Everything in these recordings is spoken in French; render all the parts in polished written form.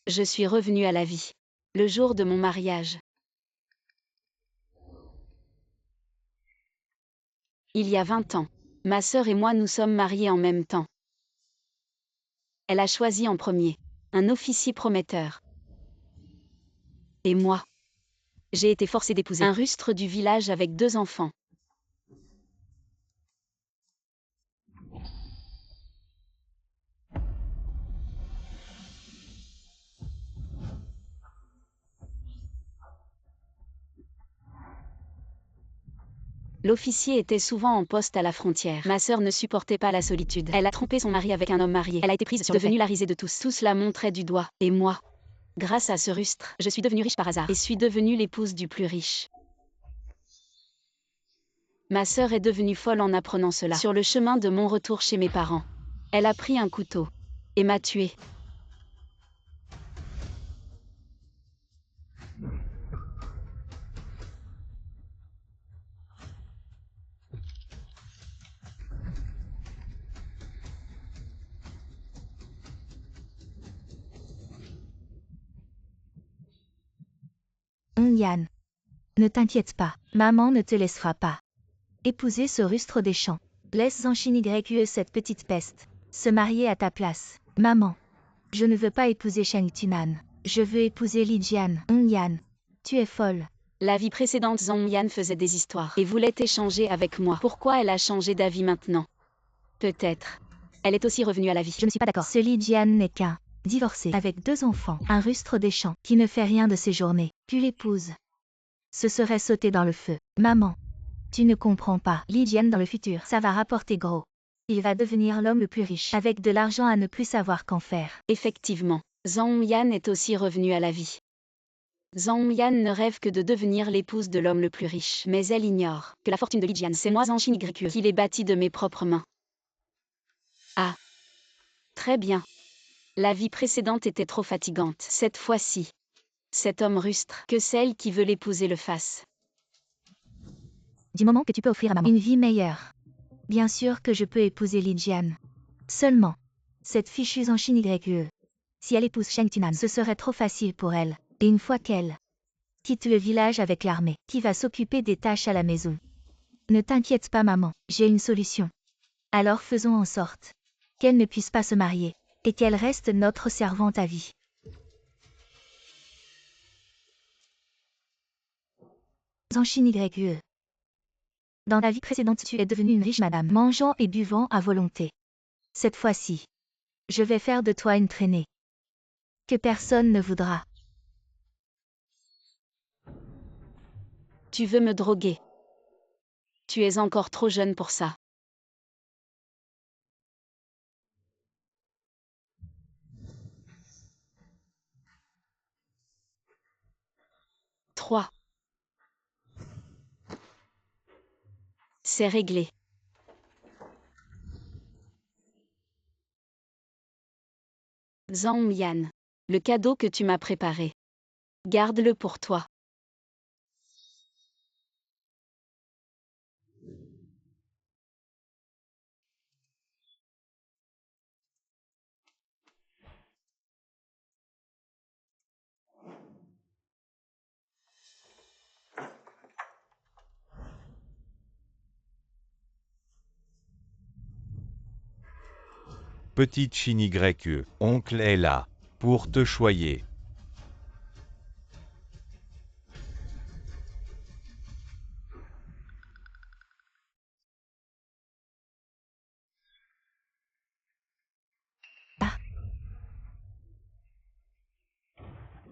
Je suis revenue à la vie. Le jour de mon mariage. Il y a 20 ans. Ma sœur et moi nous sommes mariés en même temps. Elle a choisi en premier. Un officier prometteur. Et moi. J'ai été forcée d'épouser un rustre du village avec 2 enfants. L'officier était souvent en poste à la frontière. Ma sœur ne supportait pas la solitude. Elle a trompé son mari avec un homme marié. Elle a été prise sur devenue la risée de tous. Tous la montraient du doigt. Et moi, grâce à ce rustre, je suis devenue riche par hasard et suis devenue l'épouse du plus riche. Ma sœur est devenue folle en apprenant cela. Sur le chemin de mon retour chez mes parents, elle a pris un couteau et m'a tuée. Yan. Ne t'inquiète pas, maman ne te laissera pas épouser ce rustre des champs. Laisse Zanshin YQE cette petite peste se marier à ta place. Maman. Je ne veux pas épouser Shang Tunan. Je veux épouser Li Jian. Yan. Tu es folle. La vie précédente, Zhang Yan faisait des histoires et voulait échanger avec moi. Pourquoi elle a changé d'avis maintenant? Peut-être. Elle est aussi revenue à la vie. Je ne suis pas d'accord. Ce Li Jian n'est qu'un divorcé avec 2 enfants, un rustre des champs qui ne fait rien de ses journées. Tu l'épouses. Ce serait sauter dans le feu. Maman. Tu ne comprends pas. Li Jian dans le futur, ça va rapporter gros. Il va devenir l'homme le plus riche, avec de l'argent à ne plus savoir qu'en faire. Effectivement, Zhang Yan est aussi revenue à la vie. Zhang Yan ne rêve que de devenir l'épouse de l'homme le plus riche. Mais elle ignore que la fortune de Li Jian, c'est moi Zanshin YQE qui l'ai bâtie de mes propres mains. Ah. Très bien. La vie précédente était trop fatigante. Cette fois-ci, cet homme rustre, que celle qui veut l'épouser le fasse. Du moment que tu peux offrir à maman une vie meilleure. Bien sûr que je peux épouser Li Jian. Seulement, cette fichue Zanshin YQE. Si elle épouse Shang Tunan, ce serait trop facile pour elle. Et une fois qu'elle quitte le village avec l'armée, qui va s'occuper des tâches à la maison? Ne t'inquiète pas maman, j'ai une solution. Alors faisons en sorte qu'elle ne puisse pas se marier, et qu'elle reste notre servante à vie. Zanshin YQE. Dans la vie précédente, tu es devenue une riche madame, mangeant et buvant à volonté. Cette fois-ci, je vais faire de toi une traînée que personne ne voudra. Tu veux me droguer. Tu es encore trop jeune pour ça. Trois. C'est réglé. Zhang Yan. Le cadeau que tu m'as préparé. Garde-le pour toi. Petite Shin YQE, oncle est là, pour te choyer.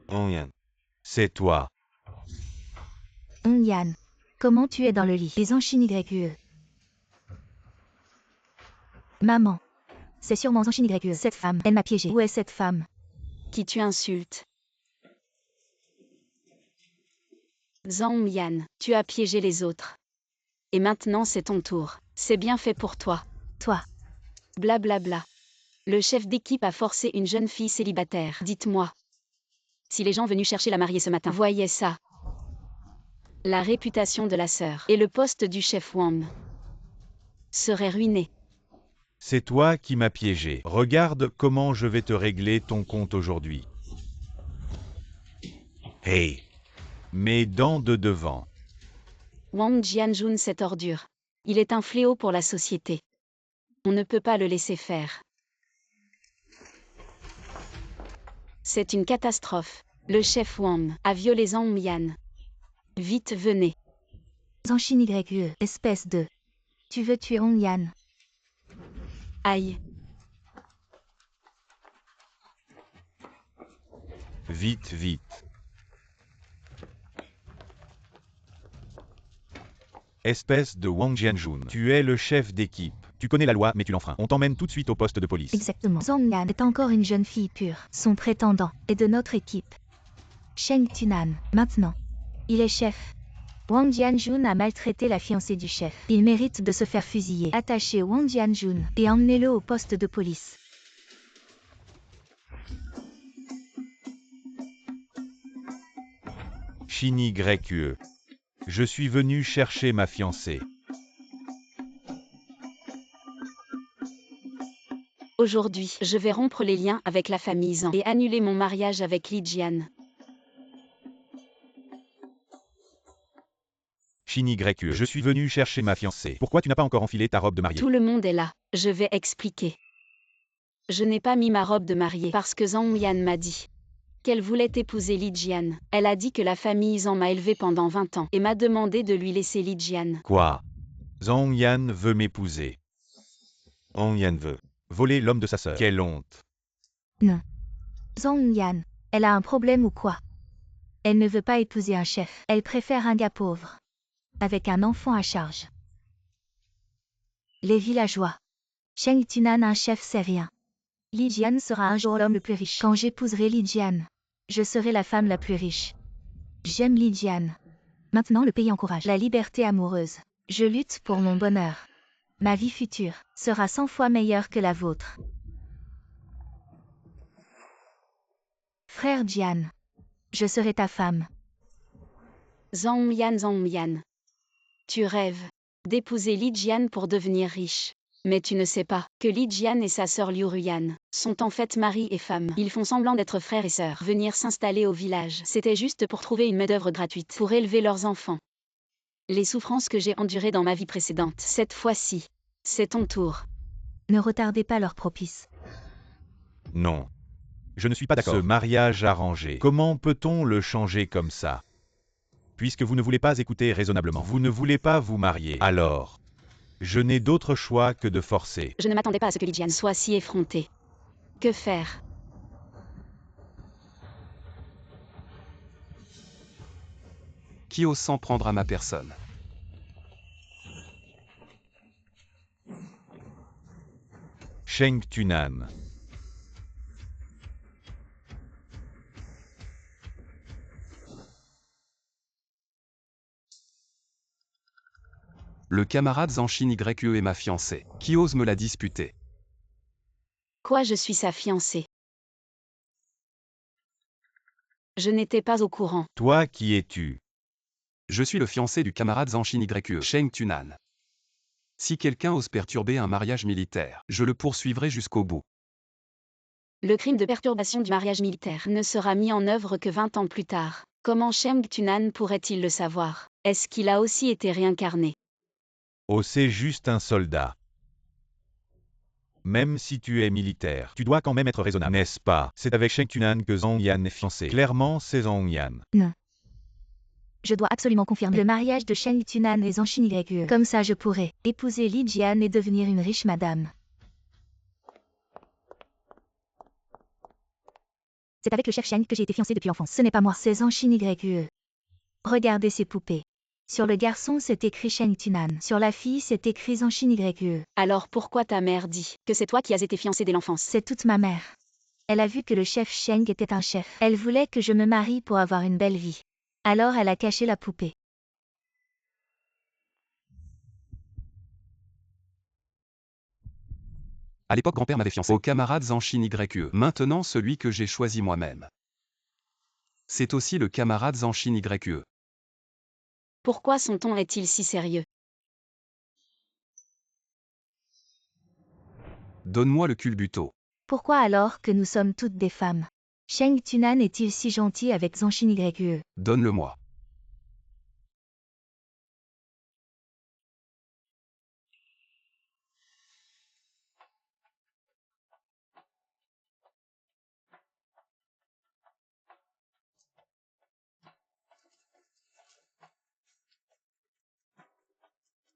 Yan. C'est toi. Yan. Comment tu es dans le lit? Les Zanshin YQE. Maman. C'est sûrement Zanshin YQE. Cette femme, elle m'a piégé. Où est cette femme? Qui tu insultes? Zhang Yan, tu as piégé les autres. Et maintenant c'est ton tour. C'est bien fait pour toi. Toi. Blablabla. Le chef d'équipe a forcé une jeune fille célibataire. Dites-moi. Si les gens venus chercher la mariée ce matin voyaient ça. La réputation de la sœur et le poste du chef Wang seraient ruinés. C'est toi qui m'as piégé. Regarde comment je vais te régler ton compte aujourd'hui. Hey. Mes dents de devant. Wang Jianjun, cette ordure. Il est un fléau pour la société. On ne peut pas le laisser faire. C'est une catastrophe. Le chef Wang a violé Zhang Yan. Vite, venez. Zanshin YE, espèce de... Tu veux tuer Hong Yan? Aïe. Vite, vite. Espèce de Wang Jianjun. Tu es le chef d'équipe. Tu connais la loi, mais tu l'enfreins. On t'emmène tout de suite au poste de police. Exactement. Zhang Yan est encore une jeune fille pure. Son prétendant est de notre équipe. Sheng Tunan, maintenant. Il est chef. Wang Jianjun a maltraité la fiancée du chef. Il mérite de se faire fusiller. Attachez Wang Jianjun et emmenez-le au poste de police. Shin YE. Je suis venu chercher ma fiancée. Aujourd'hui, je vais rompre les liens avec la famille Zhang et annuler mon mariage avec Li Jian. Shin YE. Je suis venu chercher ma fiancée. Pourquoi tu n'as pas encore enfilé ta robe de mariée? Tout le monde est là. Je vais expliquer. Je n'ai pas mis ma robe de mariée parce que Zhang Yan m'a dit qu'elle voulait épouser Li Jian. Elle a dit que la famille Zhang m'a élevée pendant 20 ans et m'a demandé de lui laisser Li Jian. Quoi? Zhang Yan veut m'épouser. Zhang Yan veut voler l'homme de sa sœur. Quelle honte. Non. Zhang Yan, elle a un problème ou quoi? Elle ne veut pas épouser un chef. Elle préfère un gars pauvre. Avec un enfant à charge. Les villageois. Sheng Tunan, un chef, c'est rien. Li Jian sera un jour l'homme le plus riche. Quand j'épouserai Li Jian, je serai la femme la plus riche. J'aime Li Jian. Maintenant, le pays encourage la liberté amoureuse. Je lutte pour mon bonheur. Ma vie future sera 100 fois meilleure que la vôtre. Frère Jian, je serai ta femme. Zhang Yan. Tu rêves d'épouser Li Jian pour devenir riche. Mais tu ne sais pas que Li Jian et sa sœur Liu Ruyan sont en fait mari et femme. Ils font semblant d'être frères et sœurs. Venir s'installer au village, c'était juste pour trouver une main-d'œuvre gratuite pour élever leurs enfants. Les souffrances que j'ai endurées dans ma vie précédente, cette fois-ci, c'est ton tour. Ne retardez pas leur propice. Non. Je ne suis pas d'accord. Ce mariage arrangé, comment peut-on le changer comme ça? Puisque vous ne voulez pas écouter raisonnablement, vous ne voulez pas vous marier. Alors, je n'ai d'autre choix que de forcer. Je ne m'attendais pas à ce que Li Jian soit si effronté. Que faire? Qui ose s'en prendre à ma personne? Sheng Tunan. Le camarade Zanshin YE est ma fiancée. Qui ose me la disputer? Quoi, je suis sa fiancée? Je n'étais pas au courant. Toi qui es-tu? Je suis le fiancé du camarade Zanshin YE, Sheng Tunan. Si quelqu'un ose perturber un mariage militaire, je le poursuivrai jusqu'au bout. Le crime de perturbation du mariage militaire ne sera mis en œuvre que 20 ans plus tard. Comment Sheng Tunan pourrait-il le savoir? Est-ce qu'il a aussi été réincarné? Oh, c'est juste un soldat. Même si tu es militaire, tu dois quand même être raisonnable, n'est-ce pas? C'est avec Sheng Tunan que Zhang Yan est fiancé. Clairement, c'est Zhang Yan. Non. Je dois absolument confirmer le mariage de Sheng Tunan et Zanshin YE. Comme ça, je pourrai épouser Li Jian et devenir une riche madame. C'est avec le chef Sheng que j'ai été fiancée depuis enfance. Ce n'est pas moi, c'est Zanshin YE. Regardez ces poupées. Sur le garçon, c'est écrit Sheng Tunan. Sur la fille, c'est écrit Zanshin YE. Alors pourquoi ta mère dit que c'est toi qui as été fiancée dès l'enfance? C'est toute ma mère. Elle a vu que le chef Sheng était un chef. Elle voulait que je me marie pour avoir une belle vie. Alors elle a caché la poupée. À l'époque, grand-père m'avait fiancé au camarade Zanshin YE. Maintenant, celui que j'ai choisi moi-même. C'est aussi le camarade Zanshin YE. Pourquoi son ton est-il si sérieux? Donne-moi le culbuto. Pourquoi alors que nous sommes toutes des femmes? Sheng Tunan est-il si gentil avec Zanshin YE? Donne-le-moi.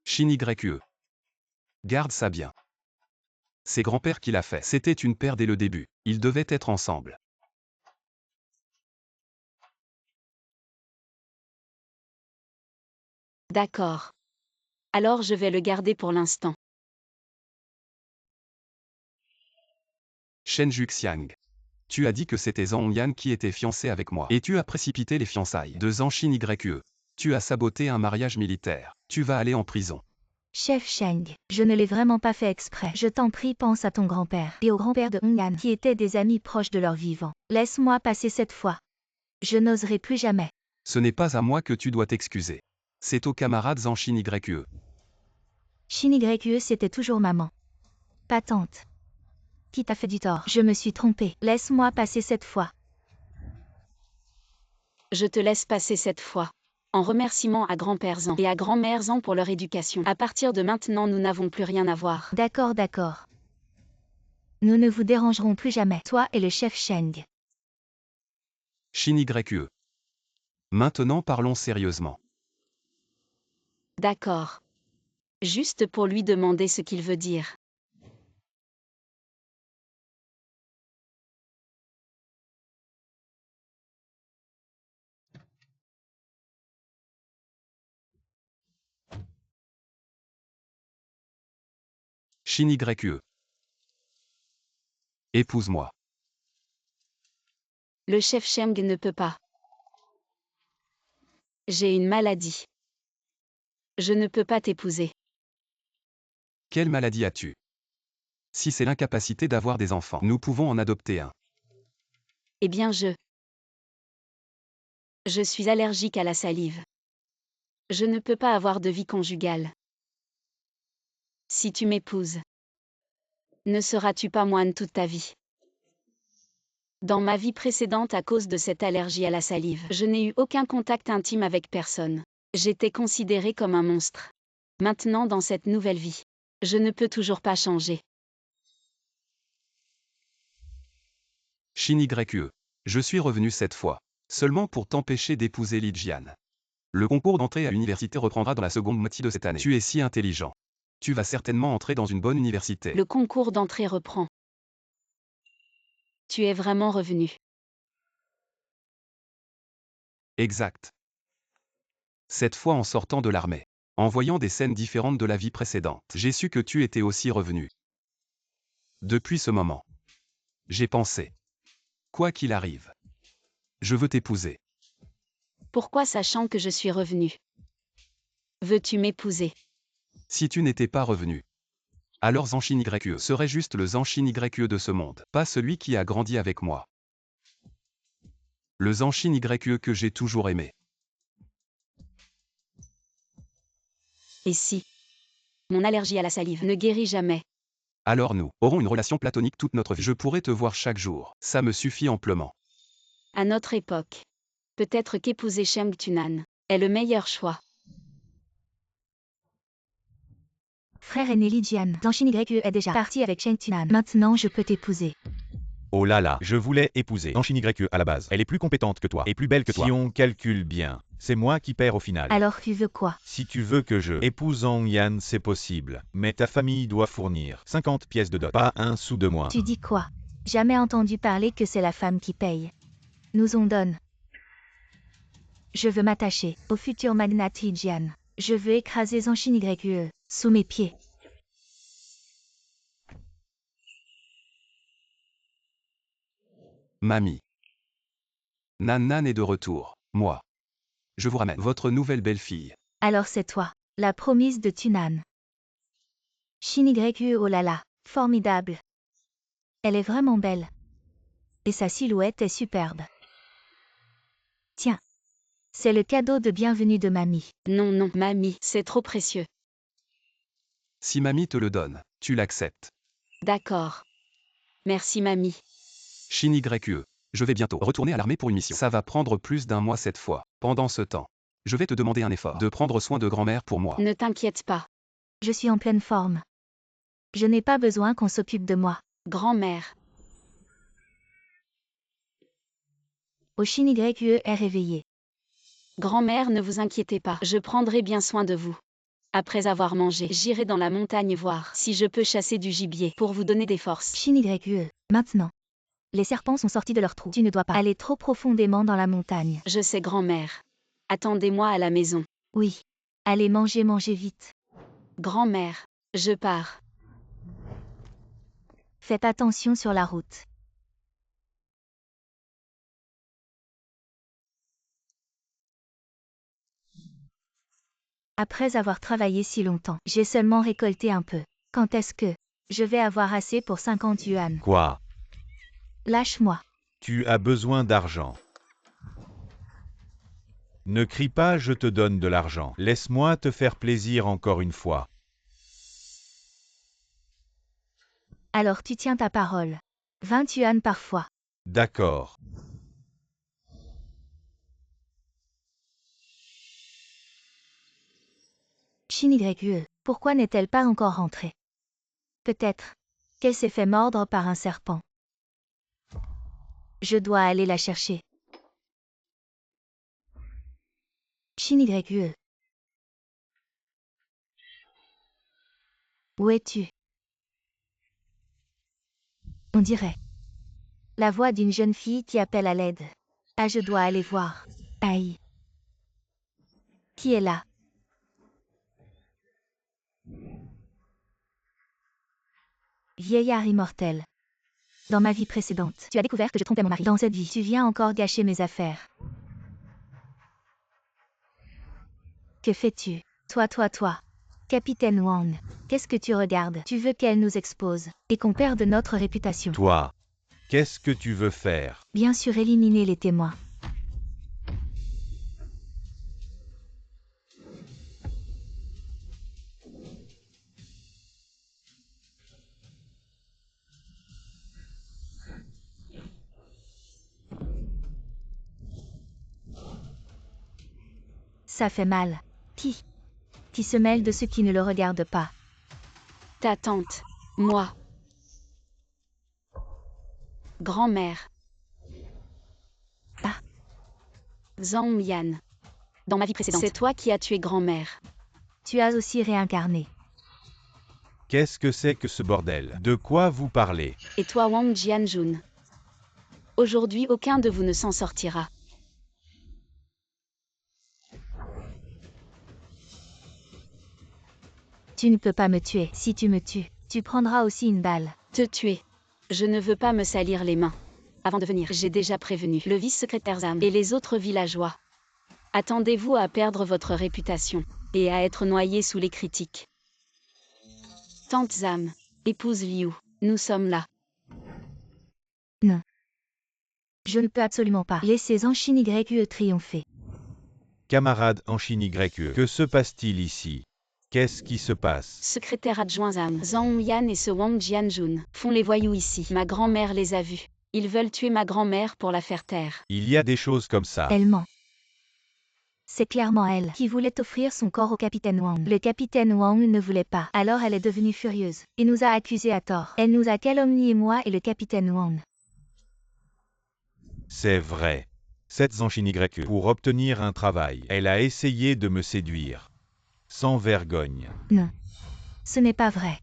Shin YE. Garde ça bien. C'est grand-père qui l'a fait. C'était une paire dès le début. Ils devaient être ensemble. D'accord. Alors je vais le garder pour l'instant. Shen Juxiang. Tu as dit que c'était Zhang Yan qui était fiancé avec moi. Et tu as précipité les fiançailles de Zanshin YE. Tu as saboté un mariage militaire. Tu vas aller en prison. Chef Sheng, je ne l'ai vraiment pas fait exprès. Je t'en prie, pense à ton grand-père et au grand-père de Hong Yan qui étaient des amis proches de leur vivant. Laisse-moi passer cette fois. Je n'oserai plus jamais. Ce n'est pas à moi que tu dois t'excuser. C'est au camarade Zanshin YE. Shin YE, c'était toujours maman. Pas tante. Qui t'a fait du tort? Je me suis trompée. Laisse-moi passer cette fois. Je te laisse passer cette fois. En remerciement à grand-père Zan et à grand-mère Zan pour leur éducation. À partir de maintenant, nous n'avons plus rien à voir. D'accord, d'accord. Nous ne vous dérangerons plus jamais, toi et le chef Sheng. Shin YE. Maintenant parlons sérieusement. D'accord. Juste pour lui demander ce qu'il veut dire. Shin YE. Épouse-moi. Le chef Sheng ne peut pas. J'ai une maladie. Je ne peux pas t'épouser. Quelle maladie as-tu? Si c'est l'incapacité d'avoir des enfants, nous pouvons en adopter un. Eh bien Je suis allergique à la salive. Je ne peux pas avoir de vie conjugale. Si tu m'épouses, ne seras-tu pas moine toute ta vie? Dans ma vie précédente, à cause de cette allergie à la salive, je n'ai eu aucun contact intime avec personne. J'étais considérée comme un monstre. Maintenant, dans cette nouvelle vie, je ne peux toujours pas changer. Shin YE. Je suis revenu cette fois. Seulement pour t'empêcher d'épouser Li Jian. Le concours d'entrée à l'université reprendra dans la seconde moitié de cette année. Tu es si intelligent. Tu vas certainement entrer dans une bonne université. Le concours d'entrée reprend. Tu es vraiment revenu. Exact. Cette fois en sortant de l'armée. En voyant des scènes différentes de la vie précédente, j'ai su que tu étais aussi revenu. Depuis ce moment, j'ai pensé. Quoi qu'il arrive, je veux t'épouser. Pourquoi sachant que je suis revenu? Veux-tu m'épouser? Si tu n'étais pas revenu, alors Zanshin YE serait juste le Zanshin YE de ce monde, pas celui qui a grandi avec moi. Le Zanshin YE que j'ai toujours aimé. Et si mon allergie à la salive ne guérit jamais? Alors nous aurons une relation platonique toute notre vie. Je pourrais te voir chaque jour, ça me suffit amplement. À notre époque, peut-être qu'épouser Sheng Tunan est le meilleur choix. Frère aîné Li Jian, Zanshin YE est déjà parti avec Sheng Tunan. Maintenant, je peux t'épouser. Oh là là, je voulais épouser Zanshin YE à la base. Elle est plus compétente que toi, et plus belle que toi. Si on calcule bien, c'est moi qui perds au final. Alors tu veux quoi? Si tu veux que je épouse Zhang Yan, c'est possible. Mais ta famille doit fournir 50 pièces de dot, pas un sou de moins. Tu dis quoi? Jamais entendu parler que c'est la femme qui paye. Nous on donne. Je veux m'attacher au futur magnate Li Jian. Je veux écraser Zanshin YE sous mes pieds. Mamie. Nan Nan est de retour. Moi. Je vous ramène votre nouvelle belle-fille. Alors c'est toi, la promise de Tunan. Shin YE, oh là là, formidable. Elle est vraiment belle. Et sa silhouette est superbe. Tiens. C'est le cadeau de bienvenue de mamie. Non, non, mamie, c'est trop précieux. Si mamie te le donne, tu l'acceptes. D'accord. Merci mamie. Shin YE. Je vais bientôt retourner à l'armée pour une mission. Ça va prendre plus d'1 mois cette fois. Pendant ce temps, je vais te demander un effort. De prendre soin de grand-mère pour moi. Ne t'inquiète pas. Je suis en pleine forme. Je n'ai pas besoin qu'on s'occupe de moi. Grand-mère. Oshin-YE est réveillé. Grand-mère, ne vous inquiétez pas. Je prendrai bien soin de vous. Après avoir mangé, j'irai dans la montagne voir si je peux chasser du gibier pour vous donner des forces. Shin-YE, maintenant. Les serpents sont sortis de leur trou. Tu ne dois pas aller trop profondément dans la montagne. Je sais, grand-mère. Attendez-moi à la maison. Oui. Allez manger vite. Grand-mère, je pars. Faites attention sur la route. Après avoir travaillé si longtemps, j'ai seulement récolté un peu. Quand est-ce que je vais avoir assez pour 50 yuan? Quoi? Lâche-moi. Tu as besoin d'argent. Ne crie pas, je te donne de l'argent. Laisse-moi te faire plaisir encore une fois. Alors tu tiens ta parole. 20 yuan parfois. D'accord. Shin-YE, pourquoi n'est-elle pas encore rentrée? Peut-être qu'elle s'est fait mordre par un serpent. Je dois aller la chercher. Shin-YE. Où es-tu? On dirait la voix d'une jeune fille qui appelle à l'aide. Ah, je dois aller voir. Aïe. Qui est là? Vieillard immortel. Dans ma vie précédente, tu as découvert que je trompais mon mari. Dans cette vie, tu viens encore gâcher mes affaires. Que fais-tu? Toi. Capitaine Wang, qu'est-ce que tu regardes? Tu veux qu'elle nous expose et qu'on perde notre réputation. Toi, qu'est-ce que tu veux faire? Bien sûr, éliminer les témoins. Ça fait mal. Qui se mêle de ceux qui ne le regardent pas. Ta tante. Moi. Grand-mère. Ah. Zhang Yan. Dans ma vie précédente, c'est toi qui as tué grand-mère. Tu as aussi réincarné. Qu'est-ce que c'est que ce bordel? De quoi vous parlez? Et toi, Wang Jianjun. Aujourd'hui, aucun de vous ne s'en sortira. Tu ne peux pas me tuer. Si tu me tues, tu prendras aussi une balle. Te tuer. Je ne veux pas me salir les mains. Avant de venir, j'ai déjà prévenu le vice-secrétaire Zam et les autres villageois. Attendez-vous à perdre votre réputation et à être noyé sous les critiques. Tante Zam, épouse Liu, nous sommes là. Non. Je ne peux absolument pas laisser Shin-YE triompher. Camarade Shin-YE, que se passe-t-il ici? Qu'est-ce qui se passe? Secrétaire adjoint Zam, Zhang Yan et ce Wang Jianjun font les voyous ici. Ma grand-mère les a vus. Ils veulent tuer ma grand-mère pour la faire taire. Il y a des choses comme ça. Elle ment. C'est clairement elle qui voulait offrir son corps au capitaine Wang. Le capitaine Wang ne voulait pas. Alors elle est devenue furieuse et nous a accusés à tort. Elle nous a calomnié, moi et le capitaine Wang. C'est vrai. Cette Shin-YE, pour obtenir un travail, elle a essayé de me séduire. Sans vergogne. Non. Ce n'est pas vrai.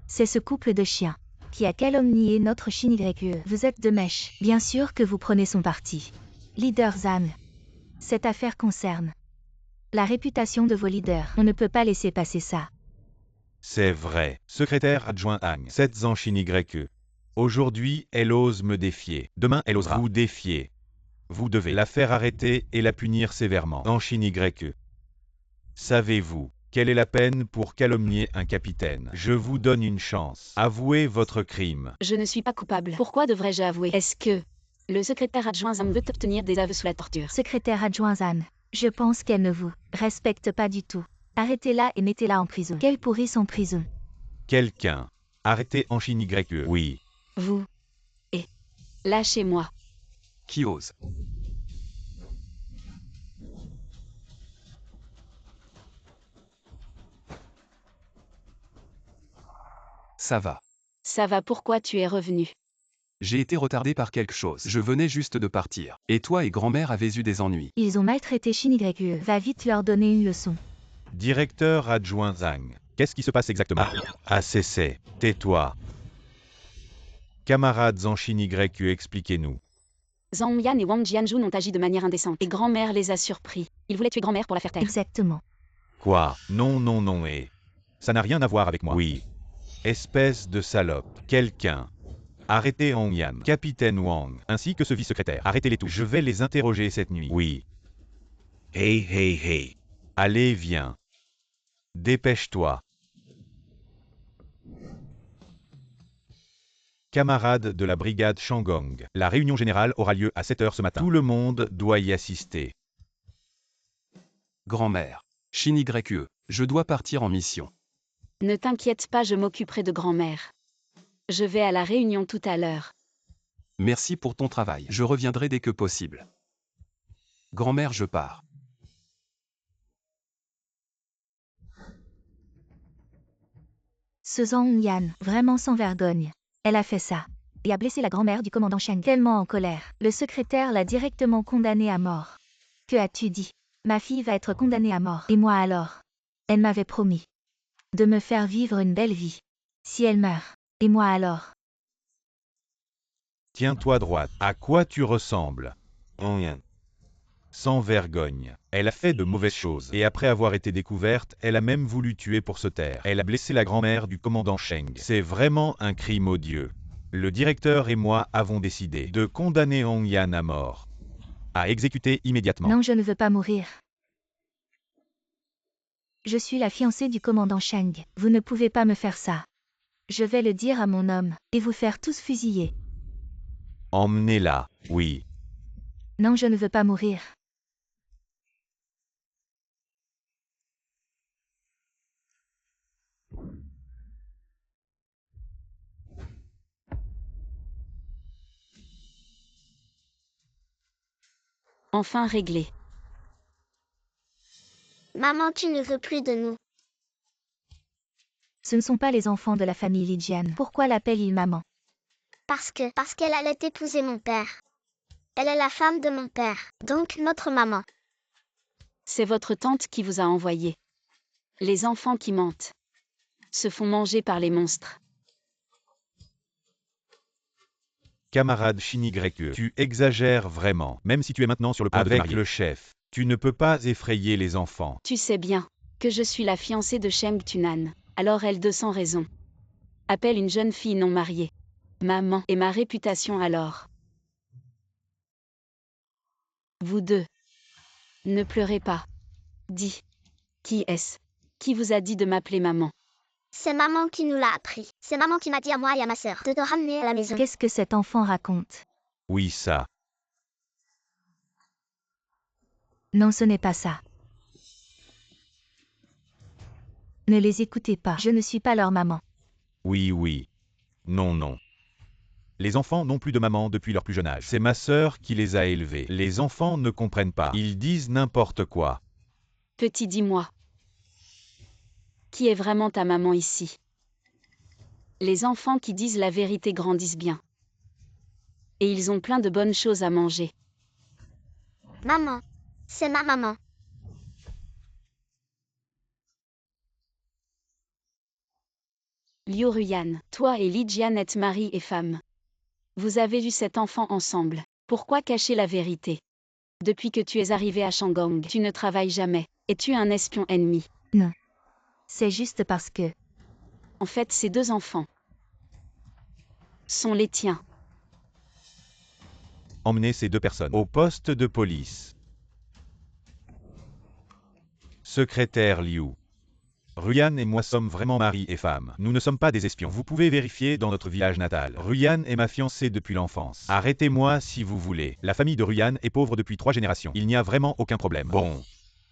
C'est ce couple de chiens qui a calomnié notre Shin-YE. Vous êtes de mèche. Bien sûr que vous prenez son parti. Leader Zan. Cette affaire concerne la réputation de vos leaders. On ne peut pas laisser passer ça. C'est vrai. Secrétaire adjoint Hang, cette Shin-YE. Aujourd'hui, elle ose me défier. Demain, elle osera vous défier. Vous devez la faire arrêter et la punir sévèrement. Shin-YE. Savez-vous quelle est la peine pour calomnier un capitaine? Je vous donne une chance. Avouez votre crime. Je ne suis pas coupable. Pourquoi devrais-je avouer? Est-ce que le secrétaire adjoint Zam veut obtenir des aveux sous la torture? Secrétaire adjoint Zan, je pense qu'elle ne vous respecte pas du tout. Arrêtez-la et mettez-la en prison. Qu'elle pourrisse en prison. Quelqu'un. Arrêtez Shin-YE. Oui. Vous. Et lâchez-moi. Qui ose? Ça va. Ça va, pourquoi tu es revenu? J'ai été retardé par quelque chose. Je venais juste de partir. Et toi et grand-mère avez eu des ennuis. Ils ont maltraité Shin YE. Va vite leur donner une leçon. Directeur adjoint Zhang. Qu'est-ce qui se passe exactement? c'est. Tais-toi. Camarades en Shin YE, expliquez-nous. Zhang Yan et Wang Jianjun ont agi de manière indécente. Et grand-mère les a surpris. Ils voulaient tuer grand-mère pour la faire taire. Exactement. Quoi? Non, et... Ça n'a rien à voir avec moi. Oui. Espèce de salope. Quelqu'un. Arrêtez Hong Yan, Capitaine Wang, ainsi que ce vice-secrétaire. Arrêtez-les tous. Je vais les interroger cette nuit. Oui. Hey. Allez, viens. Dépêche-toi. Camarades de la brigade Shangong, la réunion générale aura lieu à 7 h ce matin. Tout le monde doit y assister. Grand-mère. Shin YE, je dois partir en mission. Ne t'inquiète pas, je m'occuperai de grand-mère. Je vais à la réunion tout à l'heure. Merci pour ton travail. Je reviendrai dès que possible. Grand-mère, je pars. Ce Zhang Yan, vraiment sans vergogne. Elle a fait ça. Et a blessé la grand-mère du commandant Shang tellement en colère. Le secrétaire l'a directement condamnée à mort. Que as-tu dit? Ma fille va être condamnée à mort. Et moi alors? Elle m'avait promis de me faire vivre une belle vie. Si elle meurt, et moi alors? Tiens-toi droite. À quoi tu ressembles? Rien. Sans vergogne. Elle a fait de mauvaises choses. Et après avoir été découverte, elle a même voulu tuer pour se taire. Elle a blessé la grand-mère du commandant Sheng. C'est vraiment un crime odieux. Le directeur et moi avons décidé de condamner Hong Yan à mort. À exécuter immédiatement. Non, je ne veux pas mourir. Je suis la fiancée du commandant Shang. Vous ne pouvez pas me faire ça. Je vais le dire à mon homme, et vous faire tous fusiller. Emmenez-la, oui. Non, je ne veux pas mourir. Enfin réglé. Maman, tu ne veux plus de nous. Ce ne sont pas les enfants de la famille Lijian. Pourquoi l'appelle-il maman? Parce qu'elle allait épouser mon père. Elle est la femme de mon père, donc notre maman. C'est votre tante qui vous a envoyé. Les enfants qui mentent se font manger par les monstres. Camarade Shin YE, tu exagères vraiment, même si tu es maintenant sur le point de te marier. Avec le chef, tu ne peux pas effrayer les enfants. Tu sais bien que je suis la fiancée de Sheng Tunan. Alors elle de sans raison appelle une jeune fille non mariée maman, et ma réputation alors. Vous deux, ne pleurez pas. Dis, qui est-ce qui vous a dit de m'appeler maman? C'est maman qui nous l'a appris. C'est maman qui m'a dit à moi et à ma sœur de te ramener à la maison. Qu'est-ce que cet enfant raconte? Oui, ça. Non, ce n'est pas ça. Ne les écoutez pas, je ne suis pas leur maman. Oui. Non. Les enfants n'ont plus de maman depuis leur plus jeune âge. C'est ma sœur qui les a élevés. Les enfants ne comprennent pas. Ils disent n'importe quoi. Petit, dis-moi. Qui est vraiment ta maman ici? Les enfants qui disent la vérité grandissent bien. Et ils ont plein de bonnes choses à manger. Maman. C'est ma maman. Liu Ruyan, toi et Li Jian êtes mari et femme. Vous avez eu cet enfant ensemble. Pourquoi cacher la vérité? Depuis que tu es arrivé à Shangong, tu ne travailles jamais. Es-tu un espion ennemi? Non. C'est juste parce que... En fait, ces deux enfants sont les tiens. Emmenez ces deux personnes au poste de police. Secrétaire Liu. Ruyan et moi sommes vraiment mari et femme. Nous ne sommes pas des espions. Vous pouvez vérifier dans notre village natal. Ruyan est ma fiancée depuis l'enfance. Arrêtez-moi si vous voulez. La famille de Ruyan est pauvre depuis 3 générations. Il n'y a vraiment aucun problème. Bon.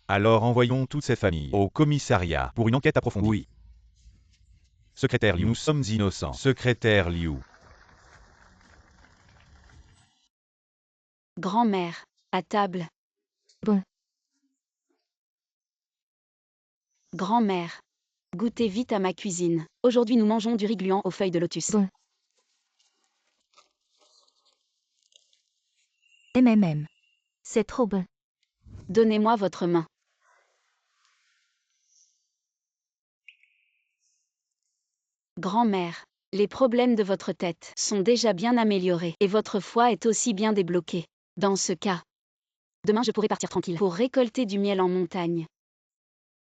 Alors envoyons toutes ces familles au commissariat pour une enquête approfondie. Oui. Secrétaire Liu, nous sommes innocents. Secrétaire Liu. Grand-mère, à table. Bon. Grand-mère, goûtez vite à ma cuisine. Aujourd'hui nous mangeons du riz gluant aux feuilles de lotus. Bon. MMM. C'est trop bon. Donnez-moi votre main. Grand-mère, les problèmes de votre tête sont déjà bien améliorés et votre foie est aussi bien débloqué. Dans ce cas, demain je pourrai partir tranquille pour récolter du miel en montagne.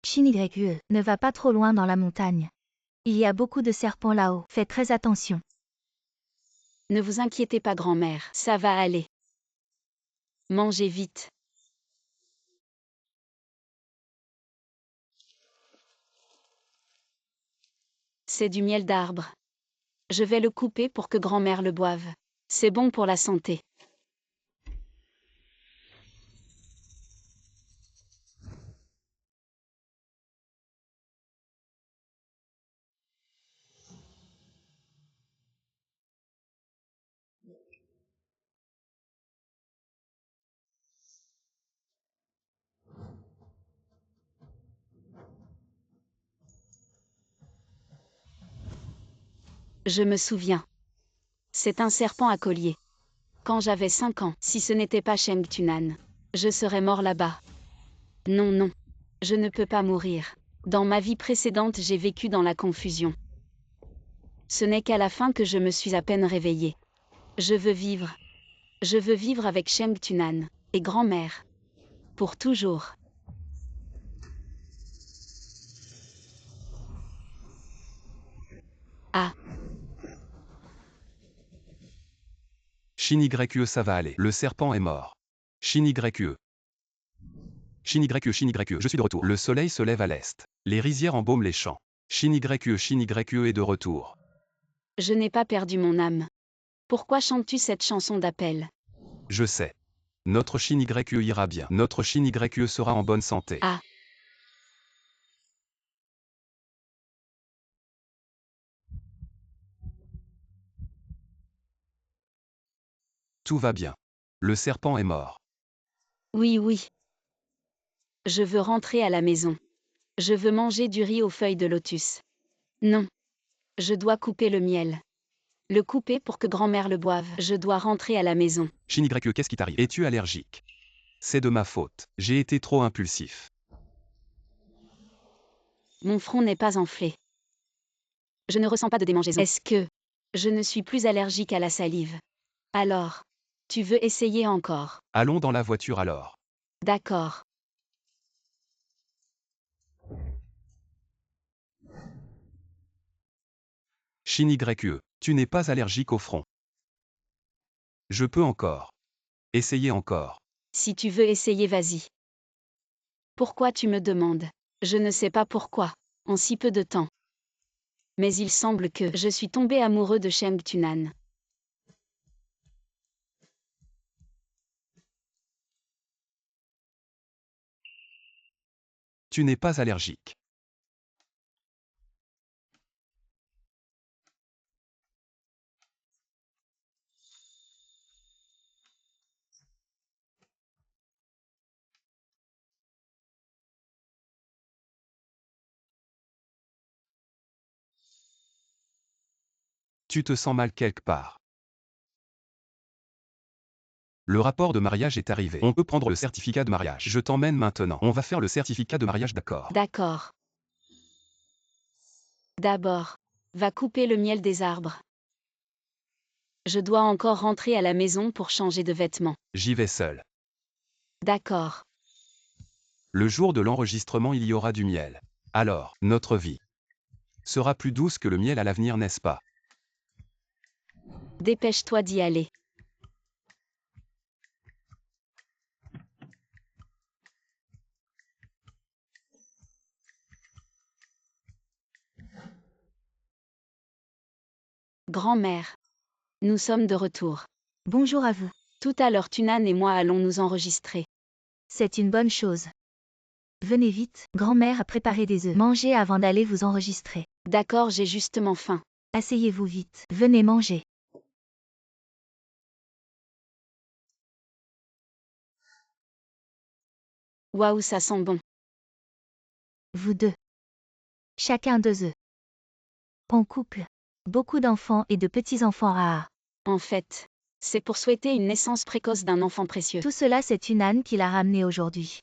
Shin-YE, ne va pas trop loin dans la montagne. Il y a beaucoup de serpents là-haut. Fais très attention. Ne vous inquiétez pas grand-mère, ça va aller. Mangez vite. C'est du miel d'arbre. Je vais le couper pour que grand-mère le boive. C'est bon pour la santé. Je me souviens. C'est un serpent à collier. Quand j'avais 5 ans, si ce n'était pas Sheng Tunan, je serais mort là-bas. Non, non. Je ne peux pas mourir. Dans ma vie précédente, j'ai vécu dans la confusion. Ce n'est qu'à la fin que je me suis à peine réveillée. Je veux vivre. Je veux vivre avec Sheng Tunan et grand-mère. Pour toujours. Ah, Shin-YE, ça va aller. Le serpent est mort. Shin-YE. Shin-YE, Shin-YE, je suis de retour. Le soleil se lève à l'est. Les rizières embaument les champs. Shin-YE, Shin-YE est de retour. je n'ai pas perdu mon âme. Pourquoi chantes-tu cette chanson d'appel? Je sais. Notre Shin-YE ira bien. Notre Shin-YE sera en bonne santé. Ah, Tout va bien. Le serpent est mort. oui, oui. Je veux rentrer à la maison. Je veux manger du riz aux feuilles de lotus. Non. Je dois couper le miel. Le couper pour que grand-mère le boive. Je dois rentrer à la maison. Shin-YE, qu'est-ce qui t'arrive? Es-tu allergique? C'est de ma faute. J'ai été trop impulsif. Mon front n'est pas enflé. Je ne ressens pas de démangeaison. Est-ce que je ne suis plus allergique à la salive? Alors, tu veux essayer encore? Allons dans la voiture alors. D'accord. Shin-YE, tu n'es pas allergique au front. Je peux encore. Essayer encore. Si tu veux essayer, vas-y. Pourquoi tu me demandes? Je ne sais pas pourquoi, en si peu de temps. Mais il semble que je suis tombé amoureux de Sheng Tunan. Tu n'es pas allergique. Tu te sens mal quelque part. Le rapport de mariage est arrivé. On peut prendre le certificat de mariage. Je t'emmène maintenant. On va faire le certificat de mariage, d'accord? D'accord. D'abord, va couper le miel des arbres. Je dois encore rentrer à la maison pour changer de vêtements. J'y vais seul. D'accord. Le jour de l'enregistrement, il y aura du miel. Alors, notre vie sera plus douce que le miel à l'avenir, n'est-ce pas? Dépêche-toi d'y aller. Grand-mère. Nous sommes de retour. Bonjour à vous. Tout à l'heure Tunan et moi allons nous enregistrer. C'est une bonne chose. Venez vite, grand-mère a préparé des œufs. Mangez avant d'aller vous enregistrer. D'accord, j'ai justement faim. Asseyez-vous vite. Venez manger. Waouh, ça sent bon. Vous deux. Chacun 2 œufs. En couple. Beaucoup d'enfants et de petits-enfants rares. En fait, c'est pour souhaiter une naissance précoce d'un enfant précieux. Tout cela, c'est Tunan qui l'a ramené aujourd'hui.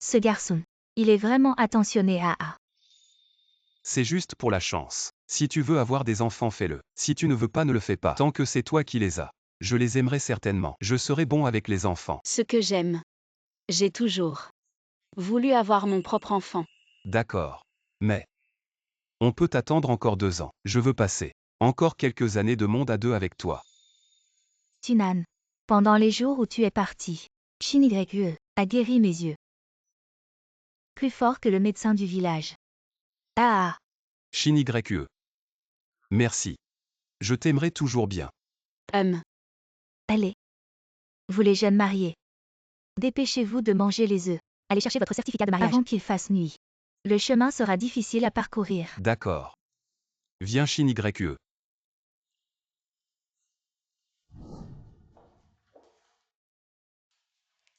Ce garçon. Il est vraiment attentionné à A. C'est juste pour la chance. Si tu veux avoir des enfants, fais-le. Si tu ne veux pas, ne le fais pas. Tant que c'est toi qui les as. Je les aimerai certainement. Je serai bon avec les enfants. Ce que j'aime. J'ai toujours voulu avoir mon propre enfant. D'accord. Mais on peut attendre encore 2 ans. Je veux passer encore quelques années de monde à deux avec toi. Tunan. Pendant les jours où tu es parti, Shin YE a guéri mes yeux. Plus fort que le médecin du village. Ah. Shin YE. Merci. Je t'aimerai toujours bien. Allez. Vous les jeunes mariés. Dépêchez-vous de manger les œufs. Allez chercher votre certificat de mariage avant qu'il fasse nuit. Le chemin sera difficile à parcourir. D'accord. Viens Shin YE.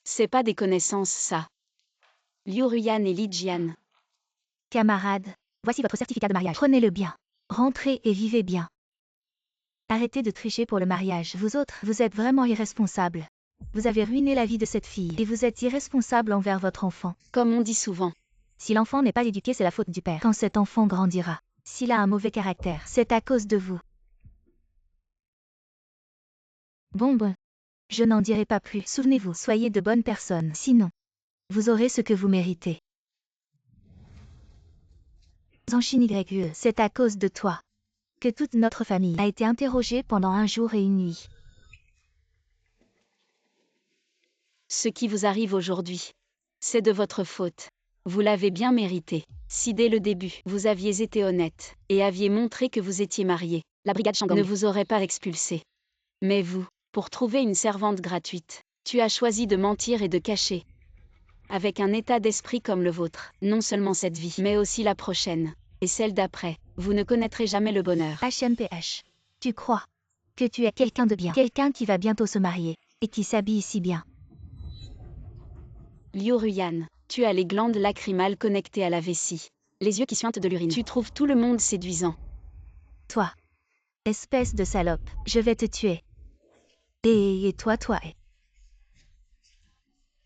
C'est pas des connaissances, ça. Liu Ruyan et Li Jian. Camarades, voici votre certificat de mariage. Prenez-le bien. Rentrez et vivez bien. Arrêtez de tricher pour le mariage. Vous autres, vous êtes vraiment irresponsables. Vous avez ruiné la vie de cette fille et vous êtes irresponsable envers votre enfant. Comme on dit souvent. Si l'enfant n'est pas éduqué, c'est la faute du père. Quand cet enfant grandira, s'il a un mauvais caractère, c'est à cause de vous. Bon. Je n'en dirai pas plus. Souvenez-vous, soyez de bonnes personnes. Sinon, vous aurez ce que vous méritez. Zanshin YE, c'est à cause de toi que toute notre famille a été interrogée pendant 1 jour et 1 nuit. Ce qui vous arrive aujourd'hui, c'est de votre faute. Vous l'avez bien mérité. Si dès le début, vous aviez été honnête et aviez montré que vous étiez marié, la brigade Shandong ne vous aurait pas expulsé. Mais vous, pour trouver une servante gratuite, tu as choisi de mentir et de cacher. Avec un état d'esprit comme le vôtre, non seulement cette vie, mais aussi la prochaine, et celle d'après, vous ne connaîtrez jamais le bonheur. HMPH. Tu crois que tu es quelqu'un de bien, quelqu'un qui va bientôt se marier, et qui s'habille si bien. Liu Ruyan, tu as les glandes lacrymales connectées à la vessie, les yeux qui suintent de l'urine. Tu trouves tout le monde séduisant. Toi, espèce de salope, je vais te tuer. Et toi.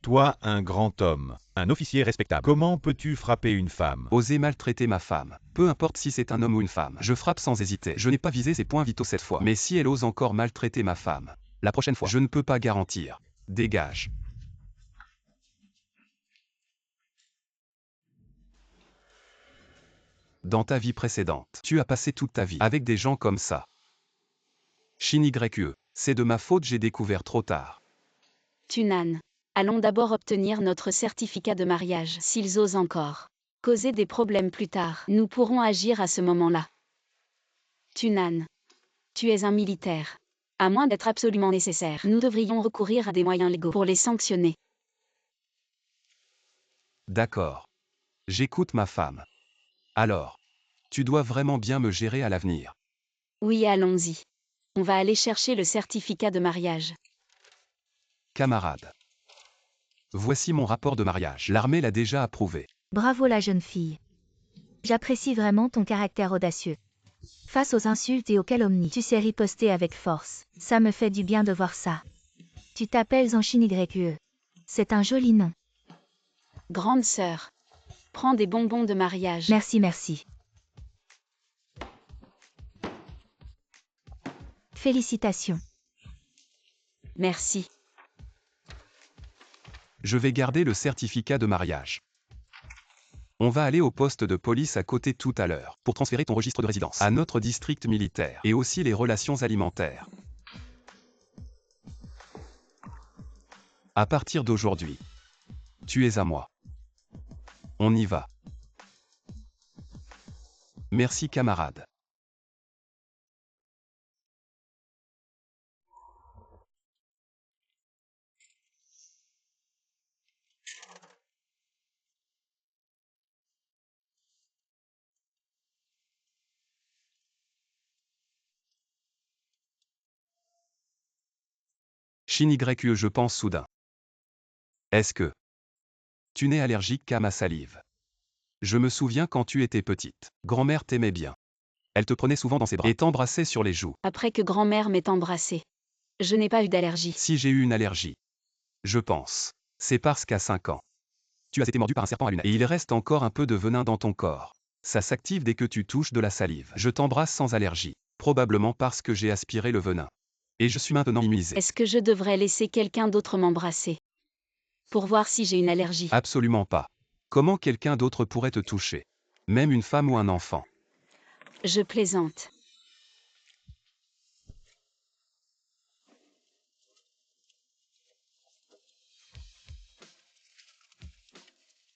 Toi, un grand homme, un officier respectable. Comment peux-tu frapper une femme? Oser maltraiter ma femme. Peu importe si c'est un homme ou une femme. Je frappe sans hésiter. Je n'ai pas visé ses points vitaux cette fois. Mais si elle ose encore maltraiter ma femme, la prochaine fois, je ne peux pas garantir. Dégage. Dans ta vie précédente, tu as passé toute ta vie avec des gens comme ça. Shin YE, c'est de ma faute, j'ai découvert trop tard. Tunan. Allons d'abord obtenir notre certificat de mariage. S'ils osent encore causer des problèmes plus tard, nous pourrons agir à ce moment-là. Tunan. Tu es un militaire. À moins d'être absolument nécessaire, nous devrions recourir à des moyens légaux pour les sanctionner. D'accord. J'écoute ma femme. Alors, tu dois vraiment bien me gérer à l'avenir. Oui, allons-y. On va aller chercher le certificat de mariage. Camarade. Voici mon rapport de mariage. L'armée l'a déjà approuvé. Bravo la jeune fille. J'apprécie vraiment ton caractère audacieux. Face aux insultes et aux calomnies, tu sais riposter avec force. Ça me fait du bien de voir ça. Tu t'appelles Zanshin YE. C'est un joli nom. Grande sœur. Prends des bonbons de mariage. Merci. Félicitations. Merci. Je vais garder le certificat de mariage. On va aller au poste de police à côté tout à l'heure pour transférer ton registre de résidence à notre district militaire et aussi les relations alimentaires. À partir d'aujourd'hui, tu es à moi. On y va. Merci camarade. Shin YE, je pense soudain. Est-ce que Tu n'es allergique qu'à ma salive. Je me souviens quand tu étais petite. Grand-mère t'aimait bien. Elle te prenait souvent dans ses bras et t'embrassait sur les joues. Après que grand-mère m'ait embrassée. Je n'ai pas eu d'allergie. Si j'ai eu une allergie, je pense, c'est parce qu'à 5 ans, tu as été mordu par un serpent à lunettes. Et il reste encore un peu de venin dans ton corps. Ça s'active dès que tu touches de la salive. Je t'embrasse sans allergie, probablement parce que j'ai aspiré le venin. Et je suis maintenant immunisé. Est-ce que je devrais laisser quelqu'un d'autre m'embrasser pour voir si j'ai une allergie? Absolument pas. Comment quelqu'un d'autre pourrait te toucher? Même une femme ou un enfant. Je plaisante.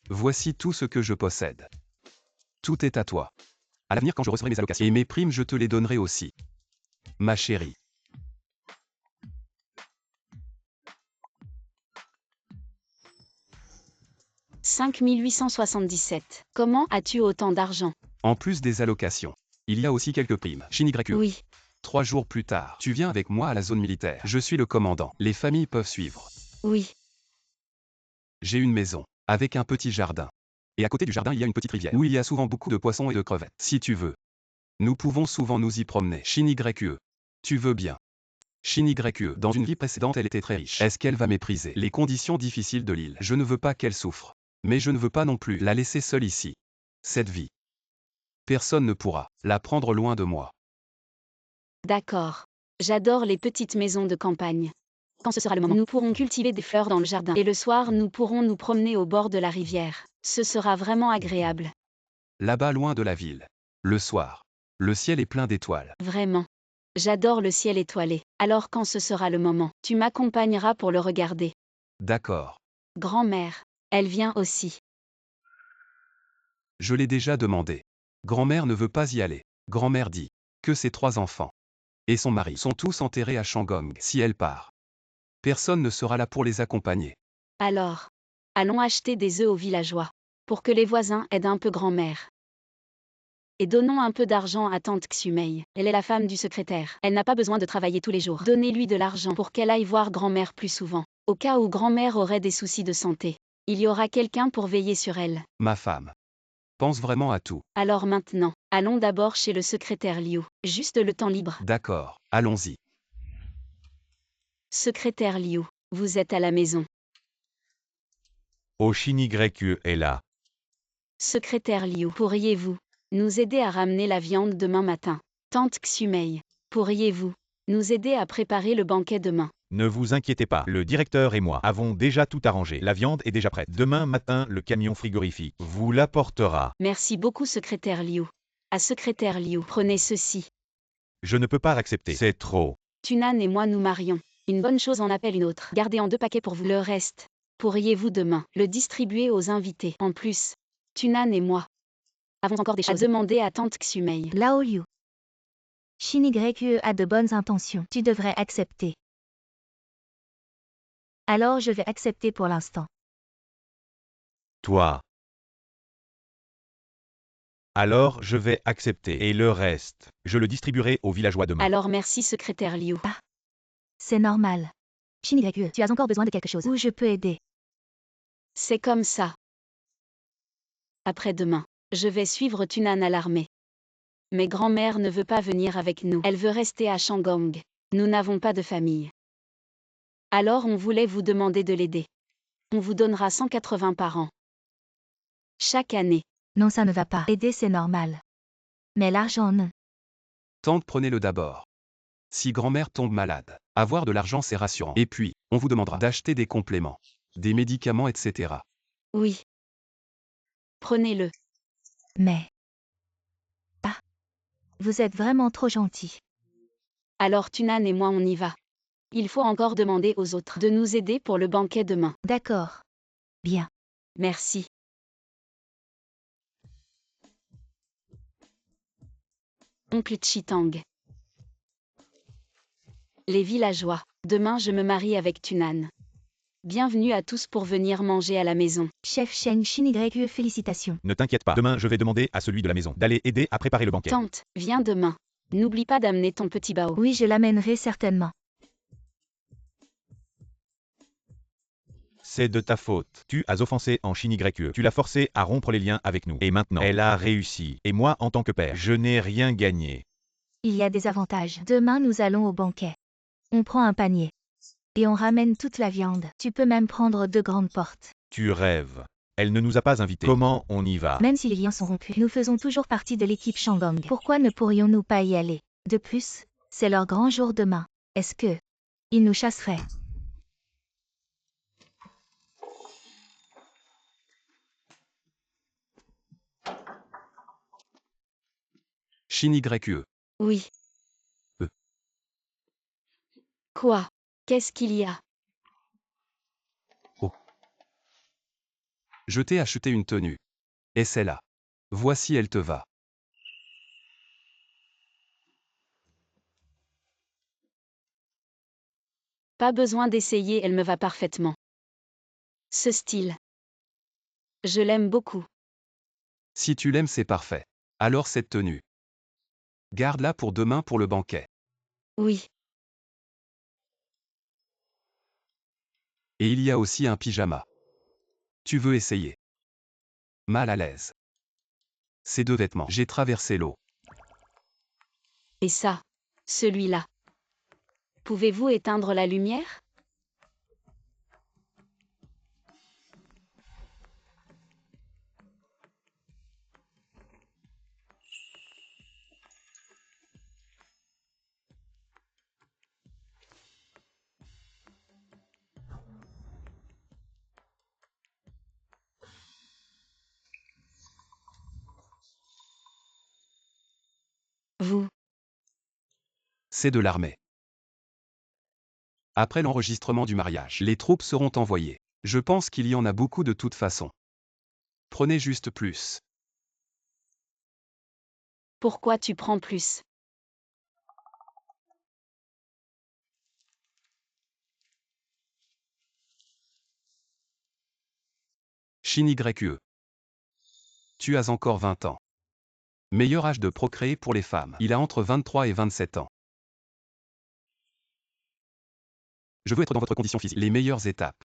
Voici tout ce que je possède. Tout est à toi. À l'avenir, quand je recevrai mes allocations et mes primes, je te les donnerai aussi. Ma chérie. « 5877. Comment as-tu autant d'argent? En plus des allocations, il y a aussi quelques primes. Shin-YE. Oui. 3 jours plus tard, tu viens avec moi à la zone militaire. Je suis le commandant. Les familles peuvent suivre. Oui. J'ai une maison, avec un petit jardin. Et à côté du jardin, il y a une petite rivière, où il y a souvent beaucoup de poissons et de crevettes. Si tu veux. Nous pouvons souvent nous y promener. Shin-YE. Tu veux bien. Shin-YE. Dans une vie précédente, elle était très riche. Est-ce qu'elle va mépriser les conditions difficiles de l'île? Je ne veux pas qu'elle souffre. Mais je ne veux pas non plus la laisser seule ici. Cette vie. Personne ne pourra la prendre loin de moi. D'accord. J'adore les petites maisons de campagne. Quand ce sera le moment, nous pourrons cultiver des fleurs dans le jardin. Et le soir, nous pourrons nous promener au bord de la rivière. Ce sera vraiment agréable. Là-bas loin de la ville. Le soir. Le ciel est plein d'étoiles. Vraiment. J'adore le ciel étoilé. Alors quand ce sera le moment, tu m'accompagneras pour le regarder. D'accord. Grand-mère. Elle vient aussi. Je l'ai déjà demandé. Grand-mère ne veut pas y aller. Grand-mère dit que ses 3 enfants et son mari sont tous enterrés à Shangong si elle part. Personne ne sera là pour les accompagner. Alors. Allons acheter des œufs aux villageois. Pour que les voisins aident un peu grand-mère. Et donnons un peu d'argent à tante Xumei. Elle est la femme du secrétaire. Elle n'a pas besoin de travailler tous les jours. Donnez-lui de l'argent pour qu'elle aille voir grand-mère plus souvent. Au cas où grand-mère aurait des soucis de santé. Il y aura quelqu'un pour veiller sur elle. Ma femme pense vraiment à tout. Alors maintenant, allons d'abord chez le secrétaire Liu. Juste le temps libre. D'accord, allons-y. Secrétaire Liu, vous êtes à la maison. Oh, Shin-YE est là. Secrétaire Liu, pourriez-vous nous aider à ramener la viande demain matin? Tante Xumei, pourriez-vous nous aider à préparer le banquet demain? Ne vous inquiétez pas, le directeur et moi avons déjà tout arrangé. La viande est déjà prête. Demain matin, le camion frigorifique vous l'apportera. Merci beaucoup secrétaire Liu. À secrétaire Liu, prenez ceci. Je ne peux pas accepter. C'est trop. Tunan et moi nous marions. Une bonne chose en appelle une autre. Gardez en 2 paquets pour vous. Le reste, pourriez-vous demain le distribuer aux invités? En plus, Tunan et moi avons encore des choses à demander à tante Xumei. Lao Liu. Shin-YE a de bonnes intentions. Tu devrais accepter. Alors je vais accepter pour l'instant. Toi. Alors, je vais accepter. Et le reste, je le distribuerai aux villageois demain. Alors merci secrétaire Liu. C'est normal. Shin-YE, tu as encore besoin de quelque chose où je peux aider? C'est comme ça. Après-demain, je vais suivre Tunan à l'armée. Mais grand-mère ne veut pas venir avec nous. Elle veut rester à Shangong. Nous n'avons pas de famille. Alors on voulait vous demander de l'aider. On vous donnera 180 par an. Chaque année. Non, ça ne va pas. Aider, c'est normal. Mais l'argent, non. Tante, prenez-le d'abord. Si grand-mère tombe malade, avoir de l'argent c'est rassurant. Et puis, on vous demandera d'acheter des compléments, des médicaments, etc. Oui. Prenez-le. Mais... Ah. Vous êtes vraiment trop gentil. Alors Tunan et moi on y va. Il faut encore demander aux autres de nous aider pour le banquet demain. D'accord. Bien. Merci. Oncle Chitang. Les villageois. Demain je me marie avec Tunan. Bienvenue à tous pour venir manger à la maison. Chef Shen Shin-YE, félicitations. Ne t'inquiète pas. Demain, je vais demander à celui de la maison d'aller aider à préparer le banquet. Tante, viens demain. N'oublie pas d'amener ton petit bao. Oui, je l'amènerai certainement. C'est de ta faute. Tu as offensé en Chine YE. Tu l'as forcé à rompre les liens avec nous. Et maintenant, elle a réussi. Et moi, en tant que père, je n'ai rien gagné. Il y a des avantages. Demain, nous allons au banquet. On prend un panier. Et on ramène toute la viande. Tu peux même prendre 2 grandes portes. Tu rêves. Elle ne nous a pas invités. Comment on y va? Même si les liens sont rompus, nous faisons toujours partie de l'équipe Shandong. Pourquoi ne pourrions-nous pas y aller? De plus, c'est leur grand jour demain. Est-ce que ils nous chasseraient? Chine YE. Oui. Euh. Quoi? Qu'est-ce qu'il y a? Je t'ai acheté une tenue. Et celle-là. Voici, elle te va. Pas besoin d'essayer, elle me va parfaitement. Ce style. Je l'aime beaucoup. Si tu l'aimes, c'est parfait. Alors cette tenue. Garde-la pour demain pour le banquet. Oui. Et il y a aussi un pyjama. Tu veux essayer? Mal à l'aise. Ces 2 vêtements. J'ai traversé l'eau. Et ça? Celui-là. Pouvez-vous éteindre la lumière? Vous. C'est de l'armée. Après l'enregistrement du mariage, les troupes seront envoyées. Je pense qu'il y en a beaucoup de toute façon. Prenez juste plus. Pourquoi tu prends plus? Chine YE. Tu as encore 20 ans. Meilleur âge de procréer pour les femmes. Il a entre 23 et 27 ans. Je veux être dans votre condition physique. Les meilleures étapes.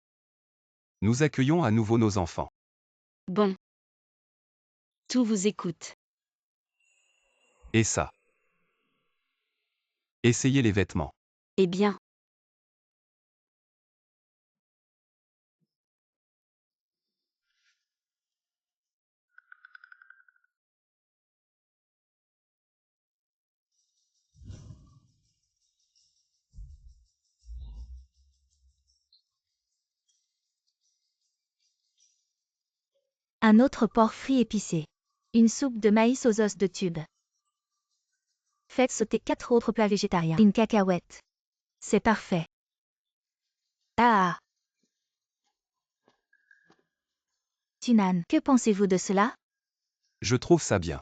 Nous accueillons à nouveau nos enfants. Bon. Tout vous écoute. Et ça. Essayez les vêtements. Eh bien. Un autre porc frit épicé. Une soupe de maïs aux os de tube. Faites sauter 4 autres plats végétariens. Une cacahuète. C'est parfait. Ah. Tunan, que pensez-vous de cela? Je trouve ça bien.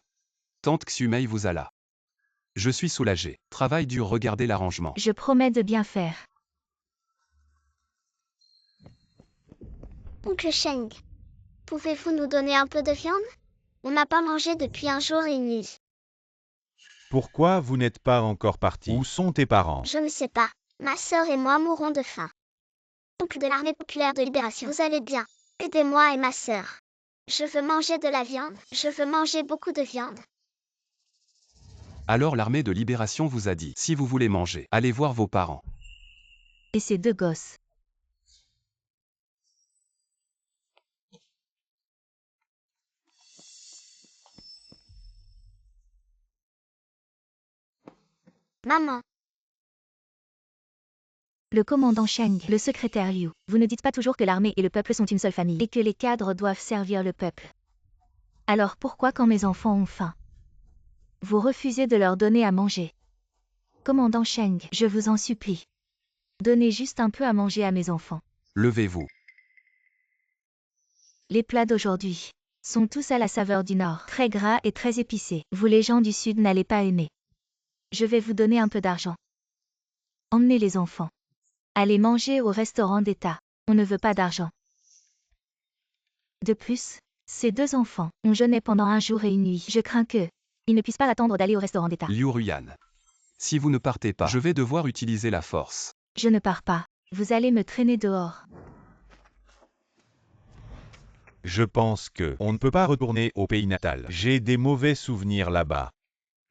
Tante Xumei vous a là. Je suis soulagé. Travail dur, regardez l'arrangement. Je promets de bien faire. Oncle Sheng, pouvez-vous nous donner un peu de viande? On n'a pas mangé depuis un jour et une nuit. Pourquoi vous n'êtes pas encore parti? Où sont tes parents? Je ne sais pas. Ma sœur et moi mourrons de faim. Oncle de l'armée populaire de libération, vous allez bien? Aidez-moi et ma sœur. Je veux manger de la viande. Je veux manger beaucoup de viande. Alors l'armée de libération vous a dit, si vous voulez manger, allez voir vos parents. Et ces 2 gosses. Maman, Le commandant Sheng, le secrétaire Liu, vous ne dites pas toujours que l'armée et le peuple sont une seule famille et que les cadres doivent servir le peuple. Alors pourquoi quand mes enfants ont faim, vous refusez de leur donner à manger? Commandant Sheng, je vous en supplie. Donnez juste un peu à manger à mes enfants. Levez-vous. Les plats d'aujourd'hui sont tous à la saveur du Nord, très gras et très épicés. Vous les gens du Sud n'allez pas aimer. Je vais vous donner un peu d'argent. Emmenez les enfants. Allez manger au restaurant d'État. On ne veut pas d'argent. De plus, ces 2 enfants ont jeûné pendant un jour et une nuit. Je crains que ils ne puissent pas attendre d'aller au restaurant d'État. Liu Ruyan. Si vous ne partez pas, je vais devoir utiliser la force. Je ne pars pas. Vous allez me traîner dehors. Je pense que on ne peut pas retourner au pays natal. J'ai des mauvais souvenirs là-bas.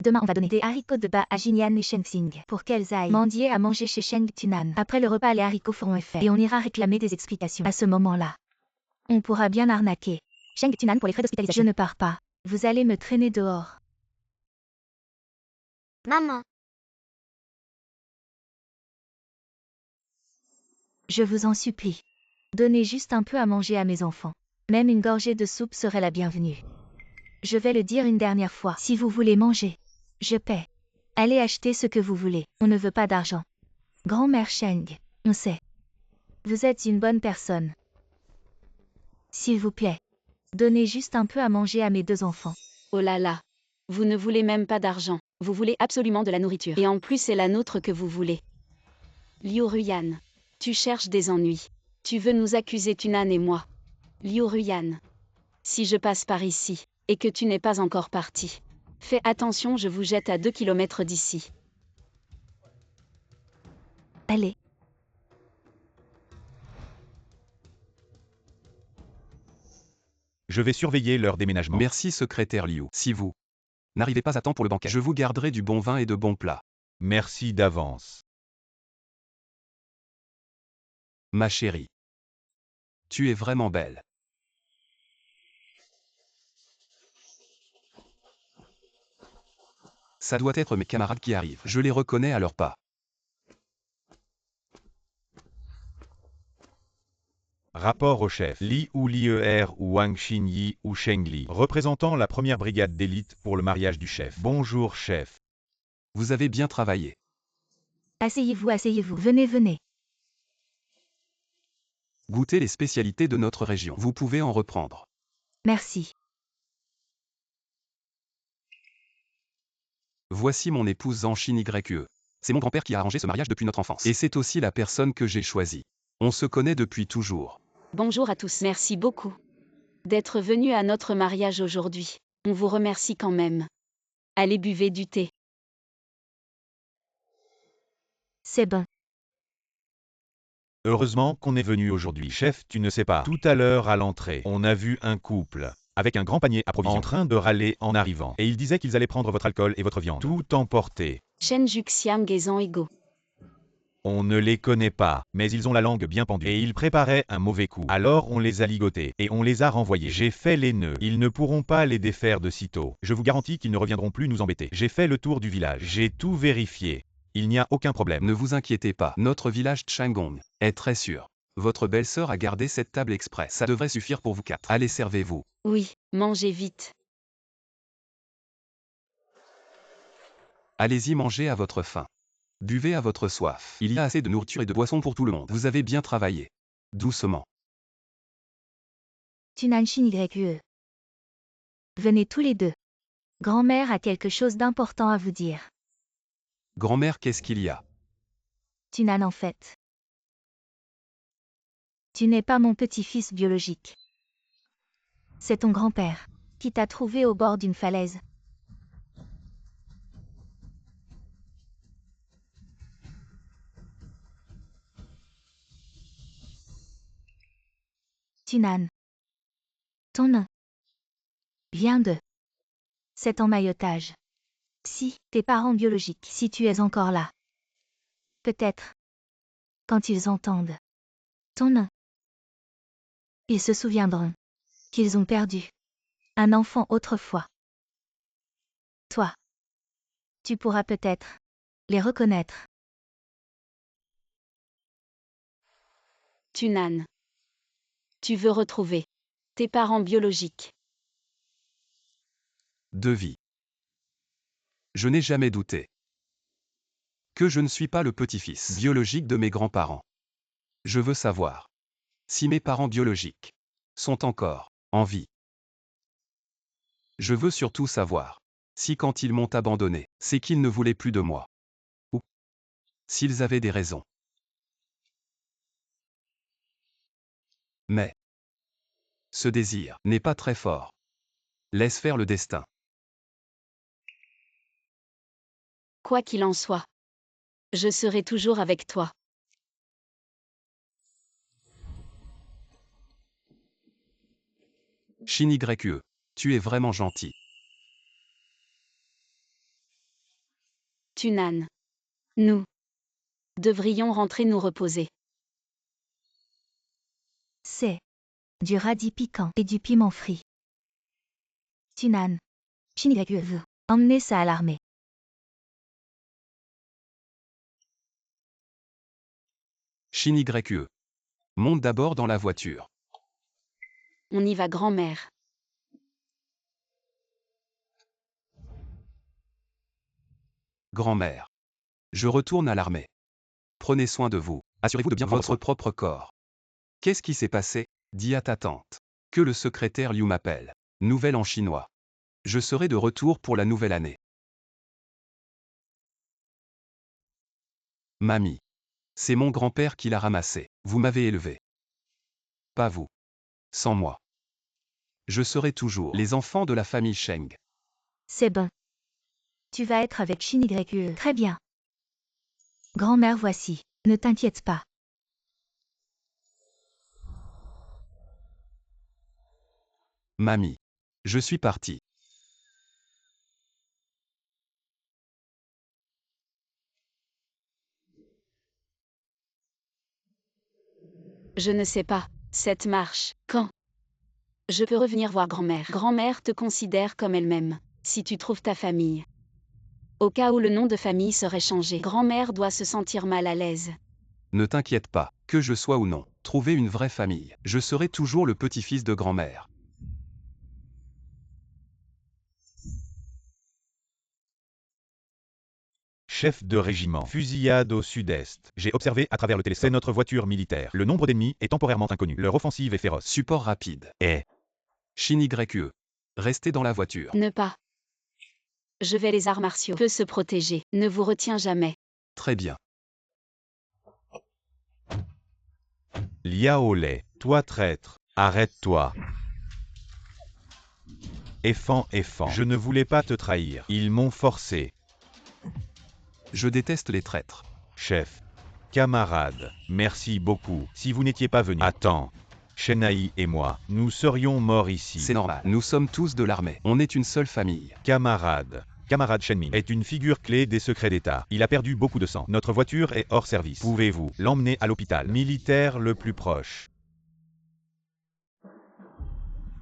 Demain, on va donner des haricots de bas à Jinyan et Shengxing pour qu'elles aillent mendier à manger chez Sheng Tunan. Après le repas, les haricots feront effet et on ira réclamer des explications. À ce moment-là, on pourra bien arnaquer Sheng Tunan pour les frais d'hospitalisation. Je ne pars pas. Vous allez me traîner dehors. Maman, Je vous en supplie. Donnez juste un peu à manger à mes enfants. Même une gorgée de soupe serait la bienvenue. Je vais le dire une dernière fois. Si vous voulez manger, je paie. Allez acheter ce que vous voulez. On ne veut pas d'argent. Grand-mère Sheng, on sait. Vous êtes une bonne personne. S'il vous plaît, donnez juste un peu à manger à mes 2 enfants. Oh là là. Vous ne voulez même pas d'argent. Vous voulez absolument de la nourriture. Et en plus c'est la nôtre que vous voulez. Liu Ruyan. Tu cherches des ennuis. Tu veux nous accuser Tunan et moi. Liu Ruyan. Si je passe par ici, et que tu n'es pas encore parti. Fais attention, je vous jette à 2 kilomètres d'ici. Allez. Je vais surveiller leur déménagement. Merci secrétaire Liu. Si vous n'arrivez pas à temps pour le banquet, je vous garderai du bon vin et de bons plats. Merci d'avance. Ma chérie. Tu es vraiment belle. Ça doit être mes camarades qui arrivent. Je les reconnais à leurs pas. Rapport au chef. Li ou Lier ou Wang Xinyi ou Sheng Li, représentant la première brigade d'élite pour le mariage du chef. Bonjour chef. Vous avez bien travaillé. Asseyez-vous, asseyez-vous. Venez, venez. Goûtez les spécialités de notre région. Vous pouvez en reprendre. Merci. Voici mon épouse Zhang Xin Yue. C'est mon grand-père qui a arrangé ce mariage depuis notre enfance. Et c'est aussi la personne que j'ai choisie. On se connaît depuis toujours. Bonjour à tous. Merci beaucoup d'être venus à notre mariage aujourd'hui. On vous remercie quand même. Allez buvez du thé. C'est bon. Heureusement qu'on est venu aujourd'hui. Chef, tu ne sais pas. Tout à l'heure à l'entrée, on a vu un couple avec un grand panier à provisions en train de râler en arrivant. Et ils disaient qu'ils allaient prendre votre alcool et votre viande. Tout emporté. Shen Juxiam Gezan Ego. On ne les connaît pas, mais ils ont la langue bien pendue. Et ils préparaient un mauvais coup. Alors on les a ligotés et on les a renvoyés. J'ai fait les nœuds. Ils ne pourront pas les défaire de sitôt. Je vous garantis qu'ils ne reviendront plus nous embêter. J'ai fait le tour du village. J'ai tout vérifié. Il n'y a aucun problème. Ne vous inquiétez pas. Notre village Changong est très sûr. Votre belle-sœur a gardé cette table exprès. Ça devrait suffire pour vous 4. Allez, servez-vous. Oui, mangez vite. Allez-y, mangez à votre faim. Buvez à votre soif. Il y a assez de nourriture et de boissons pour tout le monde. Vous avez bien travaillé. Doucement. Tunan Yue. Venez tous les 2. Grand-mère a quelque chose d'important à vous dire. Grand-mère, qu'est-ce qu'il y a? Tunan en fait. Tu n'es pas mon petit-fils biologique. C'est ton grand-père, qui t'a trouvé au bord d'une falaise. Tunan. Ton nom vient de cet emmaillotage. Si, tes parents biologiques, si tu es encore là. Peut-être. Quand ils entendent ton nom, ils se souviendront qu'ils ont perdu un enfant autrefois. Toi, tu pourras peut-être les reconnaître. Tunan. Tu veux retrouver tes parents biologiques. De vie. Je n'ai jamais douté que je ne suis pas le petit-fils biologique de mes grands-parents. Je veux savoir si mes parents biologiques sont encore en vie. Je veux surtout savoir si quand ils m'ont abandonné, c'est qu'ils ne voulaient plus de moi. Ou s'ils avaient des raisons. Mais ce désir n'est pas très fort. Laisse faire le destin. Quoi qu'il en soit, je serai toujours avec toi. Shin YE. Tu es vraiment gentil. Tunan. Nous devrions rentrer nous reposer. C'est du radis piquant et du piment frit. Tunan. Shin YE veut emmener ça à l'armée. Shin YE. Monte d'abord dans la voiture. On y va, grand-mère. Grand-mère. Je retourne à l'armée. Prenez soin de vous. Assurez-vous de bien prendre votre propre corps. Qu'est-ce qui s'est passé? Dis à ta tante. Que le secrétaire Liu m'appelle. Nouvelle en chinois. Je serai de retour pour la nouvelle année. Mamie. C'est mon grand-père qui l'a ramassé. Vous m'avez élevé. Pas vous. Sans moi. Je serai toujours les enfants de la famille Sheng. C'est bon. Tu vas être avec Shin YE. Très bien. Grand-mère, voici. Ne t'inquiète pas. Mamie. Je suis parti. Je ne sais pas. Cette marche. Quand je peux revenir voir grand-mère? Grand-mère te considère comme elle-même. Si tu trouves ta famille. Au cas où le nom de famille serait changé, grand-mère doit se sentir mal à l'aise. Ne t'inquiète pas, que je sois ou non, trouver une vraie famille. Je serai toujours le petit-fils de grand-mère. Chef de régiment. Fusillade au sud-est. J'ai observé à travers le télescope. C'est notre voiture militaire. Le nombre d'ennemis est temporairement inconnu. Leur offensive est féroce. Support rapide. Shin YE. Restez dans la voiture. Ne pas. Je vais les arts martiaux. Peut se protéger. Ne vous retiens jamais. Très bien. Liao Lei. Toi traître. Arrête-toi. Effan. Je ne voulais pas te trahir. Ils m'ont forcé. Je déteste les traîtres. Chef. Camarade. Merci beaucoup. Si vous n'étiez pas venu. Attends. Shenai et moi, nous serions morts ici. C'est normal. Nous sommes tous de l'armée. On est une seule famille. Camarade. Camarade Shenming est une figure clé des secrets d'État. Il a perdu beaucoup de sang. Notre voiture est hors service. Pouvez-vous l'emmener à l'hôpital militaire le plus proche?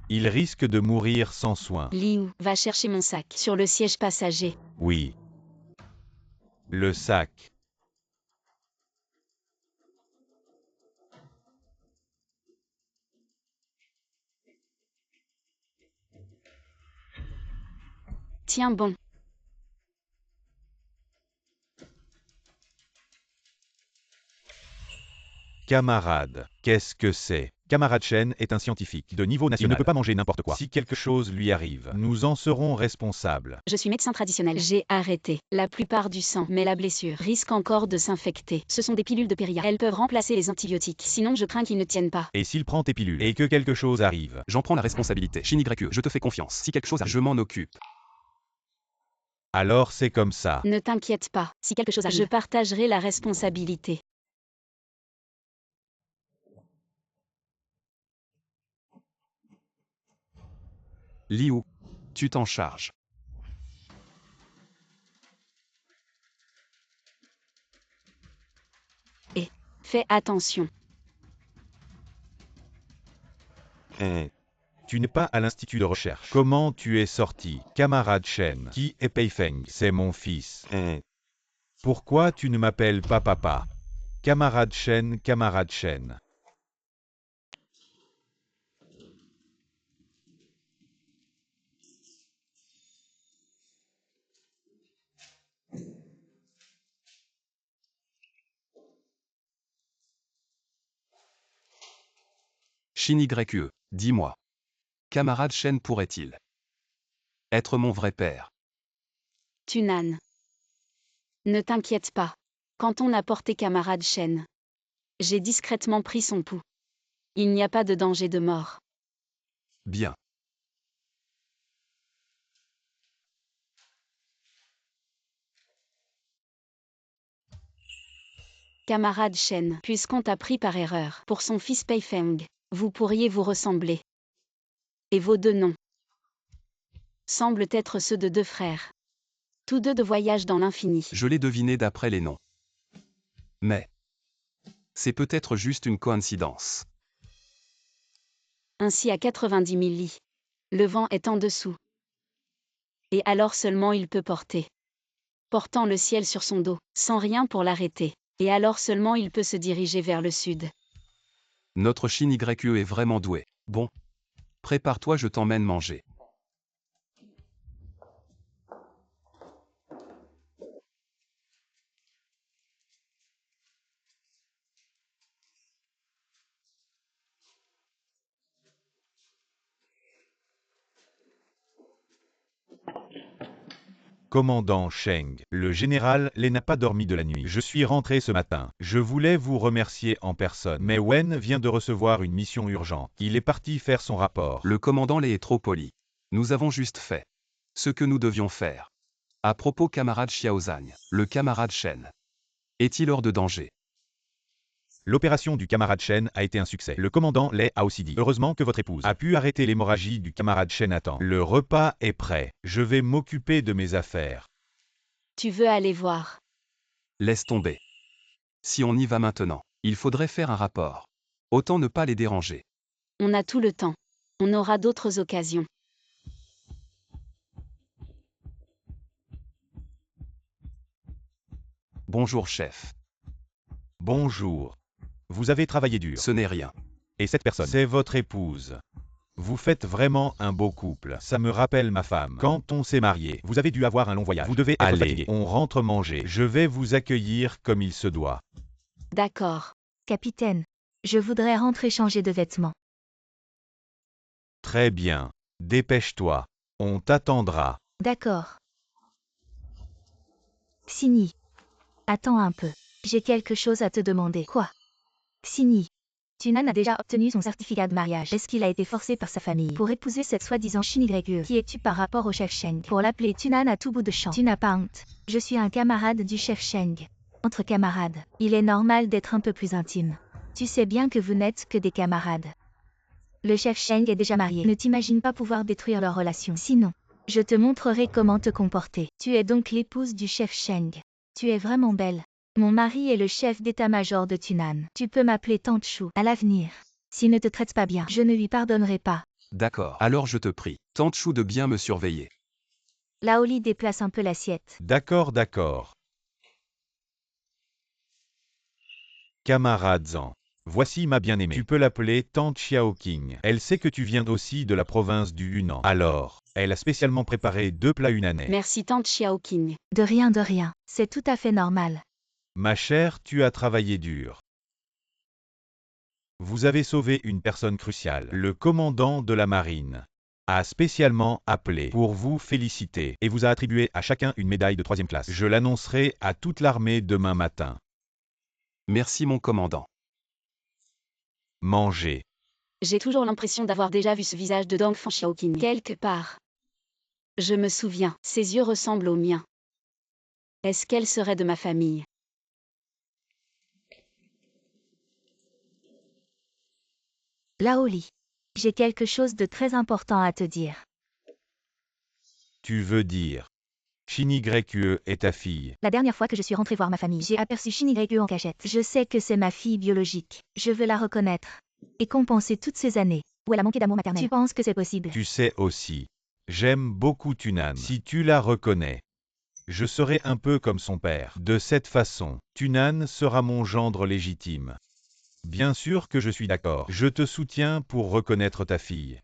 Il risque de mourir sans soin. Liu, va chercher mon sac. Sur le siège passager. Oui. Le sac. Tiens bon. Camarade. Qu'est-ce que c'est? Camarade Shen est un scientifique de niveau national. Il ne peut pas manger n'importe quoi. Si quelque chose lui arrive, nous en serons responsables. Je suis médecin traditionnel. J'ai arrêté la plupart du sang, mais la blessure risque encore de s'infecter. Ce sont des pilules de Péria. Elles peuvent remplacer les antibiotiques. Sinon, je crains qu'ils ne tiennent pas. Et s'il prend tes pilules et que quelque chose arrive? J'en prends la responsabilité. Shin YE, je te fais confiance. Si quelque chose arrive, je m'en occupe. Alors c'est comme ça. Ne t'inquiète pas. Si quelque chose arrive, je partagerai la responsabilité. Liu. Tu t'en charges. Et fais attention. Tu n'es pas à l'institut de recherche. Comment tu es sorti? Camarade Shen. Qui est Pei Feng? C'est mon fils. Pourquoi tu ne m'appelles pas papa? Camarade Shen, camarade Shen. Shin YE, dis-moi. Camarade Shen pourrait-il être mon vrai père? Tunan. Ne t'inquiète pas. Quand on a porté camarade Shen, j'ai discrètement pris son pouls. Il n'y a pas de danger de mort. Bien. Camarade Shen, puisqu'on t'a pris par erreur pour son fils Pei Feng, vous pourriez vous ressembler. Et vos deux noms semblent être ceux de deux frères. Tous deux de voyage dans l'infini. Je l'ai deviné d'après les noms. Mais c'est peut-être juste une coïncidence. Ainsi à 90 000 lits. Le vent est en dessous. Et alors seulement il peut porter. Portant le ciel sur son dos, sans rien pour l'arrêter. Et alors seulement il peut se diriger vers le sud. Notre Shin YE est vraiment doué. Bon. Prépare-toi, je t'emmène manger. Commandant Sheng, le général Lei n'a pas dormi de la nuit. Je suis rentré ce matin. Je voulais vous remercier en personne, mais Wen vient de recevoir une mission urgente. Il est parti faire son rapport. Le commandant Lei est trop poli. Nous avons juste fait ce que nous devions faire. À propos, camarade Xiaozan, le camarade Shen est-il hors de danger? L'opération du camarade Shen a été un succès. Le commandant Lei a aussi dit « Heureusement que votre épouse a pu arrêter l'hémorragie du camarade Shen à temps. Le repas est prêt. Je vais m'occuper de mes affaires. » Tu veux aller voir? Laisse tomber. Si on y va maintenant, il faudrait faire un rapport. Autant ne pas les déranger. On a tout le temps. On aura d'autres occasions. Bonjour chef. Bonjour. Vous avez travaillé dur. Ce n'est rien. Et cette personne, c'est votre épouse. Vous faites vraiment un beau couple. Ça me rappelle ma femme. Quand on s'est marié, vous avez dû avoir un long voyage. Vous devez être fatigué. On rentre manger. Je vais vous accueillir comme il se doit. D'accord. Capitaine, je voudrais rentrer changer de vêtements. Très bien. Dépêche-toi. On t'attendra. D'accord. Xini. Attends un peu. J'ai quelque chose à te demander. Quoi? Xini. Tunan a déjà obtenu son certificat de mariage. Est-ce qu'il a été forcé par sa famille pour épouser cette soi-disant Shin YE? Qui es-tu par rapport au chef Sheng? Pour l'appeler Tunan à tout bout de champ. Tu n'as pas honte. Je suis un camarade du chef Sheng. Entre camarades, il est normal d'être un peu plus intime. Tu sais bien que vous n'êtes que des camarades. Le chef Sheng est déjà marié. Ne t'imagine pas pouvoir détruire leur relation. Sinon, je te montrerai comment te comporter. Tu es donc l'épouse du chef Sheng. Tu es vraiment belle. Mon mari est le chef d'état-major de Tunan. Tu peux m'appeler Tante Chou. À l'avenir, s'il ne te traite pas bien, je ne lui pardonnerai pas. D'accord. Alors je te prie, tente Chou de bien me surveiller. Laoli déplace un peu l'assiette. D'accord, d'accord. Camarade Zan. Voici ma bien-aimée. Tu peux l'appeler Tante Xiaoqing. Elle sait que tu viens aussi de la province du Yunnan. Alors, elle a spécialement préparé 2 plats yunanais. Merci tante Xiaoqing. De rien, de rien. C'est tout à fait normal. Ma chère, tu as travaillé dur. Vous avez sauvé une personne cruciale. Le commandant de la marine a spécialement appelé pour vous féliciter et vous a attribué à chacun une médaille de 3e classe. Je l'annoncerai à toute l'armée demain matin. Merci mon commandant. Mangez. J'ai toujours l'impression d'avoir déjà vu ce visage de Dongfang Xiaoqing quelque part. Je me souviens, ses yeux ressemblent aux miens. Est-ce qu'elle serait de ma famille? Laoli. J'ai quelque chose de très important à te dire. Tu veux dire Shin YE est ta fille. La dernière fois que je suis rentrée voir ma famille, j'ai aperçu Shin YE en cachette. Je sais que c'est ma fille biologique. Je veux la reconnaître. Et compenser toutes ces années où elle a manqué d'amour maternel. Tu penses que c'est possible? Tu sais aussi, j'aime beaucoup Tunan. Si tu la reconnais, je serai un peu comme son père. De cette façon, Tunan sera mon gendre légitime. Bien sûr que je suis d'accord. Je te soutiens pour reconnaître ta fille.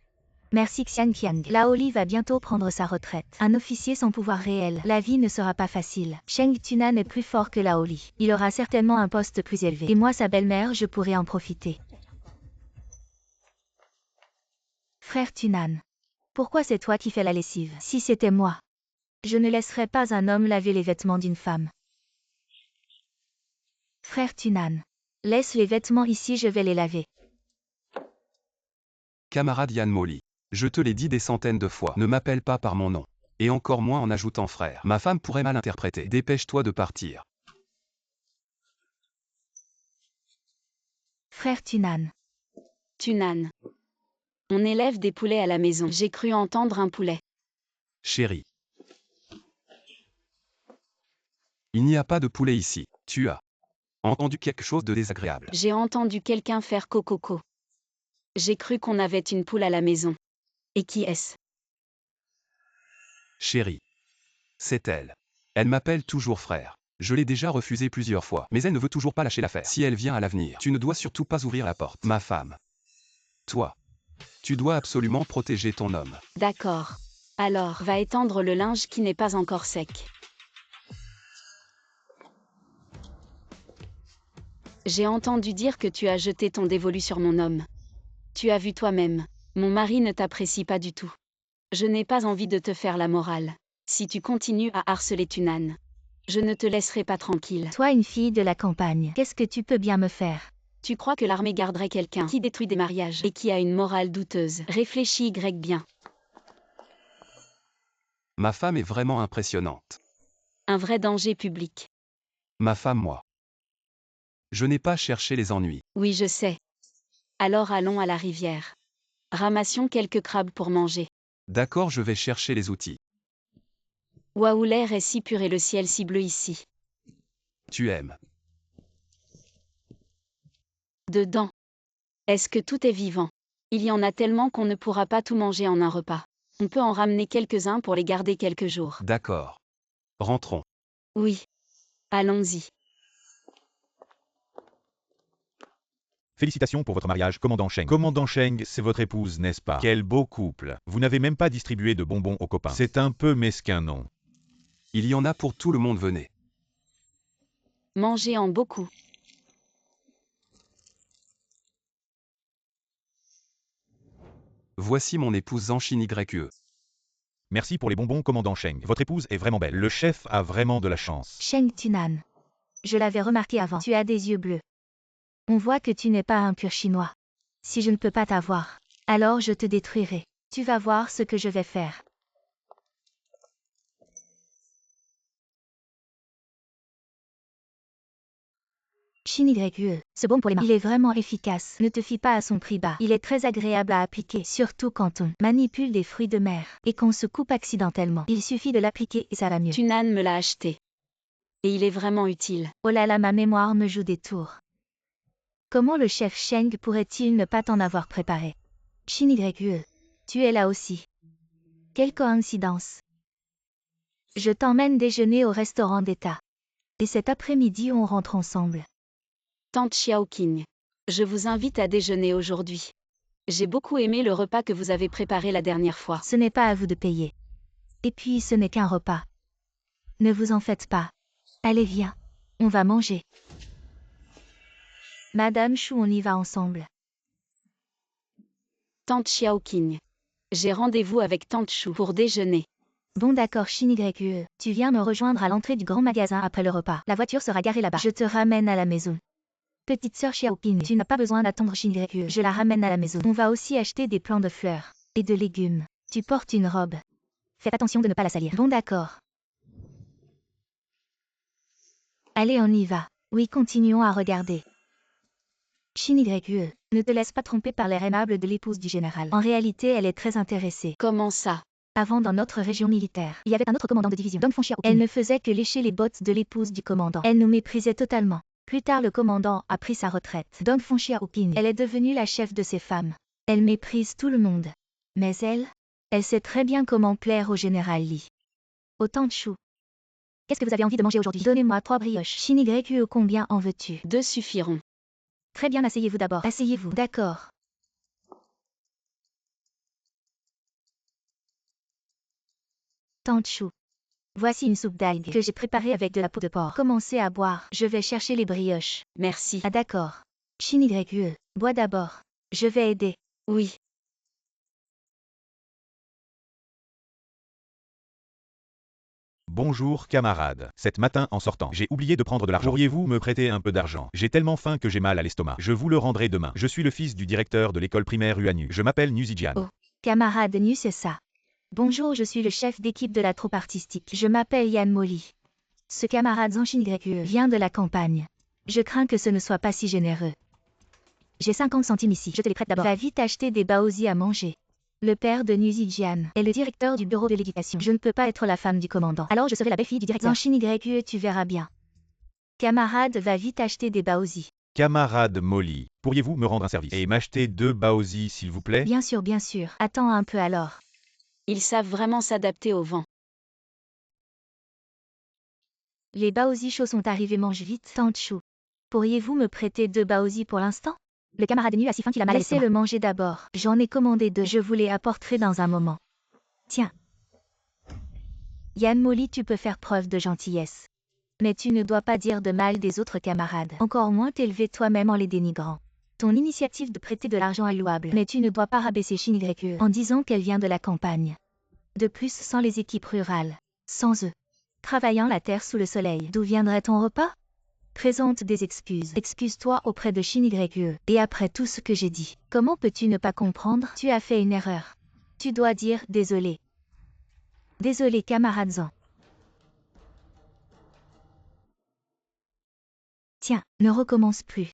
Merci Xian Qiang. Laoli va bientôt prendre sa retraite. Un officier sans pouvoir réel. La vie ne sera pas facile. Sheng Tunan est plus fort que Laoli. Il aura certainement un poste plus élevé. Et moi, sa belle-mère, je pourrai en profiter. Frère Tunan. Pourquoi c'est toi qui fais la lessive? Si c'était moi, je ne laisserais pas un homme laver les vêtements d'une femme. Frère Tunan. Laisse les vêtements ici, je vais les laver. Camarade Yan Moli. Je te l'ai dit des centaines de fois, ne m'appelle pas par mon nom. Et encore moins en ajoutant frère. Ma femme pourrait mal interpréter. Dépêche-toi de partir. Frère Tunan. Tunan. On élève des poulets à la maison. J'ai cru entendre un poulet. Chérie. Il n'y a pas de poulet ici. Tu as entendu quelque chose de désagréable. J'ai entendu quelqu'un faire cococo. J'ai cru qu'on avait une poule à la maison. Et qui est-ce? Chérie. C'est elle. Elle m'appelle toujours frère. Je l'ai déjà refusé plusieurs fois, mais elle ne veut toujours pas lâcher l'affaire. Si elle vient à l'avenir, tu ne dois surtout pas ouvrir la porte. Ma femme. Toi. Tu dois absolument protéger ton homme. D'accord. Alors, va étendre le linge qui n'est pas encore sec. J'ai entendu dire que tu as jeté ton dévolu sur mon homme. Tu as vu toi-même. Mon mari ne t'apprécie pas du tout. Je n'ai pas envie de te faire la morale. Si tu continues à harceler Tunan, je ne te laisserai pas tranquille. Toi, une fille de la campagne, qu'est-ce que tu peux bien me faire? Tu crois que l'armée garderait quelqu'un qui détruit des mariages et qui a une morale douteuse? Réfléchis bien. Ma femme est vraiment impressionnante. Un vrai danger public. Ma femme, moi. Je n'ai pas cherché les ennuis. Oui, je sais. Alors allons à la rivière. Ramassions quelques crabes pour manger. D'accord, je vais chercher les outils. Waouh, l'air est si pur et le ciel si bleu ici. Tu aimes. Dedans. Est-ce que tout est vivant? Il y en a tellement qu'on ne pourra pas tout manger en un repas. On peut en ramener quelques-uns pour les garder quelques jours. D'accord. Rentrons. Oui. Allons-y. Félicitations pour votre mariage, commandant Sheng. Commandant Sheng, c'est votre épouse, n'est-ce pas? Quel beau couple. Vous n'avez même pas distribué de bonbons aux copains. C'est un peu mesquin, non? Il y en a pour tout le monde, venez. Mangez en beaucoup. Voici mon épouse Zanshin YE. Merci pour les bonbons, commandant Sheng. Votre épouse est vraiment belle. Le chef a vraiment de la chance. Sheng Tunan. Je l'avais remarqué avant. Tu as des yeux bleus. On voit que tu n'es pas un pur chinois. Si je ne peux pas t'avoir, alors je te détruirai. Tu vas voir ce que je vais faire. Shin YE, ce baume pour les mains. Il est vraiment efficace. Ne te fie pas à son prix bas. Il est très agréable à appliquer, surtout quand on manipule des fruits de mer et qu'on se coupe accidentellement. Il suffit de l'appliquer et ça va mieux. Tunan me l'a acheté. Et il est vraiment utile. Oh là là, ma mémoire me joue des tours. Comment le chef Sheng pourrait-il ne pas t'en avoir préparé? Shin YE, tu es là aussi. Quelle coïncidence. Je t'emmène déjeuner au restaurant d'État. Et cet après-midi on rentre ensemble. Tante Xiaoqing. Je vous invite à déjeuner aujourd'hui. J'ai beaucoup aimé le repas que vous avez préparé la dernière fois. Ce n'est pas à vous de payer. Et puis ce n'est qu'un repas. Ne vous en faites pas. Allez viens. On va manger. Madame Chou, on y va ensemble. Tante Xiaoqing. J'ai rendez-vous avec Tante Chou pour déjeuner. Bon d'accord Shin YE, tu viens me rejoindre à l'entrée du grand magasin après le repas. La voiture sera garée là-bas. Je te ramène à la maison. Petite sœur Xiaoqing, tu n'as pas besoin d'attendre Shin YE. Je la ramène à la maison. On va aussi acheter des plants de fleurs et de légumes. Tu portes une robe. Faites attention de ne pas la salir. Bon d'accord. Allez, on y va. Oui, continuons à regarder. Shin YE, ne te laisse pas tromper par l'air aimable de l'épouse du général. En réalité, elle est très intéressée. Comment ça? Avant, dans notre région militaire, il y avait un autre commandant de division, Dong Feng Xiaoqing. Elle ne faisait que lécher les bottes de l'épouse du commandant. Elle nous méprisait totalement. Plus tard, le commandant a pris sa retraite. Dong Feng Xiaoqing, elle est devenue la chef de ses femmes. Elle méprise tout le monde. Mais elle sait très bien comment plaire au général Li. Au Tante Chou. Qu'est-ce que vous avez envie de manger aujourd'hui? Donnez-moi 3 brioches. Shin YE, combien en veux-tu? 2 suffiront. Très bien, asseyez-vous d'abord. Asseyez-vous. D'accord. Tante Chou. Voici une soupe d'algues que j'ai préparée avec de la peau de porc. Commencez à boire. Je vais chercher les brioches. Merci. Ah d'accord. Shin YE, bois d'abord. Je vais aider. Oui. Bonjour camarade. Cet matin en sortant, j'ai oublié de prendre de l'argent. Pourriez-vous me prêter un peu d'argent? J'ai tellement faim que j'ai mal à l'estomac. Je vous le rendrai demain. Je suis le fils du directeur de l'école primaire Uanu. Je m'appelle Nuzijian. Oh. Camarade Nu, c'est ça. Bonjour, je suis le chef d'équipe de la troupe artistique. Je m'appelle Yan Molly. Ce camarade Zanshin YE vient de la campagne. Je crains que ce ne soit pas si généreux. J'ai 50 centimes ici, je te les prête d'abord. Va vite acheter des baozi à manger. Le père de Nuzijian est le directeur du bureau de l'éducation. Je ne peux pas être la femme du commandant. Alors je serai la belle-fille du directeur. Zanchine YE, tu verras bien. Camarade, va vite acheter des baozi. Camarade Molly, pourriez-vous me rendre un service et m'acheter 2 baozi s'il vous plaît? Bien sûr, bien sûr. Attends un peu alors. Ils savent vraiment s'adapter au vent. Les baozi chauds sont arrivés, mange vite. Tante Chou. Pourriez-vous me prêter 2 baozi pour l'instant? Le camarade nu a si faim qu'il a mal à l'estomac. Laissez-le manger d'abord. J'en ai commandé 2. Je vous les apporterai dans un moment. Tiens. Yann Molly, tu peux faire preuve de gentillesse. Mais tu ne dois pas dire de mal des autres camarades. Encore moins t'élever toi-même en les dénigrant. Ton initiative de prêter de l'argent est louable. Mais tu ne dois pas rabaisser Shinigreku en disant qu'elle vient de la campagne. De plus, sans les équipes rurales. Sans eux. Travaillant la terre sous le soleil. D'où viendrait ton repas? Présente des excuses. Excuse-toi auprès de Shinigreku. Et après tout ce que j'ai dit, comment peux-tu ne pas comprendre? Tu as fait une erreur. Tu dois dire désolé. Désolé camarade Zan. Tiens, ne recommence plus.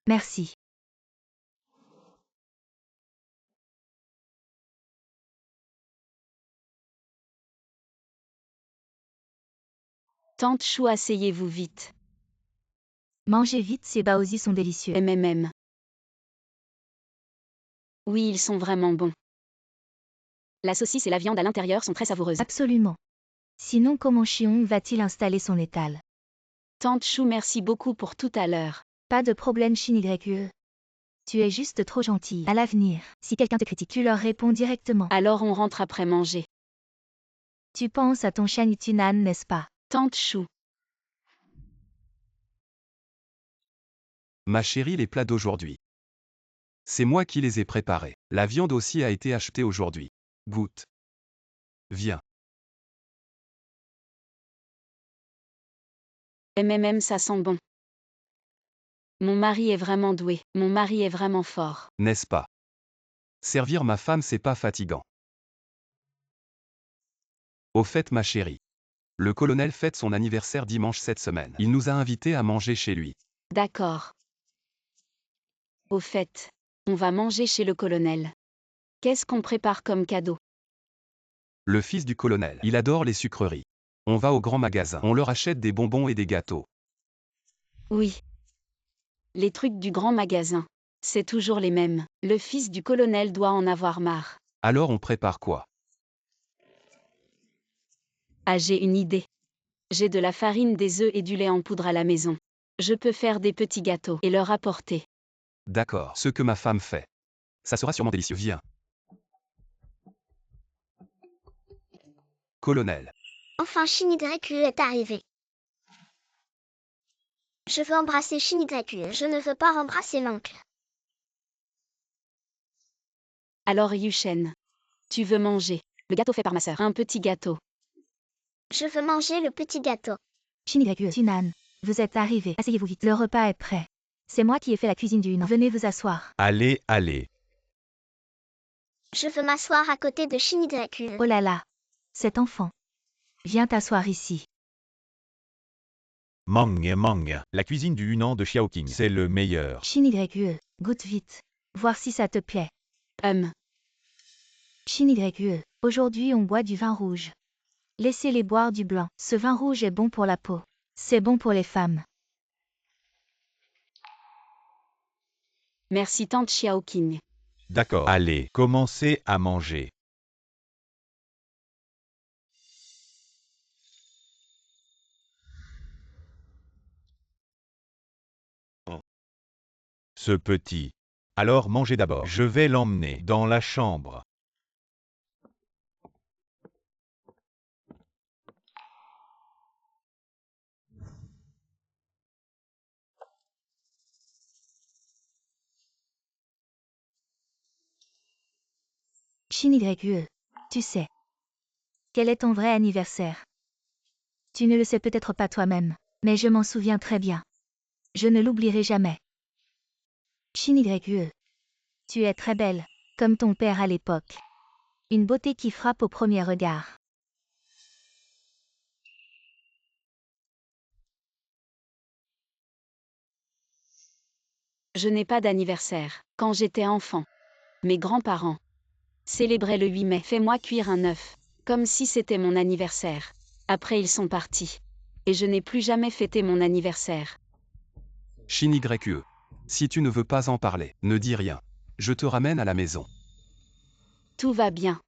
Merci. Tante Chou, asseyez-vous vite. Mangez vite, ces baozi sont délicieux. MMM. Oui, ils sont vraiment bons. La saucisse et la viande à l'intérieur sont très savoureuses. Absolument. Sinon comment Chion va-t-il installer son étal? Tante Chou, merci beaucoup pour tout à l'heure. Pas de problème Shinigreku. Tu es juste trop gentille. À l'avenir, si quelqu'un te critique, tu leur réponds directement. Alors on rentre après manger. Tu penses à ton Shanitunan, n'est-ce pas? Tante Chou. Ma chérie, les plats d'aujourd'hui. C'est moi qui les ai préparés. La viande aussi a été achetée aujourd'hui. Goûte. Viens. MMM, ça sent bon. Mon mari est vraiment doué. Mon mari est vraiment fort. N'est-ce pas? Servir ma femme, c'est pas fatigant. Au fait, ma chérie. Le colonel fête son anniversaire dimanche cette semaine. Il nous a invités à manger chez lui. D'accord. Au fait, on va manger chez le colonel. Qu'est-ce qu'on prépare comme cadeau? Le fils du colonel, il adore les sucreries. On va au grand magasin, on leur achète des bonbons et des gâteaux. Oui. Les trucs du grand magasin. C'est toujours les mêmes. Le fils du colonel doit en avoir marre. Alors on prépare quoi? Ah, j'ai une idée. J'ai de la farine, des œufs et du lait en poudre à la maison. Je peux faire des petits gâteaux et leur apporter. D'accord, ce que ma femme fait. Ça sera sûrement délicieux. Viens. Colonel. Enfin Shinigreku est arrivé. Je veux embrasser Shinigreku, je ne veux pas embrasser l'oncle. Alors Yushen. Tu veux manger le gâteau fait par ma sœur. Un petit gâteau. Je veux manger le petit gâteau. Shinigreku, Tunan, vous êtes arrivés. Asseyez-vous vite. Le repas est prêt. C'est moi qui ai fait la cuisine du Yunnan. Venez vous asseoir. Allez, allez. Je veux m'asseoir à côté de Shinigreku. Oh là là. Cet enfant. Viens t'asseoir ici. Mang Mang. La cuisine du Hunan de Xiaoqing, c'est le meilleur. Shinigreku, goûte vite. Voir si ça te plaît. Shinigreku, aujourd'hui on boit du vin rouge. Laissez-les boire du blanc. Ce vin rouge est bon pour la peau. C'est bon pour les femmes. Merci tante Xiaoqing. D'accord. Allez, commencez à manger. Ce petit. Alors mangez d'abord. Je vais l'emmener dans la chambre. Shinigreku, tu sais. Quel est ton vrai anniversaire? Tu ne le sais peut-être pas toi-même, mais je m'en souviens très bien. Je ne l'oublierai jamais. Shinigreku, tu es très belle, comme ton père à l'époque. Une beauté qui frappe au premier regard. Je n'ai pas d'anniversaire. Quand j'étais enfant, mes grands-parents célébraient le 8 mai. Fais-moi cuire un œuf, comme si c'était mon anniversaire. Après ils sont partis. Et je n'ai plus jamais fêté mon anniversaire. Shin YE. Si tu ne veux pas en parler, ne dis rien. Je te ramène à la maison. Tout va bien.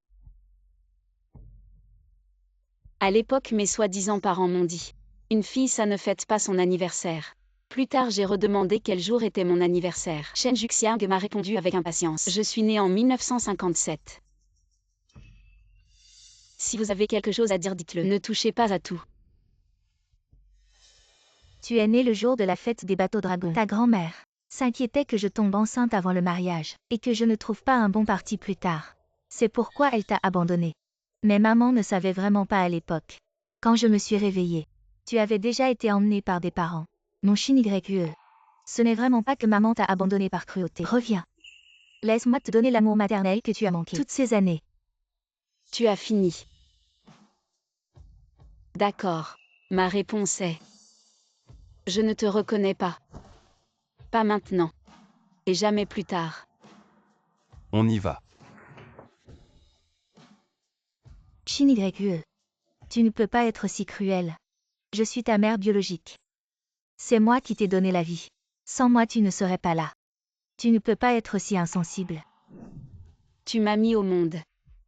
À l'époque, mes soi-disant parents m'ont dit. Une fille, ça ne fête pas son anniversaire. Plus tard, j'ai redemandé quel jour était mon anniversaire. Shen Juxiang m'a répondu avec impatience. Je suis née en 1957. Si vous avez quelque chose à dire, dites-le. Ne touchez pas à tout. Tu es né le jour de la fête des bateaux dragons. Ta grand-mère s'inquiétait que je tombe enceinte avant le mariage, et que je ne trouve pas un bon parti plus tard. C'est pourquoi elle t'a abandonné. Mais maman ne savait vraiment pas à l'époque. Quand je me suis réveillée, tu avais déjà été emmené par des parents. Mon Shin YE. Ce n'est vraiment pas que maman t'a abandonné par cruauté. Reviens. Laisse-moi te donner l'amour maternel que tu as manqué toutes ces années. Tu as fini. D'accord. Ma réponse est... Je ne te reconnais pas. Pas maintenant. Et jamais plus tard. On y va. Shin YE. Tu ne peux pas être si cruel. Je suis ta mère biologique. C'est moi qui t'ai donné la vie. Sans moi tu ne serais pas là. Tu ne peux pas être si insensible. Tu m'as mis au monde.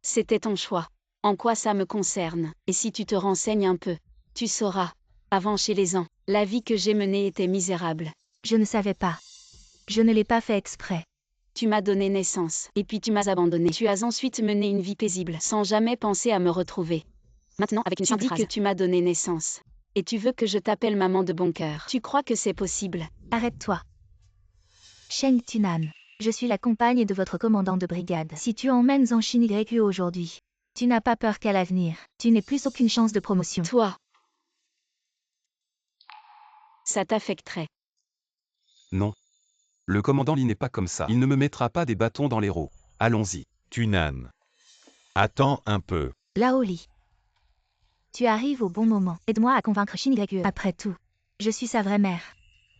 C'était ton choix. En quoi ça me concerne? Et si tu te renseignes un peu, tu sauras. Avant chez les ans, la vie que j'ai menée était misérable. Je ne savais pas. Je ne l'ai pas fait exprès. Tu m'as donné naissance, et puis tu m'as abandonné. Tu as ensuite mené une vie paisible, sans jamais penser à me retrouver. Maintenant, avec une simple phrase. Tu dis que tu m'as donné naissance. Et tu veux que je t'appelle maman de bon cœur. Tu crois que c'est possible? Arrête-toi. Sheng Tunan. Je suis la compagne de votre commandant de brigade. Si tu emmènes en Shin YE aujourd'hui, tu n'as pas peur qu'à l'avenir, tu n'aies plus aucune chance de promotion. Toi. Ça t'affecterait. Non. Le commandant Lee n'est pas comme ça. Il ne me mettra pas des bâtons dans les roues. Allons-y. Tunan. Attends un peu. Lao Li. Tu arrives au bon moment. Aide-moi à convaincre Shin YE. Après tout, je suis sa vraie mère.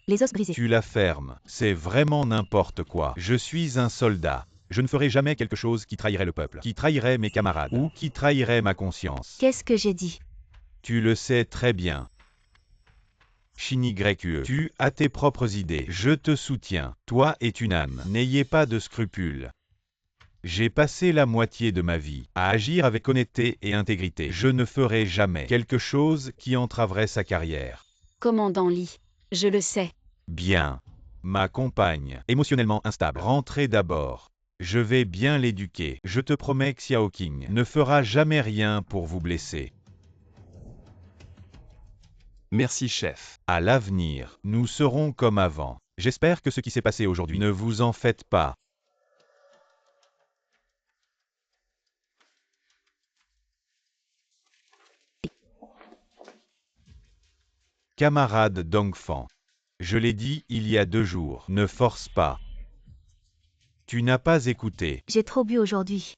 Les os brisés. Tu la fermes. C'est vraiment n'importe quoi. Je suis un soldat. Je ne ferai jamais quelque chose qui trahirait le peuple, qui trahirait mes camarades, ou qui trahirait ma conscience. Qu'est-ce que j'ai dit? Tu le sais très bien. Shin YE. Tu as tes propres idées. Je te soutiens. Toi et Tunan. N'ayez pas de scrupules. J'ai passé la moitié de ma vie à agir avec honnêteté et intégrité. Je ne ferai jamais quelque chose qui entraverait sa carrière. Commandant Lee, je le sais. Bien. Ma compagne, émotionnellement instable. Rentrez d'abord. Je vais bien l'éduquer. Je te promets que Xiao Qing ne fera jamais rien pour vous blesser. Merci chef. À l'avenir, nous serons comme avant. J'espère que ce qui s'est passé aujourd'hui ne vous en faites pas. Camarade Dongfang. Je l'ai dit il y a 2 jours, ne force pas. Tu n'as pas écouté. J'ai trop bu aujourd'hui.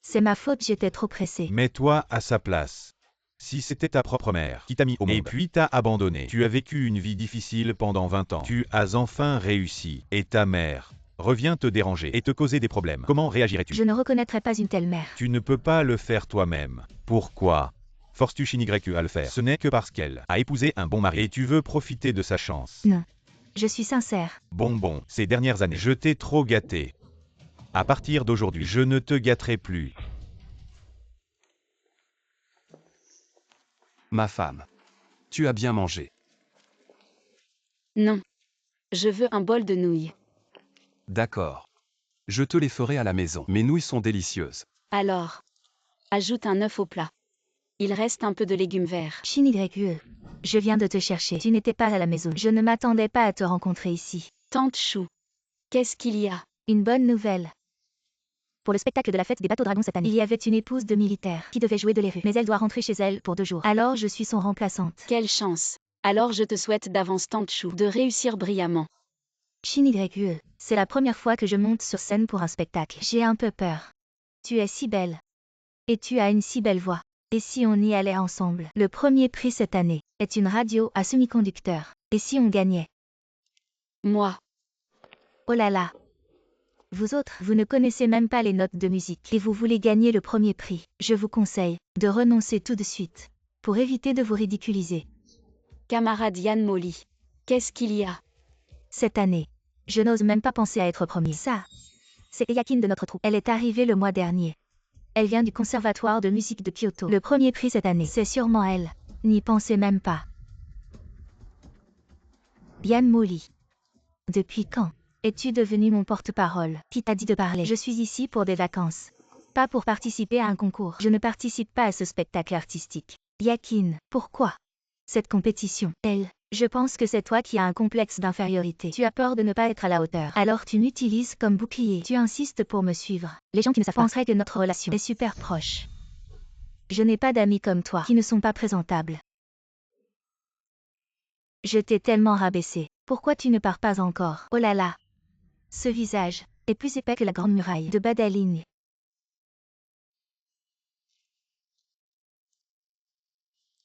C'est ma faute, j'étais trop pressée. Mets-toi à sa place. Si c'était ta propre mère qui t'a mis au monde et puis t'a abandonné, tu as vécu une vie difficile pendant 20 ans. Tu as enfin réussi. Et ta mère revient te déranger et te causer des problèmes. Comment réagirais-tu? Je ne reconnaîtrais pas une telle mère. Tu ne peux pas le faire toi-même. Pourquoi? Forces-tu Shin YE à le faire? Ce n'est que parce qu'elle a épousé un bon mari et tu veux profiter de sa chance. Non. Je suis sincère. Bon, ces dernières années, je t'ai trop gâté. À partir d'aujourd'hui, je ne te gâterai plus. Ma femme. Tu as bien mangé. Non. Je veux un bol de nouilles. D'accord. Je te les ferai à la maison. Mes nouilles sont délicieuses. Alors, ajoute un œuf au plat. Il reste un peu de légumes verts. Shin YE. Je viens de te chercher. Tu n'étais pas à la maison. Je ne m'attendais pas à te rencontrer ici. Tante Chou. Qu'est-ce qu'il y a? Une bonne nouvelle. Pour le spectacle de la fête des bateaux dragons cette année, il y avait une épouse de militaire qui devait jouer de l'érue. Mais elle doit rentrer chez elle pour 2 jours. Alors je suis son remplaçante. Quelle chance. Alors je te souhaite d'avance, Tante Chou, de réussir brillamment. Shin YE. C'est la première fois que je monte sur scène pour un spectacle. J'ai un peu peur. Tu es si belle. Et tu as une si belle voix. Et si on y allait ensemble? Le premier prix cette année est une radio à semi-conducteur. Et si on gagnait? Moi. Oh là là. Vous autres, vous ne connaissez même pas les notes de musique et vous voulez gagner le premier prix. Je vous conseille de renoncer tout de suite pour éviter de vous ridiculiser. Camarade Yann Molly. Qu'est-ce qu'il y a? Cette année, je n'ose même pas penser à être premier. Ça, c'est Yakin de notre troupe. Elle est arrivée le mois dernier. Elle vient du conservatoire de musique de Kyoto. Le premier prix cette année, c'est sûrement elle. N'y pensez même pas. Yann Molly. Depuis quand es-tu devenu mon porte-parole? Qui t'a dit de parler? Je suis ici pour des vacances. Pas pour participer à un concours. Je ne participe pas à ce spectacle artistique. Yakin, pourquoi cette compétition? Je pense que c'est toi qui as un complexe d'infériorité. Tu as peur de ne pas être à la hauteur. Alors tu m'utilises comme bouclier. Tu insistes pour me suivre. Les gens qui ne savent pas penseraient que notre relation est super proche. Je n'ai pas d'amis comme toi qui ne sont pas présentables. Je t'ai tellement rabaissé. Pourquoi tu ne pars pas encore? Oh là là. Ce visage est plus épais que la grande muraille de Badaling.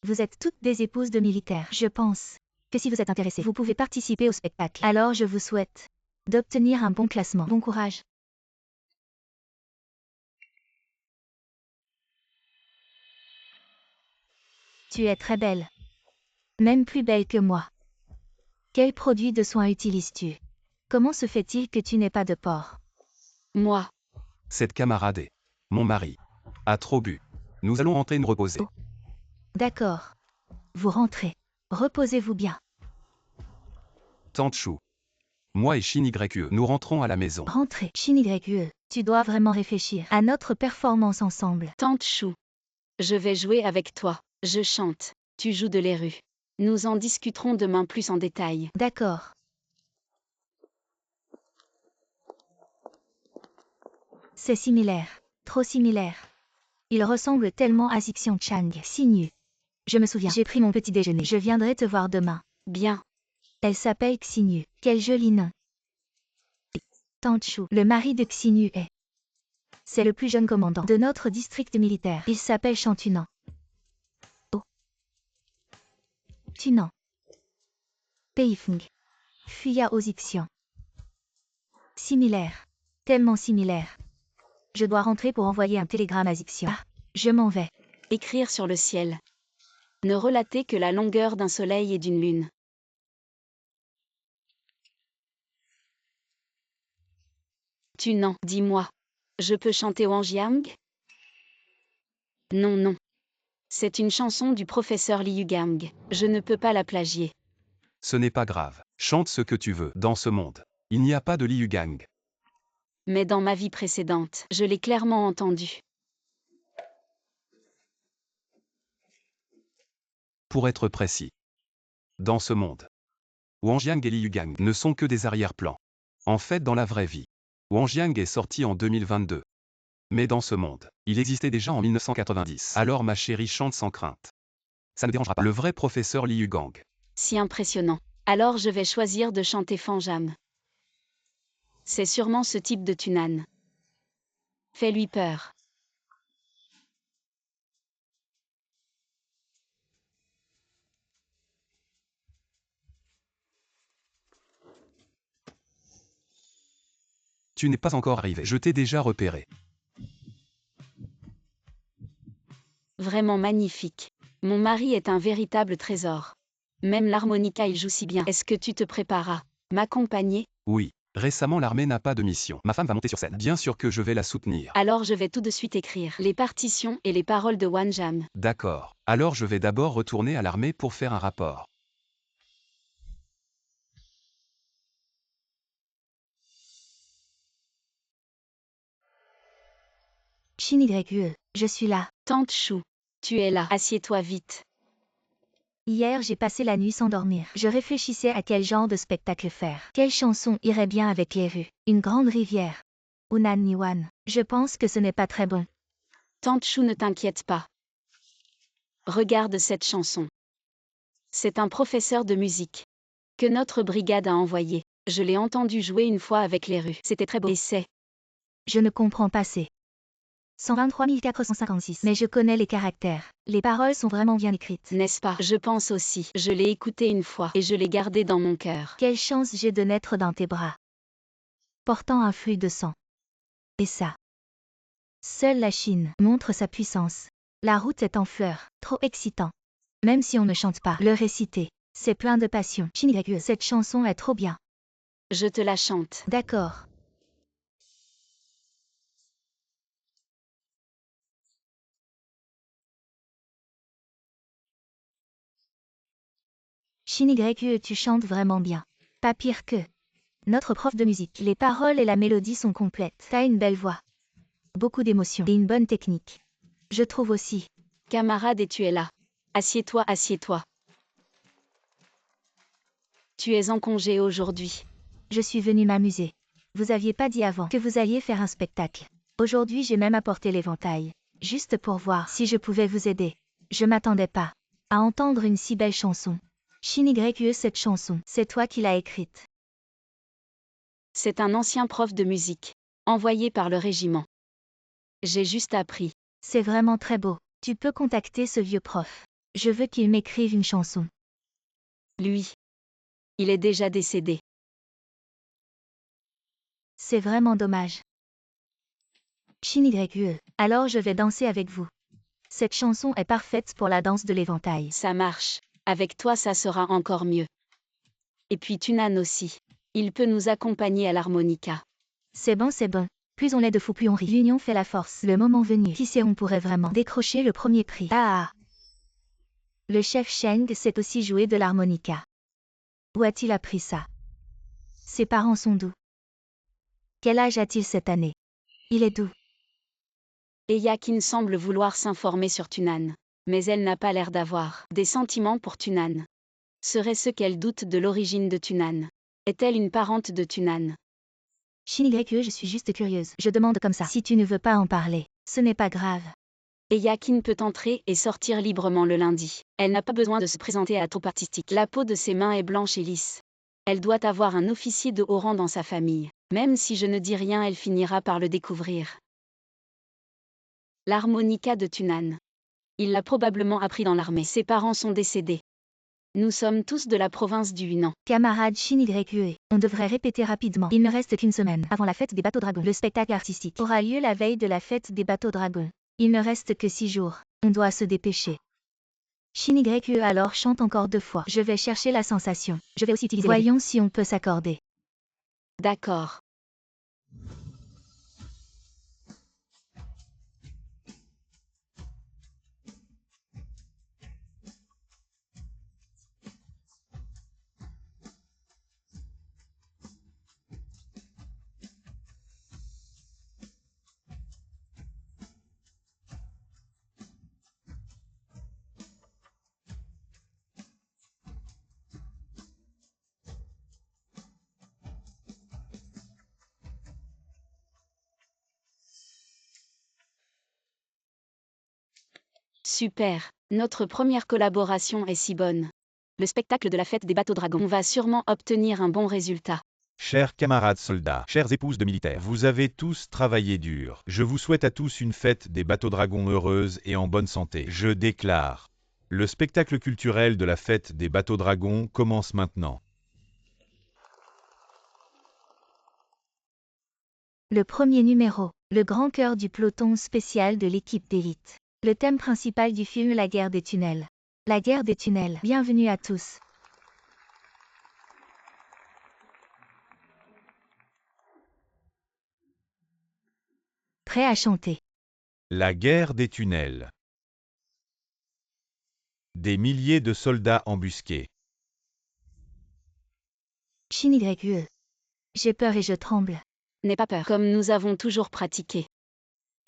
Vous êtes toutes des épouses de militaires. Je pense que si vous êtes intéressés, vous pouvez participer au spectacle. Alors je vous souhaite d'obtenir un bon classement. Bon courage. Tu es très belle. Même plus belle que moi. Quel produit de soin utilises-tu? Comment se fait-il que tu n'aies pas de pores? Moi. Cette camarade est mon mari. A trop bu. Nous allons rentrer nous reposer. Oh. D'accord. Vous rentrez. Reposez-vous bien. Tante Chou. Moi et Shin YE, nous rentrons à la maison. Rentrez. Shin YE, tu dois vraiment réfléchir à notre performance ensemble. Tante Chou. Je vais jouer avec toi. Je chante. Tu joues de les rues. Nous en discuterons demain plus en détail. D'accord. C'est similaire. Trop similaire. Il ressemble tellement à Xixian Chang. Xinyu. Je me souviens. J'ai pris mon petit déjeuner. Je viendrai te voir demain. Bien. Elle s'appelle Xinyu. Quel joli nom. Tante Chou, le mari de Xinyu est. C'est le plus jeune commandant de notre district militaire. Il s'appelle Chantunan. Oh. Tunan. Peifeng. Fuya aux Xixian. Similaire. Tellement similaire. Je dois rentrer pour envoyer un télégramme à Xixian. Ah, je m'en vais. Écrire sur le ciel. Ne relater que la longueur d'un soleil et d'une lune. Tu n'en, dis-moi. Je peux chanter Wanjiang? Non, non. C'est une chanson du professeur Liu Gang. Je ne peux pas la plagier. Ce n'est pas grave. Chante ce que tu veux. Dans ce monde, il n'y a pas de Liu Gang. Mais dans ma vie précédente, je l'ai clairement entendu. Pour être précis. Dans ce monde, Wanjiang et Liu Gang ne sont que des arrière-plans. En fait, dans la vraie vie, Wanjiang est sorti en 2022. Mais dans ce monde, il existait déjà en 1990. Alors ma chérie chante sans crainte. Ça ne dérangera pas. Le vrai professeur Liu Gang. Si impressionnant. Alors je vais choisir de chanter Fanjam. C'est sûrement ce type de Tunan. Fais-lui peur. Tu n'es pas encore arrivé. Je t'ai déjà repéré. Vraiment magnifique. Mon mari est un véritable trésor. Même l'harmonica il joue si bien. Est-ce que tu te prépares à m'accompagner? Oui. Récemment l'armée n'a pas de mission. Ma femme va monter sur scène. Bien sûr que je vais la soutenir. Alors je vais tout de suite écrire les partitions et les paroles de Wanjam. D'accord. Alors je vais d'abord retourner à l'armée pour faire un rapport. Shin YE, je suis là. Tante Chou, tu es là. Assieds-toi vite. Hier j'ai passé la nuit sans dormir. Je réfléchissais à quel genre de spectacle faire. Quelle chanson irait bien avec les rues? Une grande rivière. Unan Niwan. Je pense que ce n'est pas très bon. Tante Chou, ne t'inquiète pas. Regarde cette chanson. C'est un professeur de musique que notre brigade a envoyé. Je l'ai entendu jouer une fois avec les rues. C'était très beau. Et c'est... Je ne comprends pas ces 123 456. Mais je connais les caractères. Les paroles sont vraiment bien écrites. N'est-ce pas? Je pense aussi. Je l'ai écouté une fois et je l'ai gardé dans mon cœur. Quelle chance j'ai de naître dans tes bras. portant un flux de sang. Et ça. Seule la Chine montre sa puissance. La route est en fleurs, trop excitant. Même si on ne chante pas, le réciter, c'est plein de passion. Chine, cette chanson est trop bien. Je te la chante. D'accord. Chine, tu chantes vraiment bien. Pas pire que notre prof de musique. Les paroles et la mélodie sont complètes. T'as une belle voix. Beaucoup d'émotions et une bonne technique. Je trouve aussi. Camarade, et tu es là. Assieds-toi, assieds-toi. Tu es en congé aujourd'hui. Je suis venue m'amuser. Vous aviez pas dit avant que vous alliez faire un spectacle. Aujourd'hui, j'ai même apporté l'éventail. Juste pour voir si je pouvais vous aider. Je m'attendais pas à entendre une si belle chanson. Chine, cette chanson, c'est toi qui l'as écrite. C'est un ancien prof de musique, envoyé par le régiment. J'ai juste appris. C'est vraiment très beau. Tu peux contacter ce vieux prof. Je veux qu'il m'écrive une chanson. Lui. Il est déjà décédé. C'est vraiment dommage. Chine, alors je vais danser avec vous. Cette chanson est parfaite pour la danse de l'éventail. Ça marche. Avec toi, ça sera encore mieux. Et puis Tunan aussi. Il peut nous accompagner à l'harmonica. C'est bon, c'est bon. Plus on est de fous, plus on rit. L'union fait la force. Le moment venu, qui sait, on pourrait vraiment décrocher le premier prix. Ah! Le chef Sheng sait aussi jouer de l'harmonica. Où a-t-il appris ça? Ses parents sont doux. Quel âge a-t-il cette année? Il est doux. Et Yakin semble vouloir s'informer sur Tunan. Mais elle n'a pas l'air d'avoir des sentiments pour Tunan. Serait-ce qu'elle doute de l'origine de Tunan? Est-elle une parente de Tunan? Chine, je suis juste curieuse. Je demande comme ça. Si tu ne veux pas en parler, ce n'est pas grave. Et Yakin peut entrer et sortir librement le lundi. Elle n'a pas besoin de se présenter à la troupe artistique. La peau de ses mains est blanche et lisse. Elle doit avoir un officier de haut rang dans sa famille. Même si je ne dis rien, elle finira par le découvrir. L'harmonica de Tunan. Il l'a probablement appris dans l'armée. Ses parents sont décédés. Nous sommes tous de la province du Hunan. Camarade Chine, on devrait répéter rapidement. Il ne reste qu'une semaine avant la fête des bateaux dragons. Le spectacle artistique aura lieu la veille de la fête des bateaux dragons. Il ne reste que 6 jours. On doit se dépêcher. Chine, alors chante encore 2 fois. Je vais chercher la sensation. Je vais aussi utiliser. Voyons si on peut s'accorder. D'accord. Super. Notre première collaboration est si bonne. Le spectacle de la fête des bateaux dragons. On va sûrement obtenir un bon résultat. Chers camarades soldats, chères épouses de militaires, vous avez tous travaillé dur. Je vous souhaite à tous une fête des bateaux dragons heureuse et en bonne santé. Je déclare. Le spectacle culturel de la fête des bateaux dragons commence maintenant. Le premier numéro, le grand cœur du peloton spécial de l'équipe d'élite. Le thème principal du film La guerre des tunnels. La guerre des tunnels. Bienvenue à tous. Prêt à chanter. La guerre des tunnels. Des milliers de soldats embusqués. Chine, j'ai peur et je tremble. N'aie pas peur. Comme nous avons toujours pratiqué.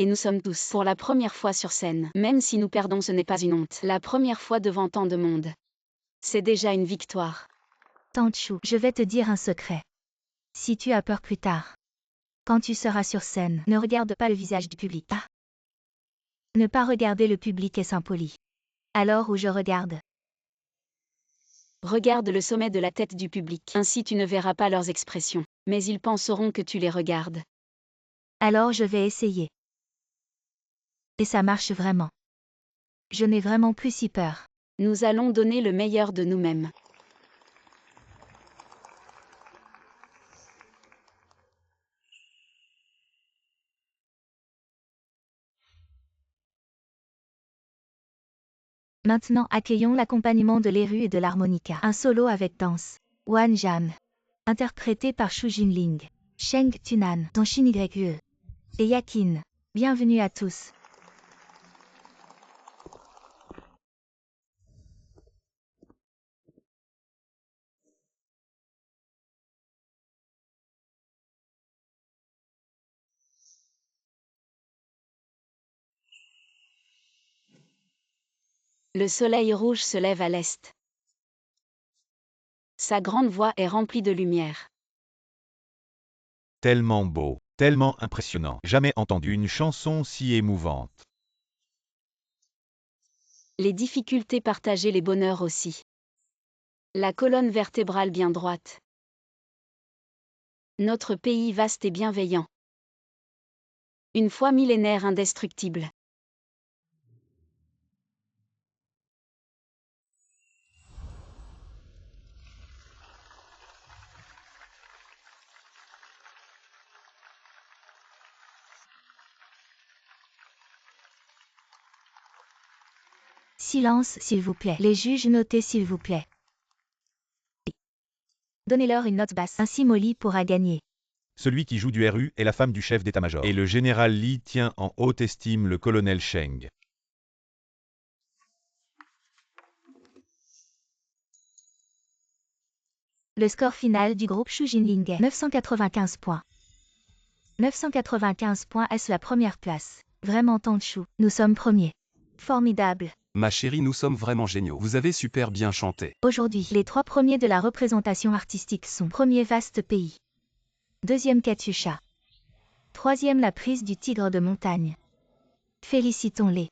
Et nous sommes tous pour la première fois sur scène. Même si nous perdons, ce n'est pas une honte. La première fois devant tant de monde. C'est déjà une victoire. Tante Chou, je vais te dire un secret. Si tu as peur plus tard, quand tu seras sur scène, ne regarde pas le visage du public. Ah. Ne pas regarder le public est impoli. Alors où je regarde. Regarde le sommet de la tête du public. Ainsi tu ne verras pas leurs expressions. Mais ils penseront que tu les regardes. Alors je vais essayer. Et ça marche vraiment. Je n'ai vraiment plus si peur. Nous allons donner le meilleur de nous-mêmes. Maintenant accueillons l'accompagnement de l'eru et de l'harmonica. Un solo avec danse. Wan Jan. Interprété par Shu Jinling. Sheng Tunan, dont Shin YE. Et Yakin. Bienvenue à tous. Le soleil rouge se lève à l'est. Sa grande voix est remplie de lumière. Tellement beau, tellement impressionnant. Jamais entendu une chanson si émouvante. Les difficultés partagées, les bonheurs aussi. La colonne vertébrale bien droite. Notre pays vaste et bienveillant. Une foi millénaire indestructible. Silence, s'il vous plaît. Les juges, notez, s'il vous plaît. Donnez-leur une note basse. Ainsi Molly pourra gagner. Celui qui joue du RU est la femme du chef d'état-major. Et le général Li tient en haute estime le colonel Sheng. Le score final du groupe Shu Jinling est 995 points. 995 points, est-ce la première place? Vraiment Tanchu, nous sommes premiers. Formidable. Ma chérie, nous sommes vraiment géniaux. Vous avez super bien chanté. Aujourd'hui, les 3 premiers de la représentation artistique sont: premier vaste pays, deuxième Katyusha, troisième la prise du tigre de montagne. Félicitons-les.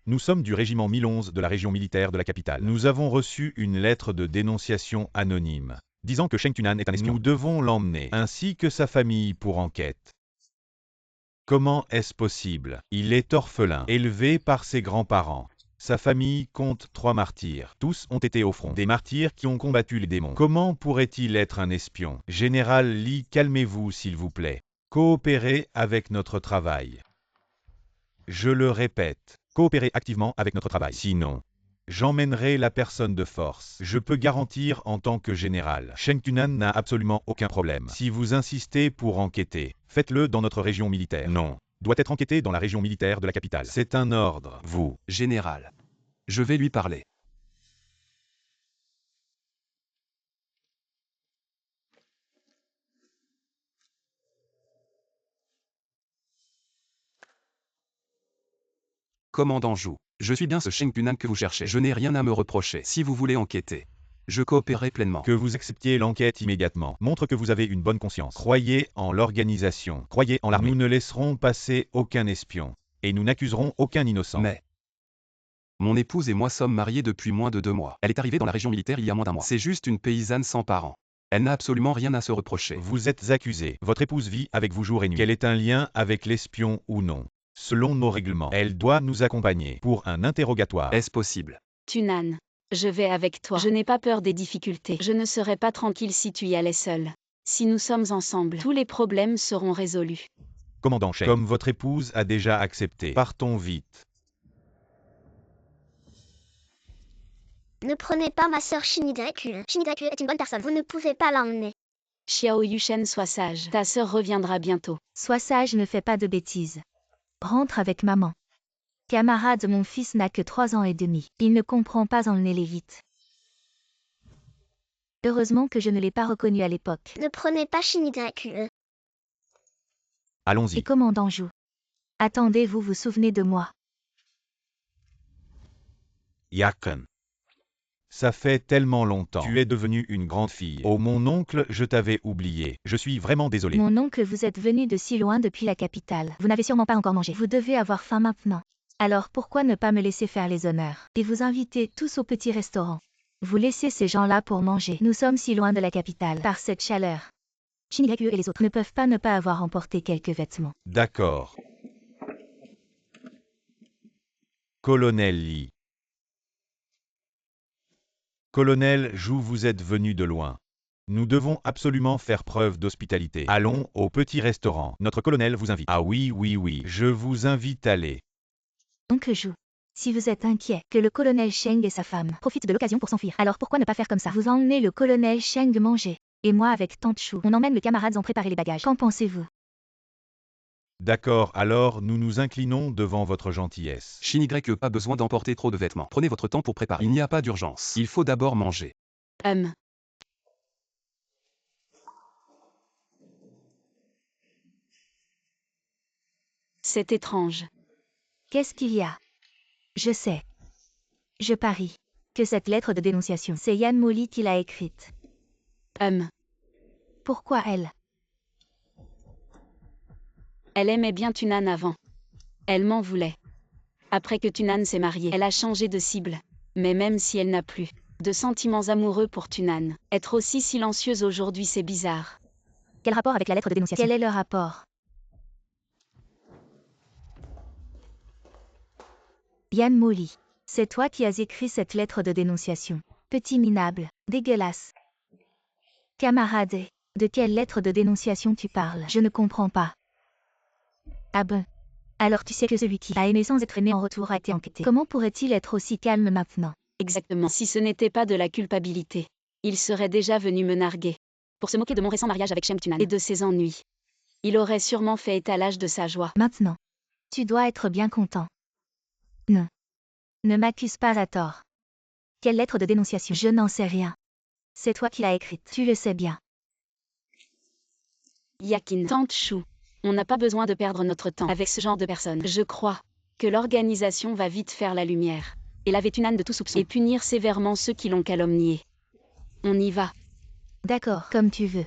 Nous sommes du régiment 1011 de la région militaire de la capitale. Nous avons reçu une lettre de dénonciation anonyme, disant que Sheng Tunan est un espion. Nous devons l'emmener, ainsi que sa famille, pour enquête. Comment est-ce possible? Il est orphelin, élevé par ses grands-parents. Sa famille compte 3 martyrs. Tous ont été au front. Des martyrs qui ont combattu les démons. Comment pourrait-il être un espion? Général Li, calmez-vous s'il vous plaît. Coopérez avec notre travail. Je le répète, coopérez activement avec notre travail. Sinon, j'emmènerai la personne de force. Je peux garantir en tant que général. Sheng Tunan n'a absolument aucun problème. Si vous insistez pour enquêter, faites-le dans notre région militaire. Non, doit être enquêté dans la région militaire de la capitale. C'est un ordre. Vous, Général. Je vais lui parler. Commandant Zhu, je suis bien ce Sheng Tunan que vous cherchez. Je n'ai rien à me reprocher. Si vous voulez enquêter, je coopérerai pleinement. que vous acceptiez l'enquête immédiatement montre que vous avez une bonne conscience. Croyez en l'organisation, croyez en l'armée. Nous ne laisserons passer aucun espion, et nous n'accuserons aucun innocent. Mais mon épouse et moi sommes mariés depuis moins de 2 mois. Elle est arrivée dans la région militaire il y a moins d'1 mois. C'est juste une paysanne sans parents. Elle n'a absolument rien à se reprocher. Vous êtes accusé. Votre épouse vit avec vous jour et nuit. Quel est un lien avec l'espion ou non? Selon nos règlements, elle doit nous accompagner pour un interrogatoire. Est-ce possible? Tunan, je vais avec toi. Je n'ai pas peur des difficultés. Je ne serai pas tranquille si tu y allais seul. Si nous sommes ensemble, tous les problèmes seront résolus. Commandant Sheng, comme votre épouse a déjà accepté, partons vite. Ne prenez pas ma sœur Shin YE. Shin YE est une bonne personne. Vous ne pouvez pas l'emmener. Xiao Yushen, sois sage. Ta sœur reviendra bientôt. Sois sage, ne fais pas de bêtises. Rentre avec maman. Camarade, mon fils n'a que 3 ans et demi. Il ne comprend pas, emmenez-les vite. Heureusement que je ne l'ai pas reconnu à l'époque. Ne prenez pas Shin YE. Et Allons-y. commandant Zhu. Attendez, vous vous souvenez de moi? Yakin. Ça fait tellement longtemps. Tu es devenue une grande fille. Oh mon oncle, je t'avais oublié. Je suis vraiment désolé. Mon oncle, vous êtes venu de si loin depuis la capitale. Vous n'avez sûrement pas encore mangé. Vous devez avoir faim maintenant. Alors pourquoi ne pas me laisser faire les honneurs et vous inviter tous au petit restaurant? Vous laissez ces gens-là pour manger. Nous sommes si loin de la capitale. Par cette chaleur. Shin YE et les autres ne peuvent pas ne pas avoir emporté quelques vêtements. D'accord. Colonel Li. Colonel Zhu, vous êtes venu de loin. Nous devons absolument faire preuve d'hospitalité. Allons au petit restaurant. Notre colonel vous invite. Ah oui, oui, oui, je vous invite à aller. Oncle Zhu, si vous êtes inquiet que le colonel Sheng et sa femme profitent de l'occasion pour s'enfuir, alors pourquoi ne pas faire comme ça? Vous emmenez le colonel Sheng manger, et moi avec tante Chou, on emmène les camarades en préparer les bagages. Qu'en pensez-vous? D'accord, alors nous nous inclinons devant votre gentillesse. Shin Y, pas besoin d'emporter trop de vêtements. Prenez votre temps pour préparer. Il n'y a pas d'urgence. Il faut d'abord manger. C'est étrange. Qu'est-ce qu'il y a? Je sais. Je parie que cette lettre de dénonciation, c'est Yan Molly qui l'a écrite. Pourquoi elle? Elle aimait bien Tunan avant. Elle m'en voulait. Après que Tunan s'est mariée, elle a changé de cible. Mais même si elle n'a plus de sentiments amoureux pour Tunan, être aussi silencieuse aujourd'hui, c'est bizarre. Quel rapport avec la lettre de dénonciation? Quel est le rapport? Yan Molly, c'est toi qui as écrit cette lettre de dénonciation. Petit minable, dégueulasse. Camarade, de quelle lettre de dénonciation tu parles? Je ne comprends pas. Ah bon? Alors tu sais que celui qui a aimé sans être aimé en retour a été enquêté. Comment pourrait-il être aussi calme maintenant? Exactement. Si ce n'était pas de la culpabilité, il serait déjà venu me narguer. Pour se moquer de mon récent mariage avec Sheng Tunan et de ses ennuis. Il aurait sûrement fait étalage de sa joie. Maintenant, tu dois être bien content. Non. Ne m'accuse pas à tort. Quelle lettre de dénonciation? Je n'en sais rien. C'est toi qui l'as écrite. Tu le sais bien. Yakin, tante Chou, on n'a pas besoin de perdre notre temps avec ce genre de personnes. Je crois que l'organisation va vite faire la lumière et laver Tunan de tout soupçon et punir sévèrement ceux qui l'ont calomnié. On y va. D'accord, comme tu veux.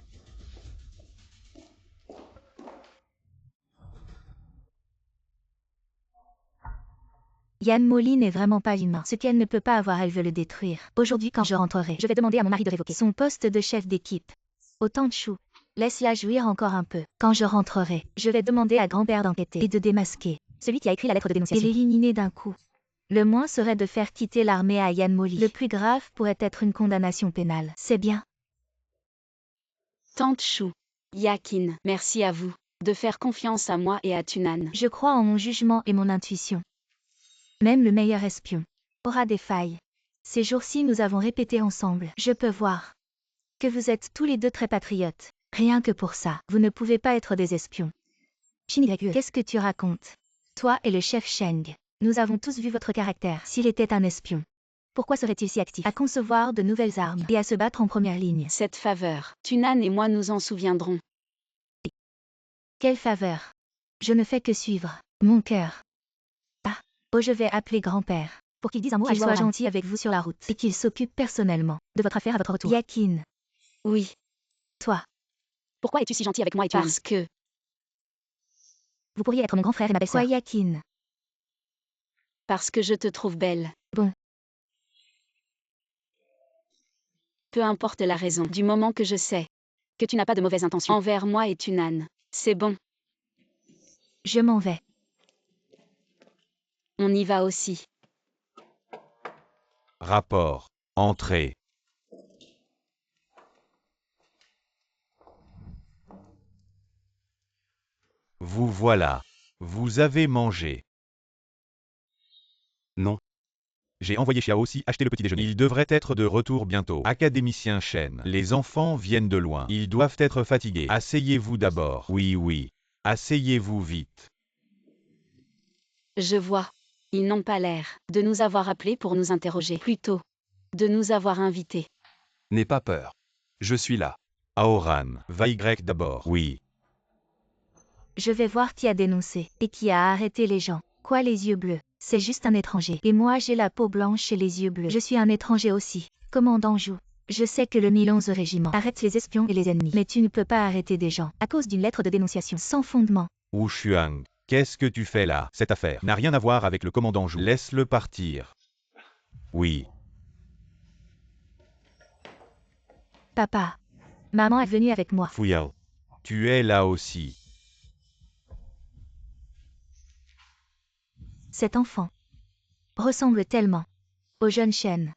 Yan Molly n'est vraiment pas humain. Ce qu'elle ne peut pas avoir, elle veut le détruire. Aujourd'hui, quand je rentrerai, je vais demander à mon mari de révoquer son poste de chef d'équipe. Autant de chou. Laisse-la jouir encore un peu. Quand je rentrerai, je vais demander à grand-père d'enquêter et de démasquer celui qui a écrit la lettre de dénonciation. Et l'éliminer d'un coup. Le moins serait de faire quitter l'armée à Yan Molly. Le plus grave pourrait être une condamnation pénale. C'est bien. Tante Chou, Yakin, merci à vous de faire confiance à moi et à Tunan. Je crois en mon jugement et mon intuition. Même le meilleur espion aura des failles. Ces jours-ci, nous avons répété ensemble. Je peux voir que vous êtes tous les deux très patriotes. Rien que pour ça, vous ne pouvez pas être des espions. Shin Y, qu'est-ce que tu racontes? Toi et le chef Sheng, nous avons tous vu votre caractère. S'il était un espion, pourquoi serait-il si actif à concevoir de nouvelles armes et à se battre en première ligne? Cette faveur, Tunan et moi nous en souviendrons. Quelle faveur? Je ne fais que suivre mon cœur. Ah, oh, je vais appeler grand-père pour qu'il dise un mot à soit gentil avec vous sur la route et qu'il s'occupe personnellement de votre affaire à votre retour. Yakin. Oui. Toi. Pourquoi es-tu si gentil avec moi et Tunan? Parce que vous pourriez être mon grand frère et ma belle-sœur. Quoi, Yakin? Parce que je te trouve belle. Bon. Peu importe la raison, du moment que je sais que tu n'as pas de mauvaises intentions envers moi et Tunan, c'est bon. Je m'en vais. On y va aussi. Rapport. Entrée. Vous voilà. Vous avez mangé. Non. J'ai envoyé Xiao aussi acheter le petit déjeuner. Il devrait être de retour bientôt. Académicien Shen. Les enfants viennent de loin. Ils doivent être fatigués. Asseyez-vous d'abord. Oui, oui. Asseyez-vous vite. Je vois. Ils n'ont pas l'air de nous avoir appelés pour nous interroger. Plutôt, de nous avoir invités. N'aie pas peur. Je suis là. Aoran, va Y d'abord. Oui. Je vais voir qui a dénoncé et qui a arrêté les gens. Quoi, les yeux bleus? C'est juste un étranger. Et moi j'ai la peau blanche et les yeux bleus. Je suis un étranger aussi. Commandant Zhu. Je sais que le 1011 régiment arrête les espions et les ennemis. Mais tu ne peux pas arrêter des gens à cause d'une lettre de dénonciation sans fondement. Wu Shuang, qu'est-ce que tu fais là? Cette affaire n'a rien à voir avec le commandant Zhu. Laisse-le partir. Oui. Papa. Maman est venue avec moi. Fuyao. Tu es là aussi. Cet enfant ressemble tellement au jeune Shen.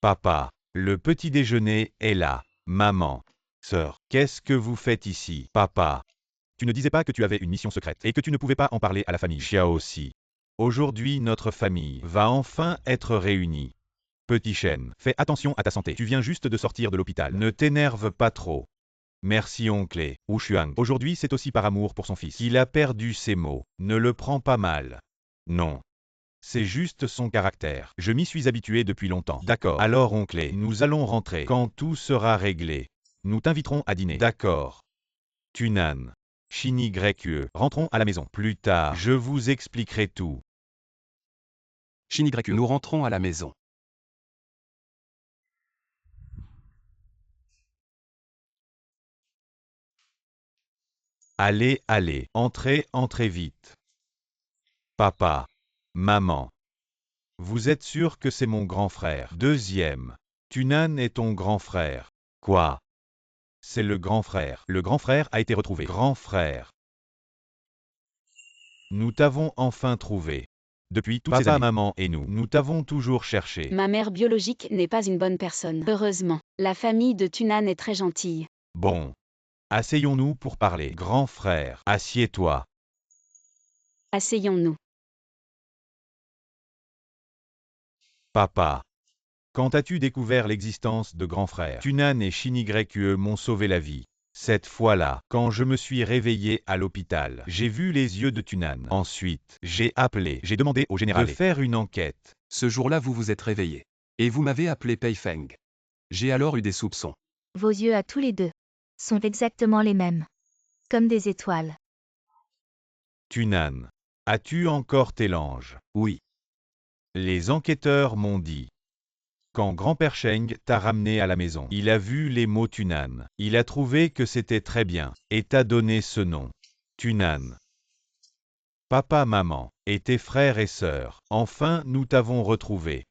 Papa, le petit déjeuner est là. Maman. Sœur, qu'est-ce que vous faites ici? Papa. Tu ne disais pas que tu avais une mission secrète et que tu ne pouvais pas en parler à la famille. Xiao aussi. Aujourd'hui, notre famille va enfin être réunie. Petit chêne, fais attention à ta santé. Tu viens juste de sortir de l'hôpital. Ne t'énerve pas trop. Merci oncle. Wu Xuan. Aujourd'hui, c'est aussi par amour pour son fils. Il a perdu ses mots. Ne le prends pas mal. Non. C'est juste son caractère. Je m'y suis habitué depuis longtemps. D'accord. Alors oncle, nous allons rentrer. Quand tout sera réglé, nous t'inviterons à dîner. D'accord. Tunan. Chini Grekue. Rentrons à la maison. Plus tard, je vous expliquerai tout. Shinigreku, nous rentrons à la maison. Allez, allez, entrez, entrez vite. Papa. Maman. Vous êtes sûr que c'est mon grand frère? Deuxième. Tunan est ton grand frère. Quoi? C'est le grand frère. Le grand frère a été retrouvé. Grand frère. Nous t'avons enfin trouvé. Depuis toutes ces années, maman et nous t'avons toujours cherché. Ma mère biologique n'est pas une bonne personne. Heureusement, la famille de Tunan est très gentille. Bon. Asseyons-nous pour parler. Grand frère, assieds-toi. Asseyons-nous. Papa. Quand as-tu découvert l'existence de grand frère? Tunan et Shinigreque m'ont sauvé la vie. Cette fois-là, quand je me suis réveillé à l'hôpital, j'ai vu les yeux de Tunan. Ensuite, j'ai demandé au général de faire une enquête. Ce jour-là, vous vous êtes réveillé. Et vous m'avez appelé Pei Feng. J'ai alors eu des soupçons. Vos yeux à tous les deux sont exactement les mêmes. Comme des étoiles. Tunan. As-tu encore tes langes? Oui. Les enquêteurs m'ont dit. Quand grand-père Sheng t'a ramené à la maison, il a vu les mots Tunan. Il a trouvé que c'était très bien, et t'a donné ce nom. Tunan. Papa, maman, et tes frères et sœurs, enfin nous t'avons retrouvé.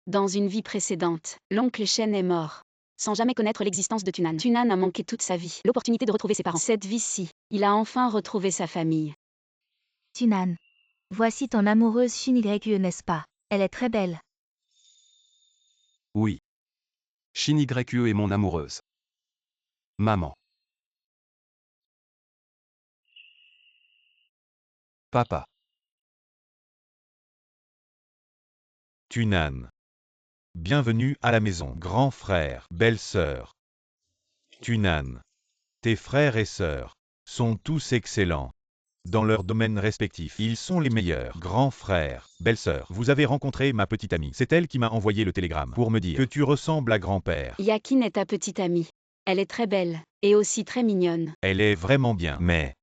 Dans une vie précédente, l'oncle Shen est mort. Sans jamais connaître l'existence de Tunan. Tunan a manqué toute sa vie l'opportunité de retrouver ses parents. Cette vie-ci, il a enfin retrouvé sa famille. Tunan. Voici ton amoureuse Shinigreku, n'est-ce pas? Elle est très belle. Oui. Shinigreku est mon amoureuse. Maman. Papa. Tunan. Bienvenue à la maison, grand frère, belle-sœur. Tunan. Tes frères et sœurs sont tous excellents. Dans leur domaine respectif, ils sont les meilleurs. Grand frère, belle-sœur, vous avez rencontré ma petite amie. C'est elle qui m'a envoyé le télégramme pour me dire que tu ressembles à grand-père. Yakin est ta petite amie. Elle est très belle, et aussi très mignonne. Elle est vraiment bien, mais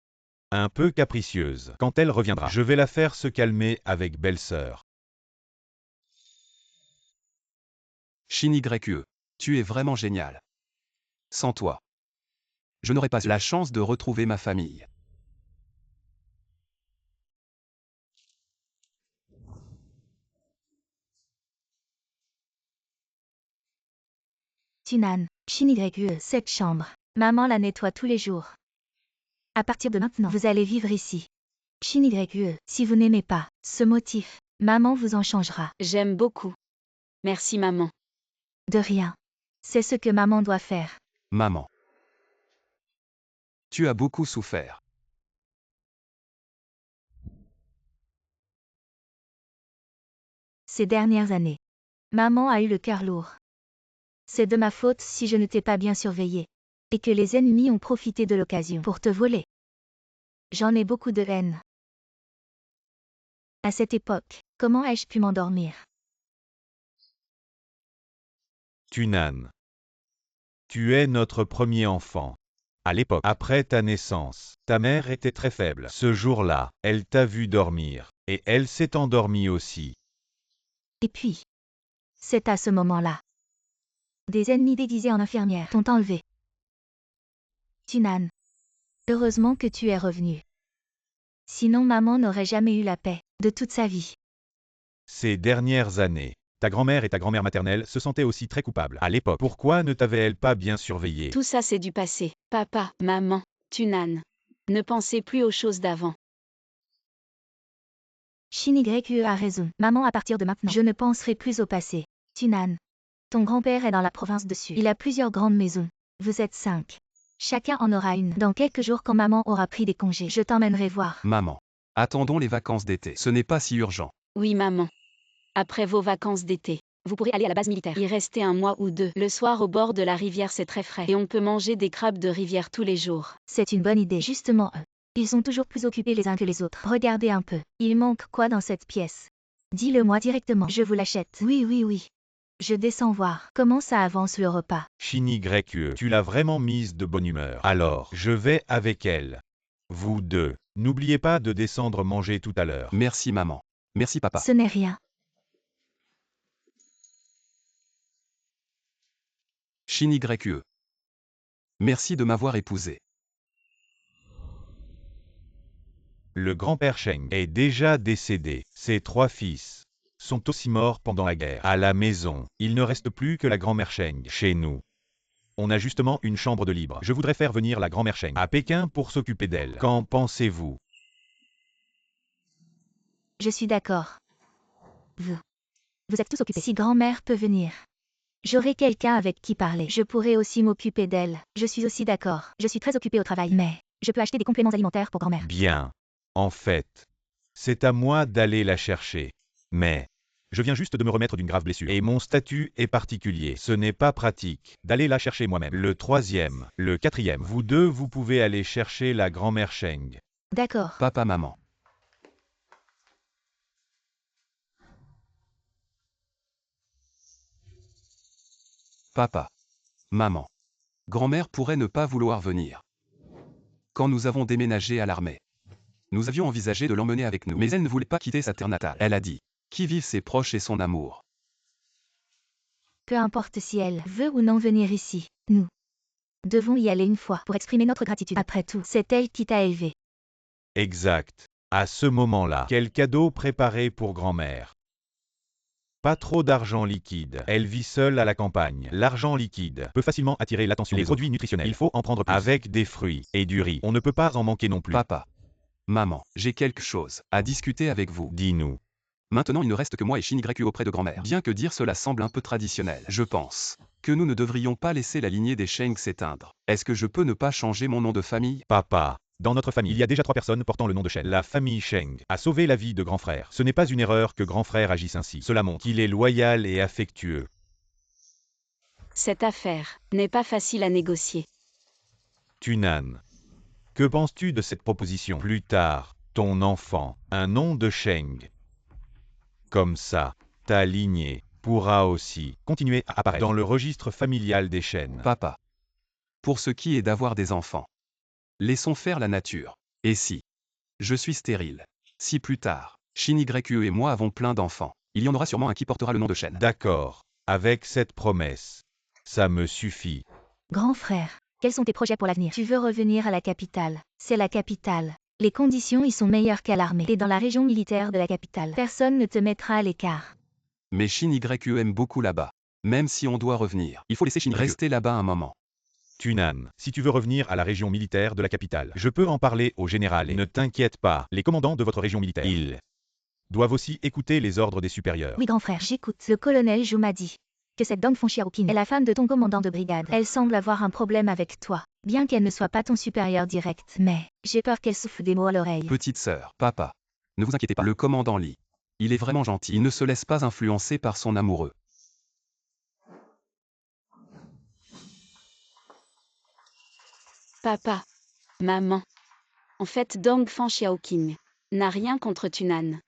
un peu capricieuse. Quand elle reviendra, je vais la faire se calmer avec belle-sœur. Shinigreku, tu es vraiment génial. Sans toi, je n'aurais pas la chance de retrouver ma famille. Tunan. Shinigreku, cette chambre. Maman la nettoie tous les jours. À partir de maintenant, vous allez vivre ici. Shinigreku, si vous n'aimez pas ce motif, maman vous en changera. J'aime beaucoup. Merci maman. De rien. C'est ce que maman doit faire. Maman. Tu as beaucoup souffert. Ces dernières années. Maman a eu le cœur lourd. C'est de ma faute si je ne t'ai pas bien surveillé. Et que les ennemis ont profité de l'occasion pour te voler. J'en ai beaucoup de haine. À cette époque, comment ai-je pu m'endormir? Tunan. Tu es notre premier enfant. À l'époque, après ta naissance, ta mère était très faible. Ce jour-là, elle t'a vu dormir, et elle s'est endormie aussi. Et puis, c'est à ce moment-là. Des ennemis déguisés en infirmières t'ont enlevé. Tunan. Heureusement que tu es revenu. Sinon maman n'aurait jamais eu la paix de toute sa vie. Ces dernières années, ta grand-mère et ta grand-mère maternelle se sentaient aussi très coupables. À l'époque, pourquoi ne t'avait-elle pas bien surveillé? Tout ça c'est du passé. Papa, maman, Tunan. Ne pensez plus aux choses d'avant. Shin YE a raison. Maman, à partir de maintenant, je ne penserai plus au passé. Tunan. Ton grand-père est dans la province dessus. Il a plusieurs grandes maisons. Vous êtes 5. Chacun en aura une. Dans quelques jours, quand maman aura pris des congés, je t'emmènerai voir. Maman. Attendons les vacances d'été. Ce n'est pas si urgent. Oui, maman. Après vos vacances d'été, vous pourrez aller à la base militaire. Y rester 1 mois ou 2. Le soir au bord de la rivière, c'est très frais. Et on peut manger des crabes de rivière tous les jours. C'est une bonne idée. Justement, eux. Ils sont toujours plus occupés les uns que les autres. Regardez un peu. Il manque quoi dans cette pièce? Dis-le-moi directement. Je vous l'achète. Oui, oui, oui. Je descends voir. Comment ça avance le repas? Shin YE, tu l'as vraiment mise de bonne humeur. Alors, je vais avec elle. Vous deux, n'oubliez pas de descendre manger tout à l'heure. Merci maman. Merci papa. Ce n'est rien. Shin YE. Merci de m'avoir épousé. Le grand-père Sheng est déjà décédé. Ses 3 fils sont aussi morts pendant la guerre. À la maison, il ne reste plus que la grand-mère Sheng chez nous. On a justement une chambre de libre. Je voudrais faire venir la grand-mère Sheng à Pékin pour s'occuper d'elle. Qu'en pensez-vous? Je suis d'accord. Vous êtes tous occupés. Si grand-mère peut venir, j'aurai quelqu'un avec qui parler. Je pourrai aussi m'occuper d'elle. Je suis aussi d'accord. Je suis très occupée au travail, mais je peux acheter des compléments alimentaires pour grand-mère. Bien. En fait, c'est à moi d'aller la chercher. Mais je viens juste de me remettre d'une grave blessure. Et mon statut est particulier. Ce n'est pas pratique d'aller la chercher moi-même. Le 3e, le 4e, vous deux, vous pouvez aller chercher la grand-mère Sheng. D'accord. Papa, maman. Papa. Maman. Grand-mère pourrait ne pas vouloir venir. Quand nous avons déménagé à l'armée, nous avions envisagé de l'emmener avec nous, mais elle ne voulait pas quitter sa terre natale. Elle a dit, qui vive ses proches et son amour. Peu importe si elle veut ou non venir ici, nous devons y aller une fois pour exprimer notre gratitude. Après tout, c'est elle qui t'a élevé. Exact. À ce moment-là, quel cadeau préparer pour grand-mère? Pas trop d'argent liquide. Elle vit seule à la campagne. L'argent liquide peut facilement attirer l'attention des produits nutritionnels. Il faut en prendre plus. Avec des fruits et du riz. On ne peut pas en manquer non plus. Papa. Maman, j'ai quelque chose à discuter avec vous. Dis-nous. Maintenant, il ne reste que moi et Shin YE auprès de grand-mère. Bien que dire cela semble un peu traditionnel, je pense que nous ne devrions pas laisser la lignée des Sheng s'éteindre. Est-ce que je peux ne pas changer mon nom de famille? Papa. Dans notre famille, il y a déjà 3 personnes portant le nom de Sheng. La famille Sheng a sauvé la vie de grand frère. Ce n'est pas une erreur que grand frère agisse ainsi. Cela montre qu'il est loyal et affectueux. Cette affaire n'est pas facile à négocier. Tunan. Que penses-tu de cette proposition? Plus tard, ton enfant, un nom de Sheng. Comme ça, ta lignée pourra aussi continuer à apparaître dans le registre familial des Shen. Papa. Pour ce qui est d'avoir des enfants, laissons faire la nature. Et si je suis stérile, si plus tard, Shin YE et moi avons plein d'enfants, il y en aura sûrement un qui portera le nom de Shen. D'accord. Avec cette promesse, ça me suffit. Grand frère, quels sont tes projets pour l'avenir? Tu veux revenir à la capitale? C'est la capitale. Les conditions y sont meilleures qu'à l'armée. T'es dans la région militaire de la capitale. Personne ne te mettra à l'écart. Mais Shin YE aime beaucoup là-bas. Même si on doit revenir, il faut laisser Shin rester là-bas un moment. Tunan, si tu veux revenir à la région militaire de la capitale, je peux en parler au général et ne t'inquiète pas, les commandants de votre région militaire, ils doivent aussi écouter les ordres des supérieurs. Oui, grand frère, j'écoute. Le colonel Zhou m'a dit que cette Dong Xiaoqing est la femme de ton commandant de brigade. Elle semble avoir un problème avec toi, bien qu'elle ne soit pas ton supérieur direct. Mais j'ai peur qu'elle souffle des mots à l'oreille. Petite sœur, papa. Ne vous inquiétez pas, le commandant Li. Il est vraiment gentil, il ne se laisse pas influencer par son amoureux. Papa. Maman. En fait, Dong Xiaoqing n'a rien contre Tunan.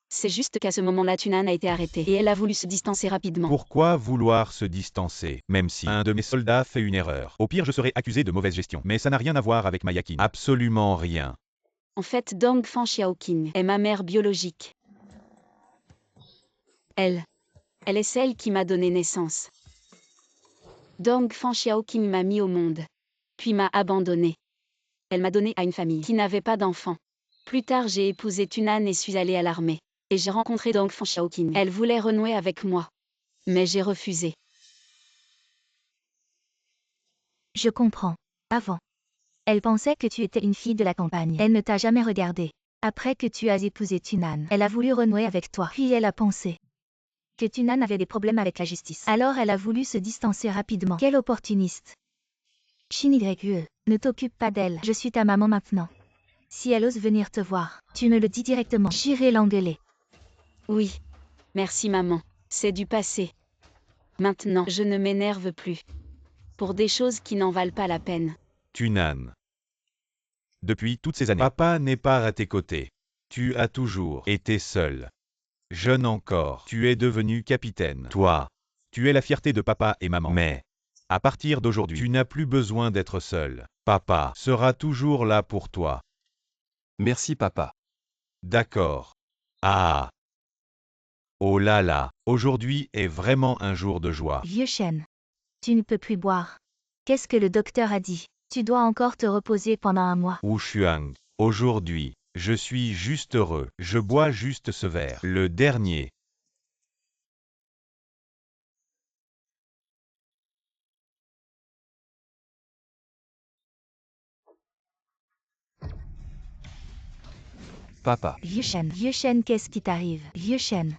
C'est juste qu'à ce moment-là, Tunan a été arrêtée et elle a voulu se distancer rapidement. Pourquoi vouloir se distancer, même si un de mes soldats fait une erreur? Au pire, je serai accusé de mauvaise gestion. Mais ça n'a rien à voir avec Mayakin. Absolument rien. En fait, Dong Xiaoqing est ma mère biologique. Elle est celle qui m'a donné naissance. Dong Xiaoqing m'a mis au monde, puis m'a abandonné. Elle m'a donné à une famille qui n'avait pas d'enfants. Plus tard, j'ai épousé Tunan et suis allée à l'armée. Et j'ai rencontré Dong Xiaoqing. Elle voulait renouer avec moi, mais j'ai refusé. Je comprends. Avant, elle pensait que tu étais une fille de la campagne. Elle ne t'a jamais regardé Après que tu as épousé Tunan, elle a voulu renouer avec toi. Puis elle a pensé que Tunan avait des problèmes avec la justice. Alors elle a voulu se distancer rapidement. Quelle opportuniste. Shin YE, ne t'occupe pas d'elle. Je suis ta maman maintenant. Si elle ose venir te voir, tu me le dis directement. J'irai l'engueuler. Oui. Merci maman. C'est du passé. Maintenant, je ne m'énerve plus. Pour des choses qui n'en valent pas la peine. Tunan. Depuis toutes ces années, papa n'est pas à tes côtés. Tu as toujours été seul. Jeune encore, tu es devenu capitaine. Toi, tu es la fierté de papa et maman. Mais, à partir d'aujourd'hui, tu n'as plus besoin d'être seul. Papa sera toujours là pour toi. Merci papa. D'accord. Ah. Oh là là, aujourd'hui est vraiment un jour de joie. Vieux chêne. Tu ne peux plus boire. Qu'est-ce que le docteur a dit? Tu dois encore te reposer pendant un mois. Wu Shuang, aujourd'hui, je suis juste heureux. Je bois juste ce verre. Le dernier. Papa. Vieux chêne, qu'est-ce qui t'arrive? Vieux chêne.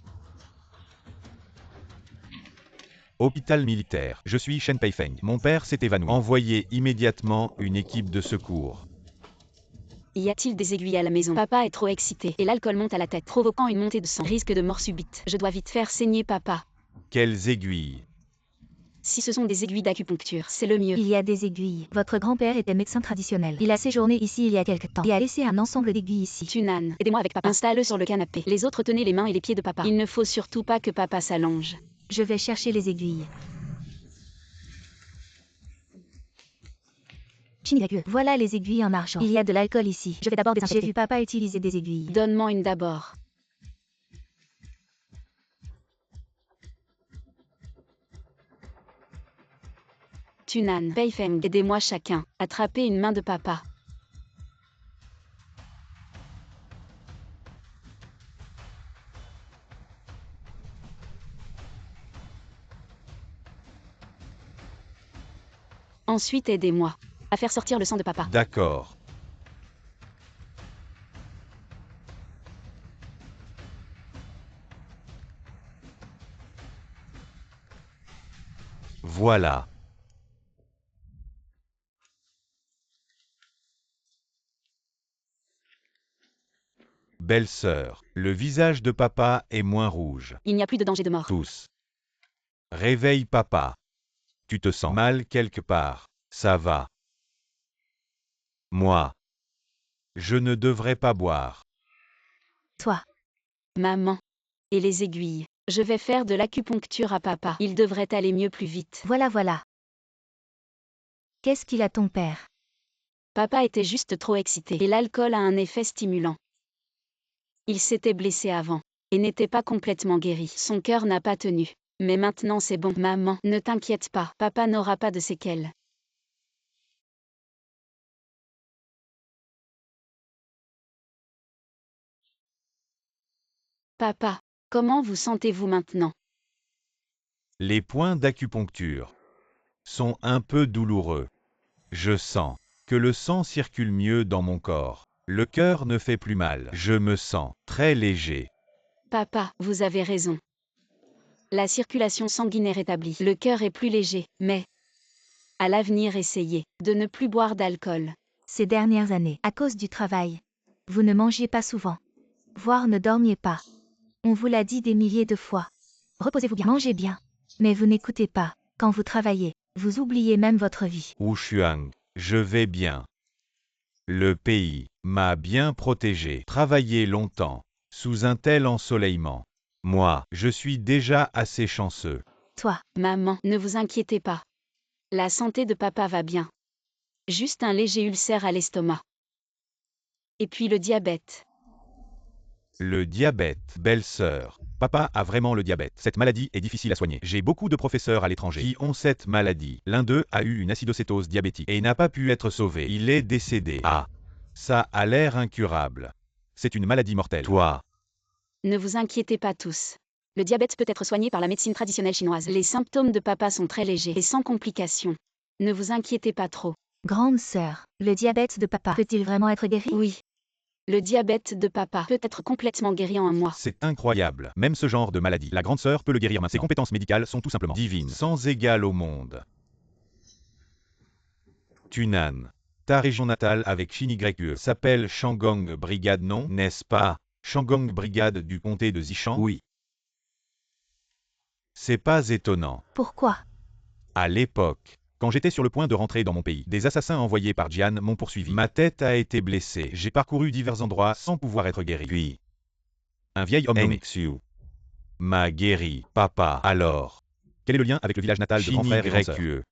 Hôpital militaire. Je suis Shen Peifeng. Mon père s'est évanoui. Envoyez immédiatement une équipe de secours. Y a-t-il des aiguilles à la maison? Papa est trop excité et l'alcool monte à la tête, provoquant une montée de sang. Risque de mort subite. Je dois vite faire saigner papa. Quelles aiguilles? Si ce sont des aiguilles d'acupuncture, c'est le mieux. Il y a des aiguilles. Votre grand-père était médecin traditionnel. Il a séjourné ici il y a quelque temps et a laissé un ensemble d'aiguilles ici. Tunan, aidez-moi avec papa. Installe-le sur le canapé. Les autres tenez les mains et les pieds de papa. Il ne faut surtout pas que papa s'allonge. Je vais chercher les aiguilles. Shin YE, voilà les aiguilles en argent. Il y a de l'alcool ici. Je vais d'abord désinfecter. J'ai vu papa utiliser des aiguilles. Donne-moi une d'abord. Tunan, Peifeng, aidez-moi chacun. Attrapez une main de papa. Ensuite aidez-moi à faire sortir le sang de papa. D'accord. Voilà. Belle-sœur, le visage de papa est moins rouge. Il n'y a plus de danger de mort. Tous. Réveille papa. Tu te sens mal quelque part. Ça va. Moi. Je ne devrais pas boire. Toi. Maman. Et les aiguilles. Je vais faire de l'acupuncture à papa. Il devrait aller mieux plus vite. Voilà. Qu'est-ce qu'il a ton père? Papa était juste trop excité et l'alcool a un effet stimulant. Il s'était blessé avant et n'était pas complètement guéri. Son cœur n'a pas tenu. Mais maintenant c'est bon. Maman, ne t'inquiète pas. Papa n'aura pas de séquelles. Papa, comment vous sentez-vous maintenant? Les points d'acupuncture sont un peu douloureux. Je sens que le sang circule mieux dans mon corps. Le cœur ne fait plus mal. Je me sens très léger. Papa, vous avez raison. La circulation sanguine est rétablie. Le cœur est plus léger, mais à l'avenir essayez de ne plus boire d'alcool. Ces dernières années, à cause du travail, vous ne mangiez pas souvent, voire ne dormiez pas. On vous l'a dit des milliers de fois. Reposez-vous bien, mangez bien. Mais vous n'écoutez pas. Quand vous travaillez, vous oubliez même votre vie. Wu Shuang, je vais bien. Le pays m'a bien protégé. Travaillé longtemps, sous un tel ensoleillement. Moi, je suis déjà assez chanceux. Toi, Maman, ne vous inquiétez pas. La santé de papa va bien. Juste un léger ulcère à l'estomac. Et puis le diabète. Le diabète, belle-sœur. Papa a vraiment le diabète. Cette maladie est difficile à soigner. J'ai beaucoup de professeurs à l'étranger qui ont cette maladie. L'un d'eux a eu une acidocétose diabétique et n'a pas pu être sauvé. Il est décédé. Ah, ça a l'air incurable. C'est une maladie mortelle. Toi, Ne vous inquiétez pas tous. Le diabète peut être soigné par la médecine traditionnelle chinoise. Les symptômes de papa sont très légers et sans complications. Ne vous inquiétez pas trop. grande sœur, le diabète de papa peut-il vraiment être guéri? Oui. Le diabète de papa peut être complètement guéri en un mois. C'est incroyable. Même ce genre de maladie, la grande sœur peut le guérir maintenant. Ses compétences médicales sont tout simplement divines, sans égal au monde. Tunan. Ta région natale avec Shin-YE s'appelle Shandong Brigade, non, n'est-ce pas? Shandong Brigade du comté de Zishan? Oui. C'est pas étonnant. Pourquoi? À l'époque, quand j'étais sur le point de rentrer dans mon pays, des assassins envoyés par Jian m'ont poursuivi. Ma tête a été blessée. J'ai parcouru divers endroits sans pouvoir être guéri. Puis, un vieil homme nommé Xiu m'a guéri. Papa, alors. Quel est le lien avec le village natal de grand frère et grande sœur?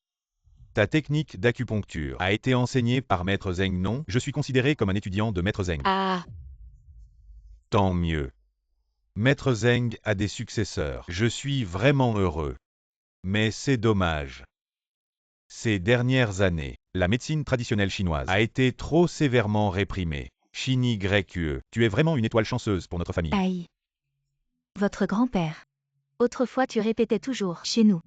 Ta technique d'acupuncture a été enseignée par Maître Zeng, non? Je suis considéré comme un étudiant de Maître Zeng. Ah, Tant mieux. Maître Zeng a des successeurs. Je suis vraiment heureux. Mais c'est dommage. Ces dernières années, la médecine traditionnelle chinoise a été trop sévèrement réprimée. Shin-YE, tu es vraiment une étoile chanceuse pour notre famille. Aïe. Votre grand-père. Autrefois tu répétais toujours, chez nous.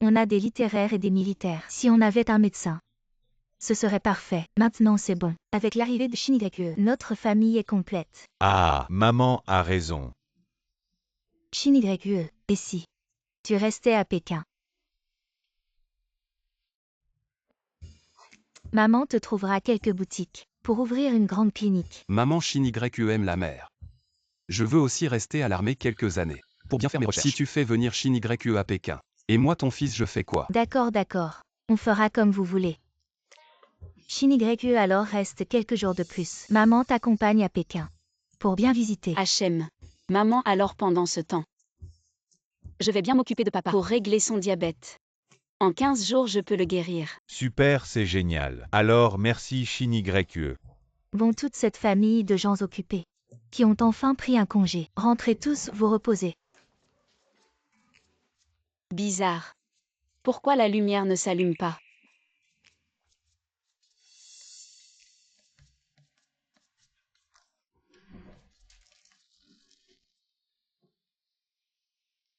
On a des littéraires et des militaires. Si on avait un médecin, ce serait parfait. Maintenant c'est bon. Avec l'arrivée de Shin-YE, notre famille est complète. Ah, maman a raison. Shin-YE, et si tu restais à Pékin? Maman te trouvera quelques boutiques pour ouvrir une grande clinique. Maman Shin-YE aime la mer. Je veux aussi rester à l'armée quelques années. Pour bien faire mes recherches. Si tu fais venir Shin-YE à Pékin, et moi ton fils je fais quoi? D'accord, d'accord. On fera comme vous voulez. Shin-YE alors reste quelques jours de plus. Maman t'accompagne à Pékin pour bien visiter. Hachem. Maman alors pendant ce temps. Je vais bien m'occuper de papa pour régler son diabète. En 15 jours je peux le guérir. Super, c'est génial. Alors merci Shin-YE. Bon, toute cette famille de gens occupés qui ont enfin pris un congé. Rentrez tous vous reposer. Bizarre. Pourquoi la lumière ne s'allume pas?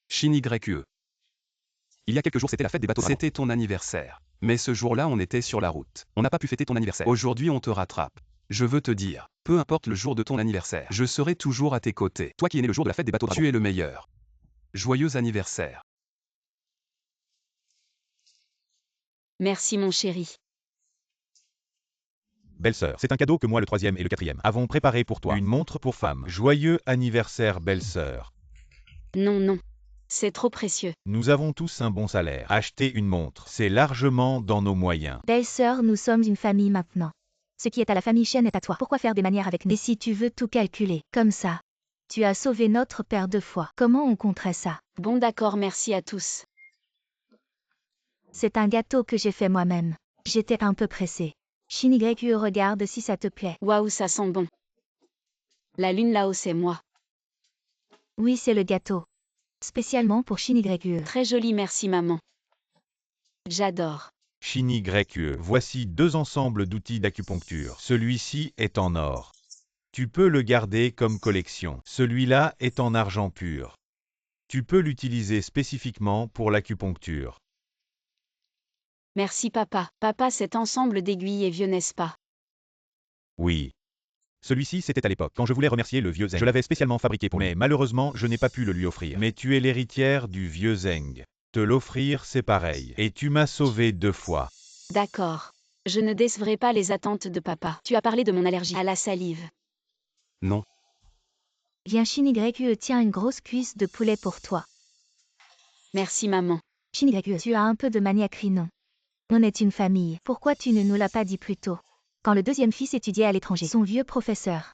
Shin-YE. Il y a quelques jours, c'était la fête des bateaux. C'était ton anniversaire. Mais ce jour-là, on était sur la route. On n'a pas pu fêter ton anniversaire. Aujourd'hui, on te rattrape. Je veux te dire, peu importe le jour de ton anniversaire, je serai toujours à tes côtés. Toi qui es né le jour de la fête des bateaux, tu es le meilleur. Joyeux anniversaire. Merci mon chéri. Belle-sœur, c'est un cadeau que moi le 3e et le 4e avons préparé pour toi. Une montre pour femme. Joyeux anniversaire belle-sœur. Non, non. C'est trop précieux. Nous avons tous un bon salaire. Acheter une montre, c'est largement dans nos moyens. Belle-sœur, nous sommes une famille maintenant. Ce qui est à la famille Shen est à toi. Pourquoi faire des manières avec nous? Et si tu veux tout calculer, comme ça, tu as sauvé notre père 2 fois. Comment on compterait ça? Bon d'accord, merci à tous. C'est un gâteau que j'ai fait moi-même. J'étais un peu pressée. Shin-YE, regarde si ça te plaît. Waouh, ça sent bon. La lune là-haut, c'est moi. Oui, c'est le gâteau. Spécialement pour Shin-YE. Très joli, merci maman. J'adore. Shin-YE, voici 2 ensembles d'outils d'acupuncture. Celui-ci est en or. Tu peux le garder comme collection. Celui-là est en argent pur. Tu peux l'utiliser spécifiquement pour l'acupuncture. Merci papa. Papa, cet ensemble d'aiguilles est vieux, n'est-ce pas? Oui. Celui-ci, c'était à l'époque, quand je voulais remercier le vieux Zeng. Je l'avais spécialement fabriqué pour lui. Mais malheureusement, je n'ai pas pu le lui offrir. Mais tu es l'héritière du vieux Zeng. Te l'offrir, c'est pareil. Et tu m'as sauvé 2 fois. D'accord. Je ne décevrai pas les attentes de papa. Tu as parlé de mon allergie à la salive. Non. Viens, Shin-YE tient une grosse cuisse de poulet pour toi. Merci maman. Shin-YE, tu as un peu de maniaquerie, non? On est une famille. Pourquoi tu ne nous l'as pas dit plus tôt? Quand le 2e fils étudiait à l'étranger, son vieux professeur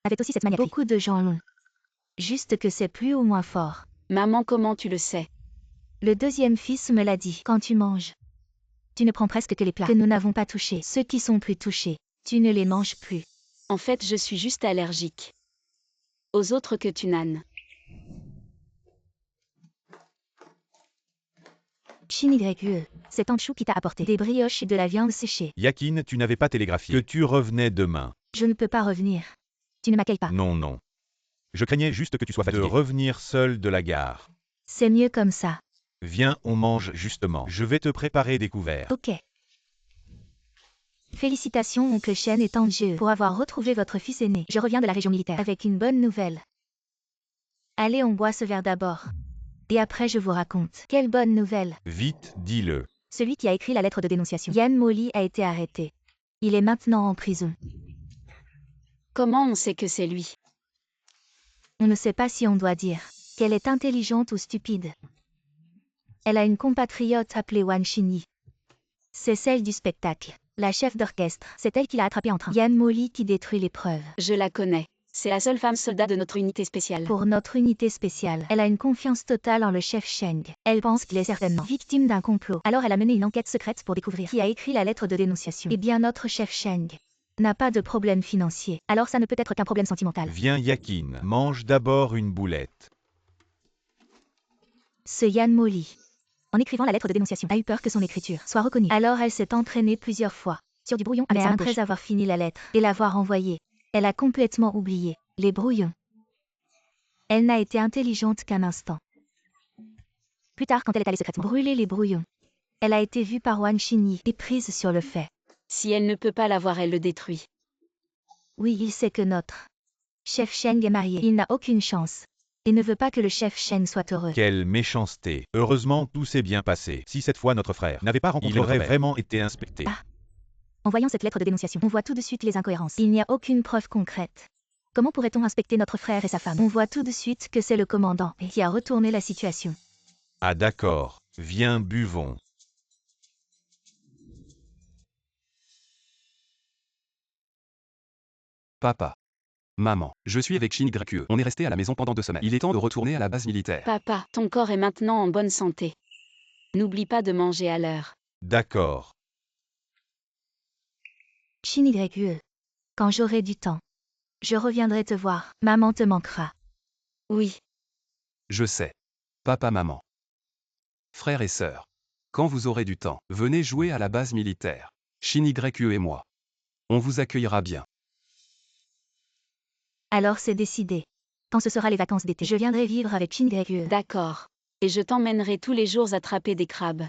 avait aussi cette maniaquerie. Beaucoup de gens l'ont. Juste que c'est plus ou moins fort. Maman, comment tu le sais? Le 2e fils me l'a dit. Quand tu manges, tu ne prends presque que les plats que nous n'avons pas touchés. Ceux qui sont plus touchés, tu ne les manges plus. En fait, je suis juste allergique. Aux autres que Tunan. Shin-YE, c'est Anshu qui t'a apporté des brioches et de la viande séchée. Yakin, tu n'avais pas télégraphié que tu revenais demain. Je ne peux pas revenir. Tu ne m'accueilles pas. Non, non. Je craignais juste que tu sois fatigué. De revenir seul de la gare. C'est mieux comme ça. Viens, on mange justement. Je vais te préparer des couverts. Ok. Félicitations oncle Shen et tante Jie pour avoir retrouvé votre fils aîné. Je reviens de la région militaire avec une bonne nouvelle. Allez, on boit ce verre d'abord. Et après je vous raconte. Quelle bonne nouvelle. Vite, dis-le. Celui qui a écrit la lettre de dénonciation, Yan Moli, a été arrêté. Il est maintenant en prison. Comment on sait que c'est lui? On ne sait pas si on doit dire qu'elle est intelligente ou stupide. Elle a une compatriote appelée Wan Xinyi. C'est celle du spectacle. La chef d'orchestre, c'est elle qui l'a attrapée en train. Yan Moli qui détruit les preuves. Je la connais. C'est la seule femme soldat de notre unité spéciale. Pour notre unité spéciale, elle a une confiance totale en le chef Sheng. Elle pense qu'il est certainement victime d'un complot. Alors elle a mené une enquête secrète pour découvrir qui a écrit la lettre de dénonciation. Eh bien notre chef Sheng n'a pas de problème financier. Alors ça ne peut être qu'un problème sentimental. Viens Yakin, mange d'abord une boulette. Ce Yan Moli, en écrivant la lettre de dénonciation, a eu peur que son écriture soit reconnue. Alors elle s'est entraînée plusieurs fois sur du brouillon avec sa main gauche. Après avoir fini la lettre et l'avoir envoyée, elle a complètement oublié les brouillons. Elle n'a été intelligente qu'un instant. Plus tard, quand elle est allée secrètement brûler les brouillons, elle a été vue par Wan Xinyi et prise sur le fait. Si elle ne peut pas l'avoir, elle le détruit. Oui, il sait que notre chef Sheng est marié. Il n'a aucune chance et ne veut pas que le chef Sheng soit heureux. Quelle méchanceté. Heureusement, tout s'est bien passé. Si cette fois notre frère n'avait pas rencontré, il aurait vraiment été inspecté. Ah. En voyant cette lettre de dénonciation, on voit tout de suite les incohérences. Il n'y a aucune preuve concrète. Comment pourrait-on inspecter notre frère et sa femme? On voit tout de suite que c'est le commandant qui a retourné la situation. Ah d'accord. Viens buvons. Papa. Maman, je suis avec Shin YQE. On est resté à la maison pendant 2 semaines. Il est temps de retourner à la base militaire. Papa, ton corps est maintenant en bonne santé. N'oublie pas de manger à l'heure. D'accord. Shin YQE. Quand j'aurai du temps, je reviendrai te voir. Maman te manquera. Oui. Je sais. Papa, maman. Frères et sœurs. Quand vous aurez du temps, venez jouer à la base militaire. Shin YQE et moi. On vous accueillera bien. Alors c'est décidé. Quand ce sera les vacances d'été, je viendrai vivre avec Shin YQE. D'accord. Et je t'emmènerai tous les jours attraper des crabes.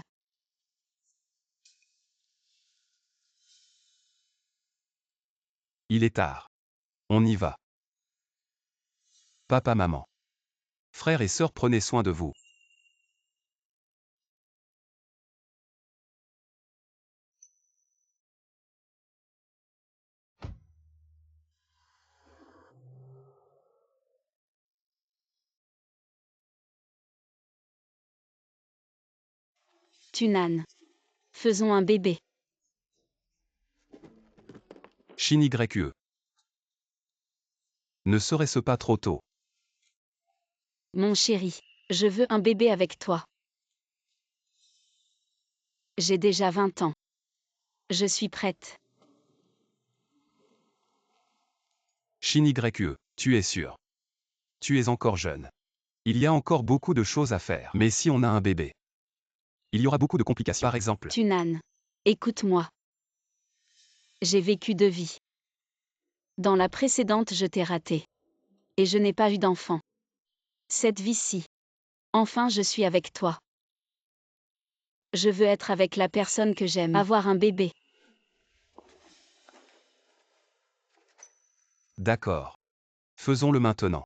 Il est tard. On y va. Papa, maman. Frères et sœurs, prenez soin de vous. Tunan. Faisons un bébé. Shin YQE. Ne serait-ce pas trop tôt? Mon chéri, je veux un bébé avec toi. J'ai déjà 20 ans. Je suis prête. Shin YQE, tu es sûr? Tu es encore jeune. Il y a encore beaucoup de choses à faire. Mais si on a un bébé, il y aura beaucoup de complications. Par exemple, Tunan. Écoute-moi. J'ai vécu 2 vies. Dans la précédente, je t'ai raté. Et je n'ai pas eu d'enfant. Cette vie-ci. Enfin, je suis avec toi. Je veux être avec la personne que j'aime. Avoir un bébé. d'accord. Faisons-le maintenant.